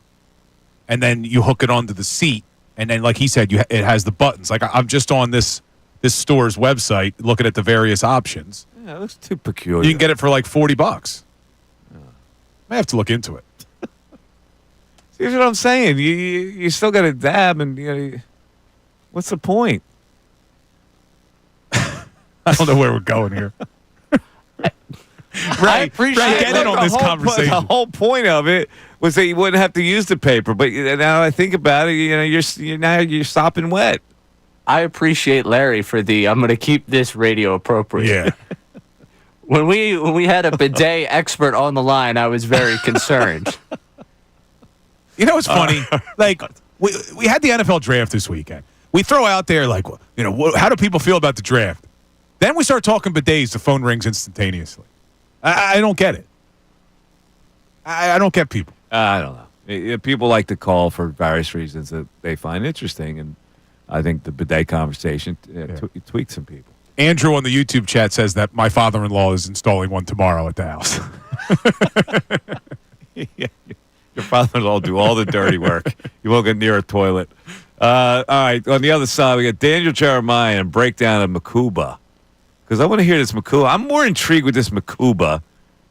S1: and then you hook it onto the seat, and then, like he said, it has the buttons. Like I'm just on this store's website looking at the various options.
S2: Yeah, it looks too peculiar.
S1: You can get it for like $40. I have to look into it.
S2: See what I'm saying? You still got to dab, and what's the point?
S1: I don't know where we're going here.
S2: I appreciate
S1: get in on this conversation.
S2: The whole point of it was that you wouldn't have to use the paper. But now I think about it, you're sopping wet.
S4: I appreciate Larry for I'm going to keep this radio appropriate.
S1: Yeah.
S4: When we had a bidet expert on the line, I was very concerned.
S1: You know what's funny? Like we had the NFL draft this weekend. We throw out there like, how do people feel about the draft? Then we start talking bidets. The phone rings instantaneously. I don't get it. I don't get people.
S2: I don't know. People like to call for various reasons that they find interesting, and I think the bidet conversation tweaks some people.
S1: Andrew on the YouTube chat says that my father-in-law is installing one tomorrow at the house.
S2: Yeah. Your father-in-law will do all the dirty work. You won't get near a toilet. All right, on the other side, we got Daniel Jeremiah and breakdown of Makuba. Because I want to hear this Makuba. I'm more intrigued with this Makuba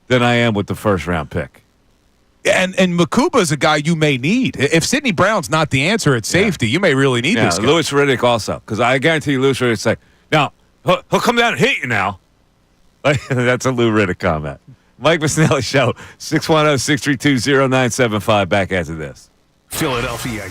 S2: than I am with the first-round pick.
S1: And Makuba is a guy you may need. If Sidney Brown's not the answer at safety, you may really need this guy.
S2: Louis Riddick also. Because I guarantee you Louis Riddick say, now, he'll come down and hit you now. That's a Lou Riddick comment. Mike Missanelli Show, 610-632-0975. Back after this.
S3: Philadelphia.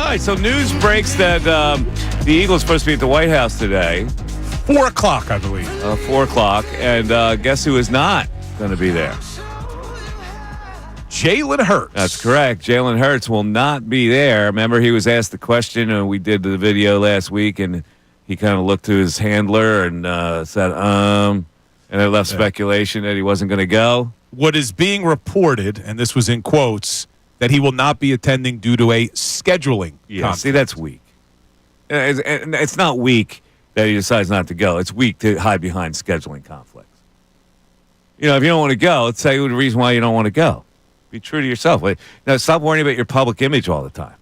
S2: right, so news breaks that the Eagles are supposed to be at the White House today.
S1: 4 o'clock, I believe.
S2: 4 o'clock, and guess who is not going to be there?
S1: Jalen Hurts.
S2: That's correct. Jalen Hurts will not be there. Remember, he was asked the question, and we did the video last week, and he kind of looked to his handler and said, and it left speculation that he wasn't going to go.
S1: What is being reported, and this was in quotes, that he will not be attending due to a scheduling conflict.
S2: See, that's weak. It's not weak that he decides not to go. It's weak to hide behind scheduling conflicts. You know, if you don't want to go, let's say the reason why you don't want to go. Be true to yourself. Now, stop worrying about your public image all the time.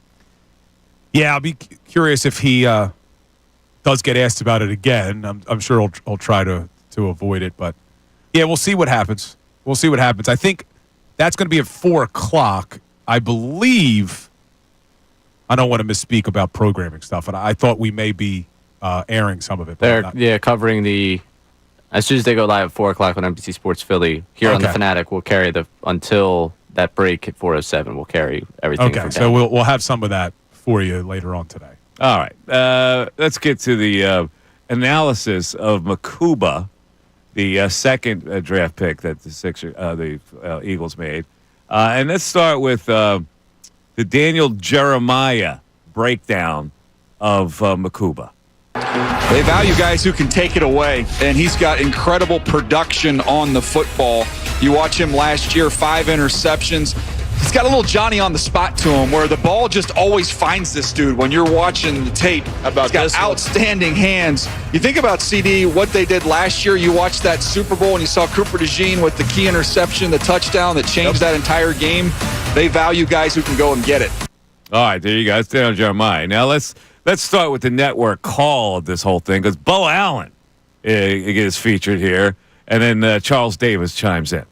S1: Yeah, I'll be curious if he does get asked about it again. I'm sure he'll try to avoid it, but yeah, we'll see what happens. We'll see what happens. I think that's going to be at 4 o'clock. I believe. I don't want to misspeak about programming stuff, and I thought we may be airing some of it.
S4: They're covering the. As soon as they go live at 4 o'clock on NBC Sports Philly, here on the Fanatic, we'll carry until that break at 4:07. We'll carry everything.
S1: Okay, so we'll have some of that for you later on today.
S2: All right, let's get to the analysis of Makuba, the second draft pick that the Eagles made, and let's start with the Daniel Jeremiah breakdown of Makuba.
S20: They value guys who can take it away, and he's got incredible production on the football. You watch him last year, 5 interceptions. He's got a little Johnny on the spot to him where the ball just always finds this dude when you're watching the tape. He's got outstanding hands. You think about CD, what they did last year. You watched that Super Bowl and you saw Cooper DeJean with the key interception, the touchdown that changed that entire game. They value guys who can go and get it.
S2: All right, there you go. That's Daniel Jeremiah. Now let's start with the network call of this whole thing because Bo Allen is featured here, and then Charles Davis chimes in.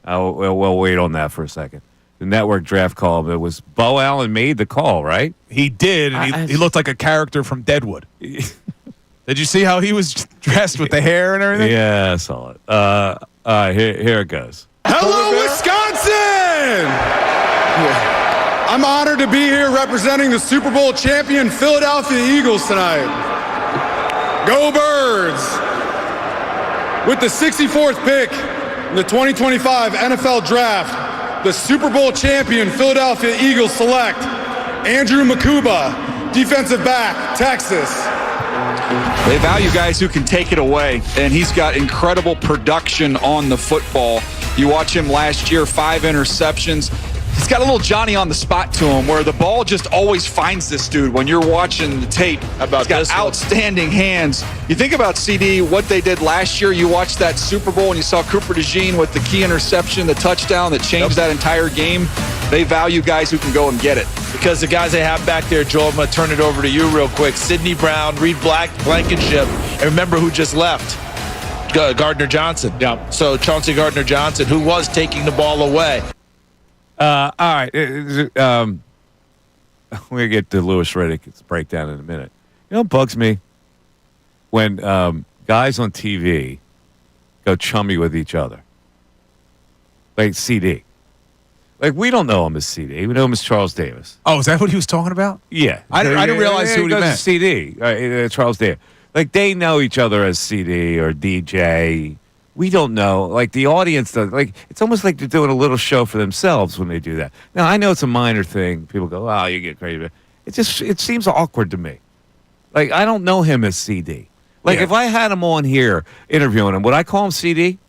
S2: We'll wait on that for a second. The network draft call, it was Bo Allen made the call, right?
S1: He did, and he looked like a character from Deadwood. Did you see how he was dressed with the hair and everything?
S2: Yeah, I saw it. All right, here it goes.
S21: Hello, Wisconsin! I'm honored to be here representing the Super Bowl champion Philadelphia Eagles tonight. Go Birds! With the 64th pick in the 2025 NFL Draft, the Super Bowl champion Philadelphia Eagles select Andrew Makuba, defensive back, Texas.
S20: They value guys who can take it away, and he's got incredible production on the football. You watch him last year, 5 interceptions. He's got a little Johnny on the spot to him where the ball just always finds this dude when you're watching the tape. He's got outstanding hands. You think about CD, what they did last year. You watched that Super Bowl and you saw Cooper DeJean with the key interception, the touchdown that changed that entire game. They value guys who can go and get it.
S22: Because the guys they have back there, Joel, I'm going to turn it over to you real quick. Sidney Brown, Reed Blankenship, and remember who just left? Gardner Johnson. Yeah. So Chauncey Gardner-Johnson, who was taking the ball away.
S2: All right. We're going to get to Louis Riddick's breakdown in a minute. You know what bugs me? When guys on TV go chummy with each other. Like CD. Like, we don't know him as CD. We know him as Charles Davis.
S1: Oh, is that what he was talking about?
S2: Yeah.
S1: I didn't realize who he meant.
S2: CD. Charles Davis. Like, they know each other as CD or DJ. We don't know. Like, the audience does. Like, it's almost like they're doing a little show for themselves when they do that. Now, I know it's a minor thing. People go, oh, you get crazy. It seems awkward to me. Like, I don't know him as CD. Like, if I had him on here interviewing him, would I call him CD?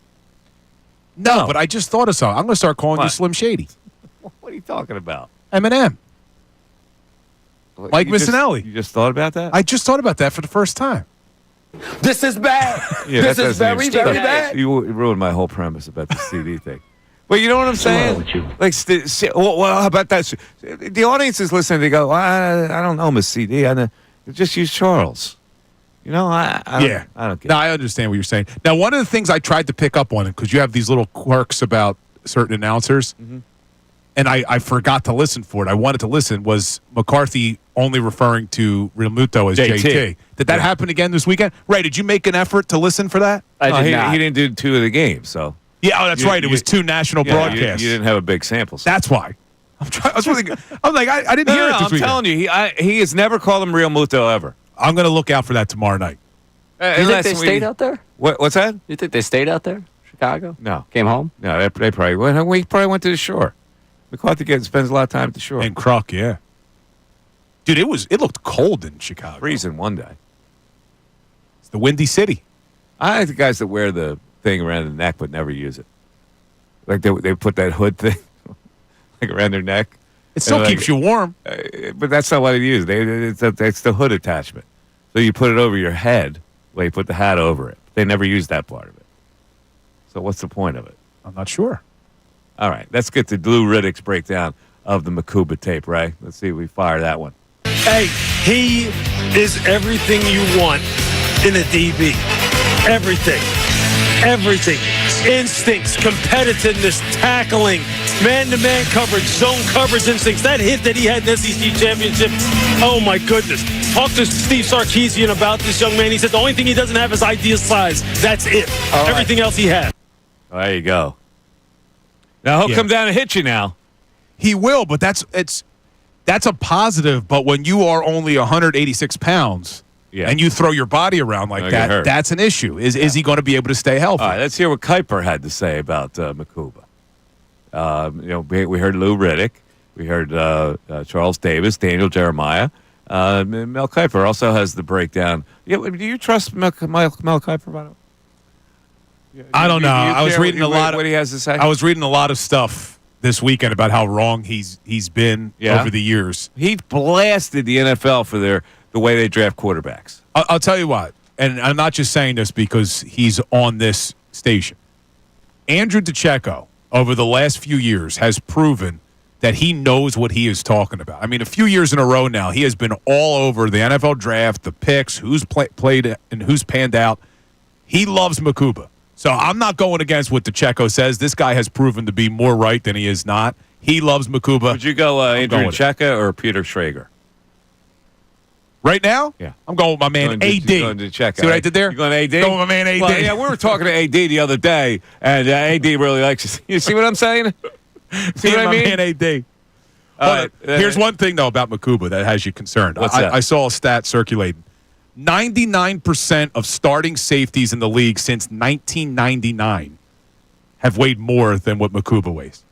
S1: No, but I just thought of something. I'm going to start calling you Slim Shady.
S2: What are you talking about?
S1: Eminem. Mike Missanelli.
S2: You just thought about that?
S1: I just thought about that for the first time.
S22: This is bad.
S2: Yeah,
S22: this is very, very bad.
S2: You ruined my whole premise about the CD thing. But you know what I'm saying? Like, well, how about that? The audience is listening. They go, I don't know him as CD. Just use Charles. You know, I don't get it.
S1: No, I understand what you're saying. Now, one of the things I tried to pick up on, because you have these little quirks about certain announcers, and I forgot to listen for it. I wanted to listen, was McCarthy only referring to Real Muto as JT. Did that happen again this weekend? Ray, did you make an effort to listen for that?
S2: I did not. He didn't do 2 of the games, so.
S1: Yeah, that's right. It was 2 national broadcasts.
S2: You didn't have a big sample.
S1: That's why. I was thinking, I'm like, I didn't hear it this
S2: I'm
S1: weekend.
S2: telling you, he has never called him Real Muto ever.
S1: I'm going to look out for that tomorrow night.
S4: You think they stayed out there?
S2: What's that?
S4: You think they stayed out there? Chicago?
S2: No.
S4: Came home?
S2: No, they probably went. We probably went to the shore. McCarthy spends a lot of time at the shore.
S1: And Kruk, yeah. Dude, it looked cold in Chicago.
S2: Freezing one day.
S1: It's the Windy City.
S2: I like the guys that wear the thing around the neck but never use it. Like they put that hood thing like around their neck.
S1: It still keeps you warm.
S2: But that's not what they use. It's the hood attachment. So you put it over your head, well, you put the hat over it. They never use that part of it. So what's the point of it?
S1: I'm not sure.
S2: All right, let's get to Lou Riddick's breakdown of the Makuba tape, Ray. Let's see if we fire that one.
S9: Hey, he is everything you want in a DB. Everything. Instincts, competitiveness, tackling, man-to-man coverage, zone coverage instincts. That hit that he had in the SEC championship, oh my goodness. Talk to Steve Sarkisian about this young man. He said the only thing he doesn't have is ideal size. That's it.
S2: All right.
S9: Everything else he has.
S2: There you go. Now he'll come down and hit you now.
S1: He will, but that's a positive. But when you are only 186 pounds and you throw your body around like that, that's an issue. Is he going to be able to stay healthy?
S2: All right, let's hear what Kiper had to say about Makuba. We heard Lou Riddick. We heard Charles Davis, Daniel Jeremiah. Mel Kiper also has the breakdown. Do you trust Mel Kiper, by the way?
S1: I don't know. I was reading a lot of
S2: what he has to say.
S1: I was reading a lot of stuff this weekend about how wrong he's been over the years.
S2: He blasted the NFL for the way they draft quarterbacks.
S1: I'll tell you what, and I'm not just saying this because he's on this station. Andrew DiCecco, over the last few years, has proven that he knows what he is talking about. I mean, a few years in a row now, he has been all over the NFL draft, the picks, who's played and who's panned out. He loves Makuba. So I'm not going against what DiCecco says. This guy has proven to be more right than he is not. He loves Makuba.
S2: Would you go Andrew DiCecco or Peter Schrager?
S1: Right now?
S2: Yeah.
S1: I'm going with my man AD.
S2: Going to check.
S1: See what I did there?
S2: You going AD?
S1: Going with my man AD.
S2: Well, yeah, we were talking to AD the other day, and AD really likes us. You see what I'm saying? See what I mean?
S1: My man AD. Here's one thing, though, about Makuba that has you concerned.
S2: What's that?
S1: I saw a stat circulating. 99% of starting safeties in the league since 1999 have weighed more than what Makuba weighs.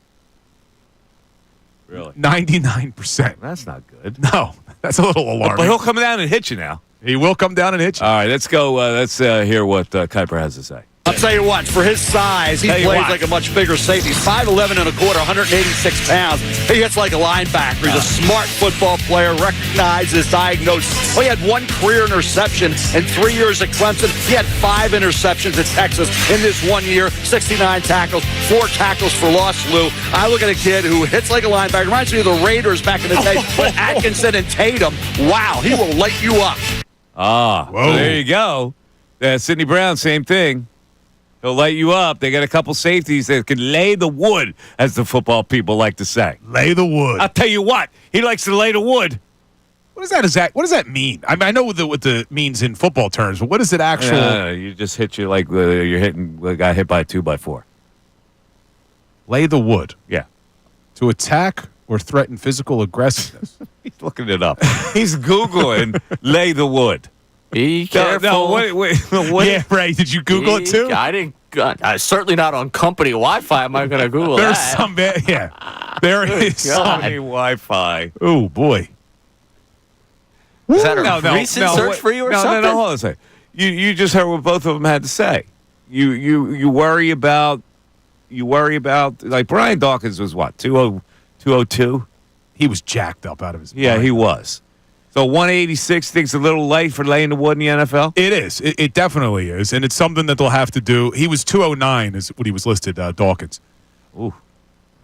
S2: Really?
S1: 99%.
S2: That's not good.
S1: No, that's a little alarming.
S2: But he'll come down and hit you now.
S1: He will come down and hit you.
S2: All right, let's go. Let's hear what Kiper has to say.
S18: I'll tell you what, for his size, he plays like a much bigger safety. He's 5'11 and a quarter, 186 pounds. He hits like a linebacker. He's a smart football player, recognizes, diagnoses. Well, he had one career interception in 3 years at Clemson. He had 5 interceptions at Texas in this 1 year, 69 tackles, 4 tackles for loss, Lou. I look at a kid who hits like a linebacker. Reminds me of the Raiders back in the day with Atkinson and Tatum. Wow, he will light you up.
S2: So there you go. Sidney Brown, same thing. He'll light you up. They got a couple safeties that can lay the wood, as the football people like to say.
S1: Lay the wood.
S2: I'll tell you what. He likes to lay the wood.
S1: What does that mean? I mean, I know what the means in football terms, but what is it actually?
S2: You just hit you like you're hitting a guy hit by a 2x4.
S1: Lay the wood.
S2: Yeah.
S1: To attack or threaten physical aggressiveness.
S2: He's looking it up. He's Googling lay the wood.
S4: Be careful.
S2: No, wait.
S1: Yeah, Ray, did you Google it too?
S4: I didn't. Certainly not on company Wi-Fi. Am I going to Google
S1: There's
S4: that?
S1: some bad. Yeah. There is
S2: company Wi-Fi.
S1: Oh, boy.
S4: Is that a recent search for you or something?
S2: No, hold on a second. You just heard what both of them had to say. You worry about like Brian Dawkins was what, 202?
S1: He was jacked up out of his mind.
S2: Yeah, he was. So 186 thinks a little light for laying the wood in the NFL?
S1: It is. It definitely is. And it's something that they'll have to do. He was 209 is what he was listed, Dawkins.
S2: Ooh.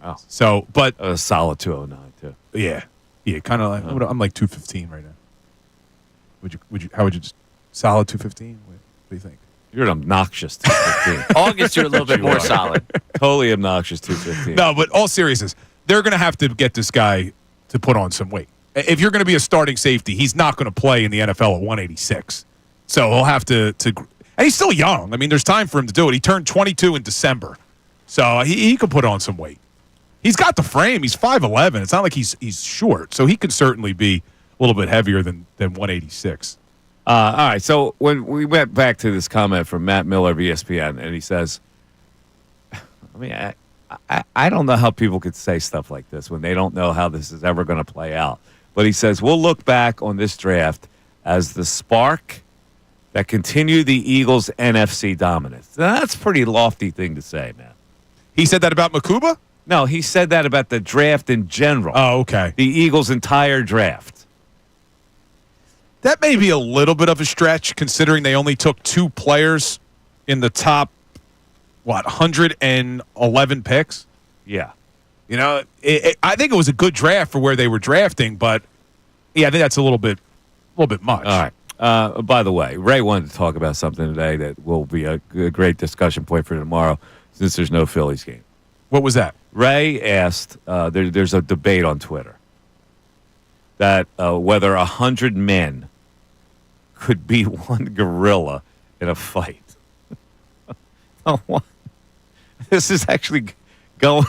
S2: Wow.
S1: So, but.
S2: A solid 209, too.
S1: Yeah. Yeah, kind of like, I'm like 215 right now. How would you just, solid 215? What do you think?
S2: You're an obnoxious 215.
S4: August, you're a little bit more solid.
S2: Totally obnoxious 215.
S1: No, but all seriousness, they're going to have to get this guy to put on some weight. If you're going to be a starting safety, he's not going to play in the NFL at 186. So he'll have to and he's still young. I mean, there's time for him to do it. He turned 22 in December. So he could put on some weight. He's got the frame. He's 5'11". It's not like he's short, so he can certainly be a little bit heavier than 186.
S2: All right, so when we went back to this comment from Matt Miller of ESPN, and he says, I mean, I don't know how people could say stuff like this when they don't know how this is ever going to play out. But he says, we'll look back on this draft as the spark that continued the Eagles' NFC dominance. Now, that's a pretty lofty thing to say, man.
S1: He said that about Makuba?
S2: No, he said that about the draft in general.
S1: Oh, okay.
S2: The Eagles' entire draft.
S1: That may be a little bit of a stretch, considering they only took 2 players in the top, 111 picks?
S2: Yeah.
S1: You know, I think it was a good draft for where they were drafting, but, yeah, I think that's a little bit much.
S2: All right. By the way, Ray wanted to talk about something today that will be a great discussion point for tomorrow since there's no Phillies game.
S1: What was that?
S2: Ray asked, there's a debate on Twitter, that whether 100 men could be one gorilla in a fight. This is actually going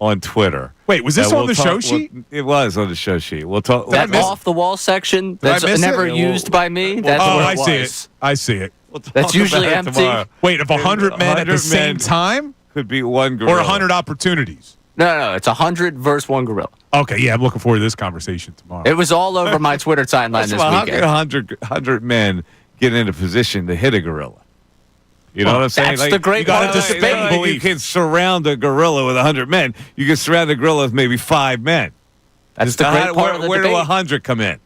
S2: on Twitter.
S1: Wait, was this on the show sheet?
S2: It was on the show sheet. We'll talk.
S4: That off-the-wall section that's never used by me? That's what
S1: I
S4: it
S1: see
S4: was.
S1: it. I see it.
S4: That's usually empty.
S2: Tomorrow.
S1: Wait, if 100 men at the same time?
S2: Could be one gorilla.
S1: Or 100 opportunities?
S4: No, it's 100 versus one gorilla.
S1: Okay, yeah, I'm looking forward to this conversation tomorrow.
S4: It was all over my Twitter timeline this weekend.
S2: 100 men get in a position to hit a gorilla. You know what I'm saying?
S4: That's the great part of the debate.
S2: You can surround a gorilla with 100 men. You can surround a gorilla with maybe 5 men.
S4: That's the great part of the
S2: Where
S4: debate.
S2: do 100 come in?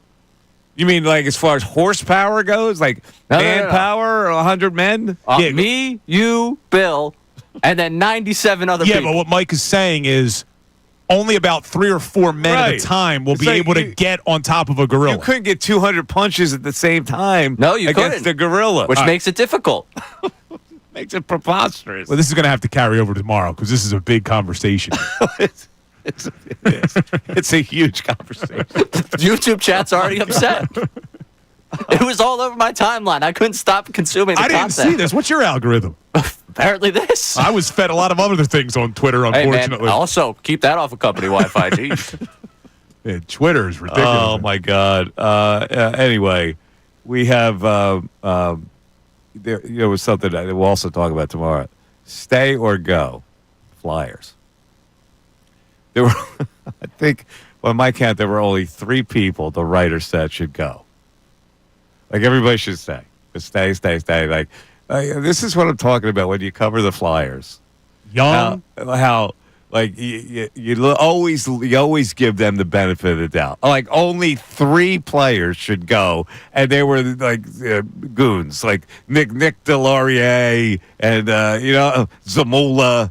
S2: You mean like as far as horsepower goes? Like manpower or 100 men?
S4: Me, you, Bill, and then 97 other people.
S1: Yeah, but what Mike is saying is only about 3 or 4 men at a time will be able to get on top of a gorilla.
S2: You couldn't get 200 punches at the same time against
S4: couldn't.
S2: the gorilla.
S4: Which makes it difficult.
S2: Makes it preposterous.
S1: Well, this is going to have to carry over tomorrow because this is a big conversation.
S2: It's a huge conversation.
S4: YouTube chat's already upset. It was all over my timeline. I couldn't stop consuming the
S1: I didn't
S4: content.
S1: see this. What's your algorithm?
S4: Apparently this.
S1: I was fed a lot of other things on Twitter, unfortunately.
S4: Hey, man, also, keep that off of company Wi-Fi. Jeez.
S1: Yeah, Twitter is ridiculous.
S2: Oh, my God. Anyway, we have there was something that we'll also talk about tomorrow. Stay or go, Flyers. There were, I think, by my count, there were only 3 people the writer said should go. Like, everybody should stay. Just stay. Like, this is what I'm talking about when you cover the Flyers.
S1: Young.
S2: How like, you always give them the benefit of the doubt. Like, only 3 players should go, and they were, like, goons. Like, Nick Delorier and, Zamula,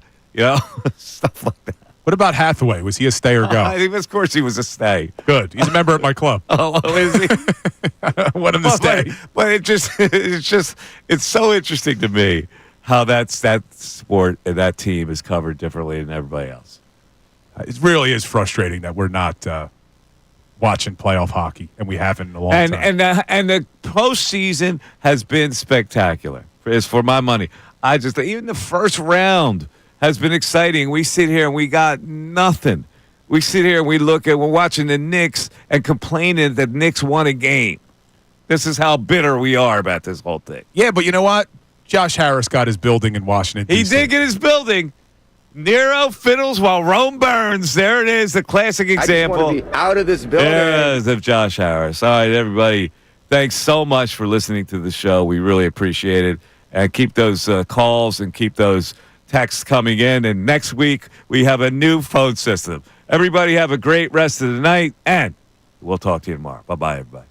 S2: stuff like that.
S1: What about Hathaway? Was he a stay or go?
S2: I think, of course, he was a stay.
S1: Good. He's a member at my club.
S2: Oh, is he?
S1: I want him to stay.
S2: But it's so interesting to me how that sport and that team is covered differently than everybody else.
S1: It really is frustrating that we're not watching playoff hockey, and we haven't in a long time.
S2: And the postseason has been spectacular. As for my money, even the first round has been exciting. We sit here and we got nothing. We sit here and we're watching the Knicks and complaining that Knicks won a game. This is how bitter we are about this whole thing.
S1: Yeah, but you know what? Josh Harris got his building in Washington,
S2: He
S1: D.C.
S2: did get his building. Nero fiddles while Rome burns. There it is, the classic example.
S7: I just want to be out of this building.
S2: There it is of Josh Harris. All right, everybody, thanks so much for listening to the show. We really appreciate it. And keep those calls and keep those texts coming in. And next week, we have a new phone system. Everybody have a great rest of the night, and we'll talk to you tomorrow. Bye-bye, everybody.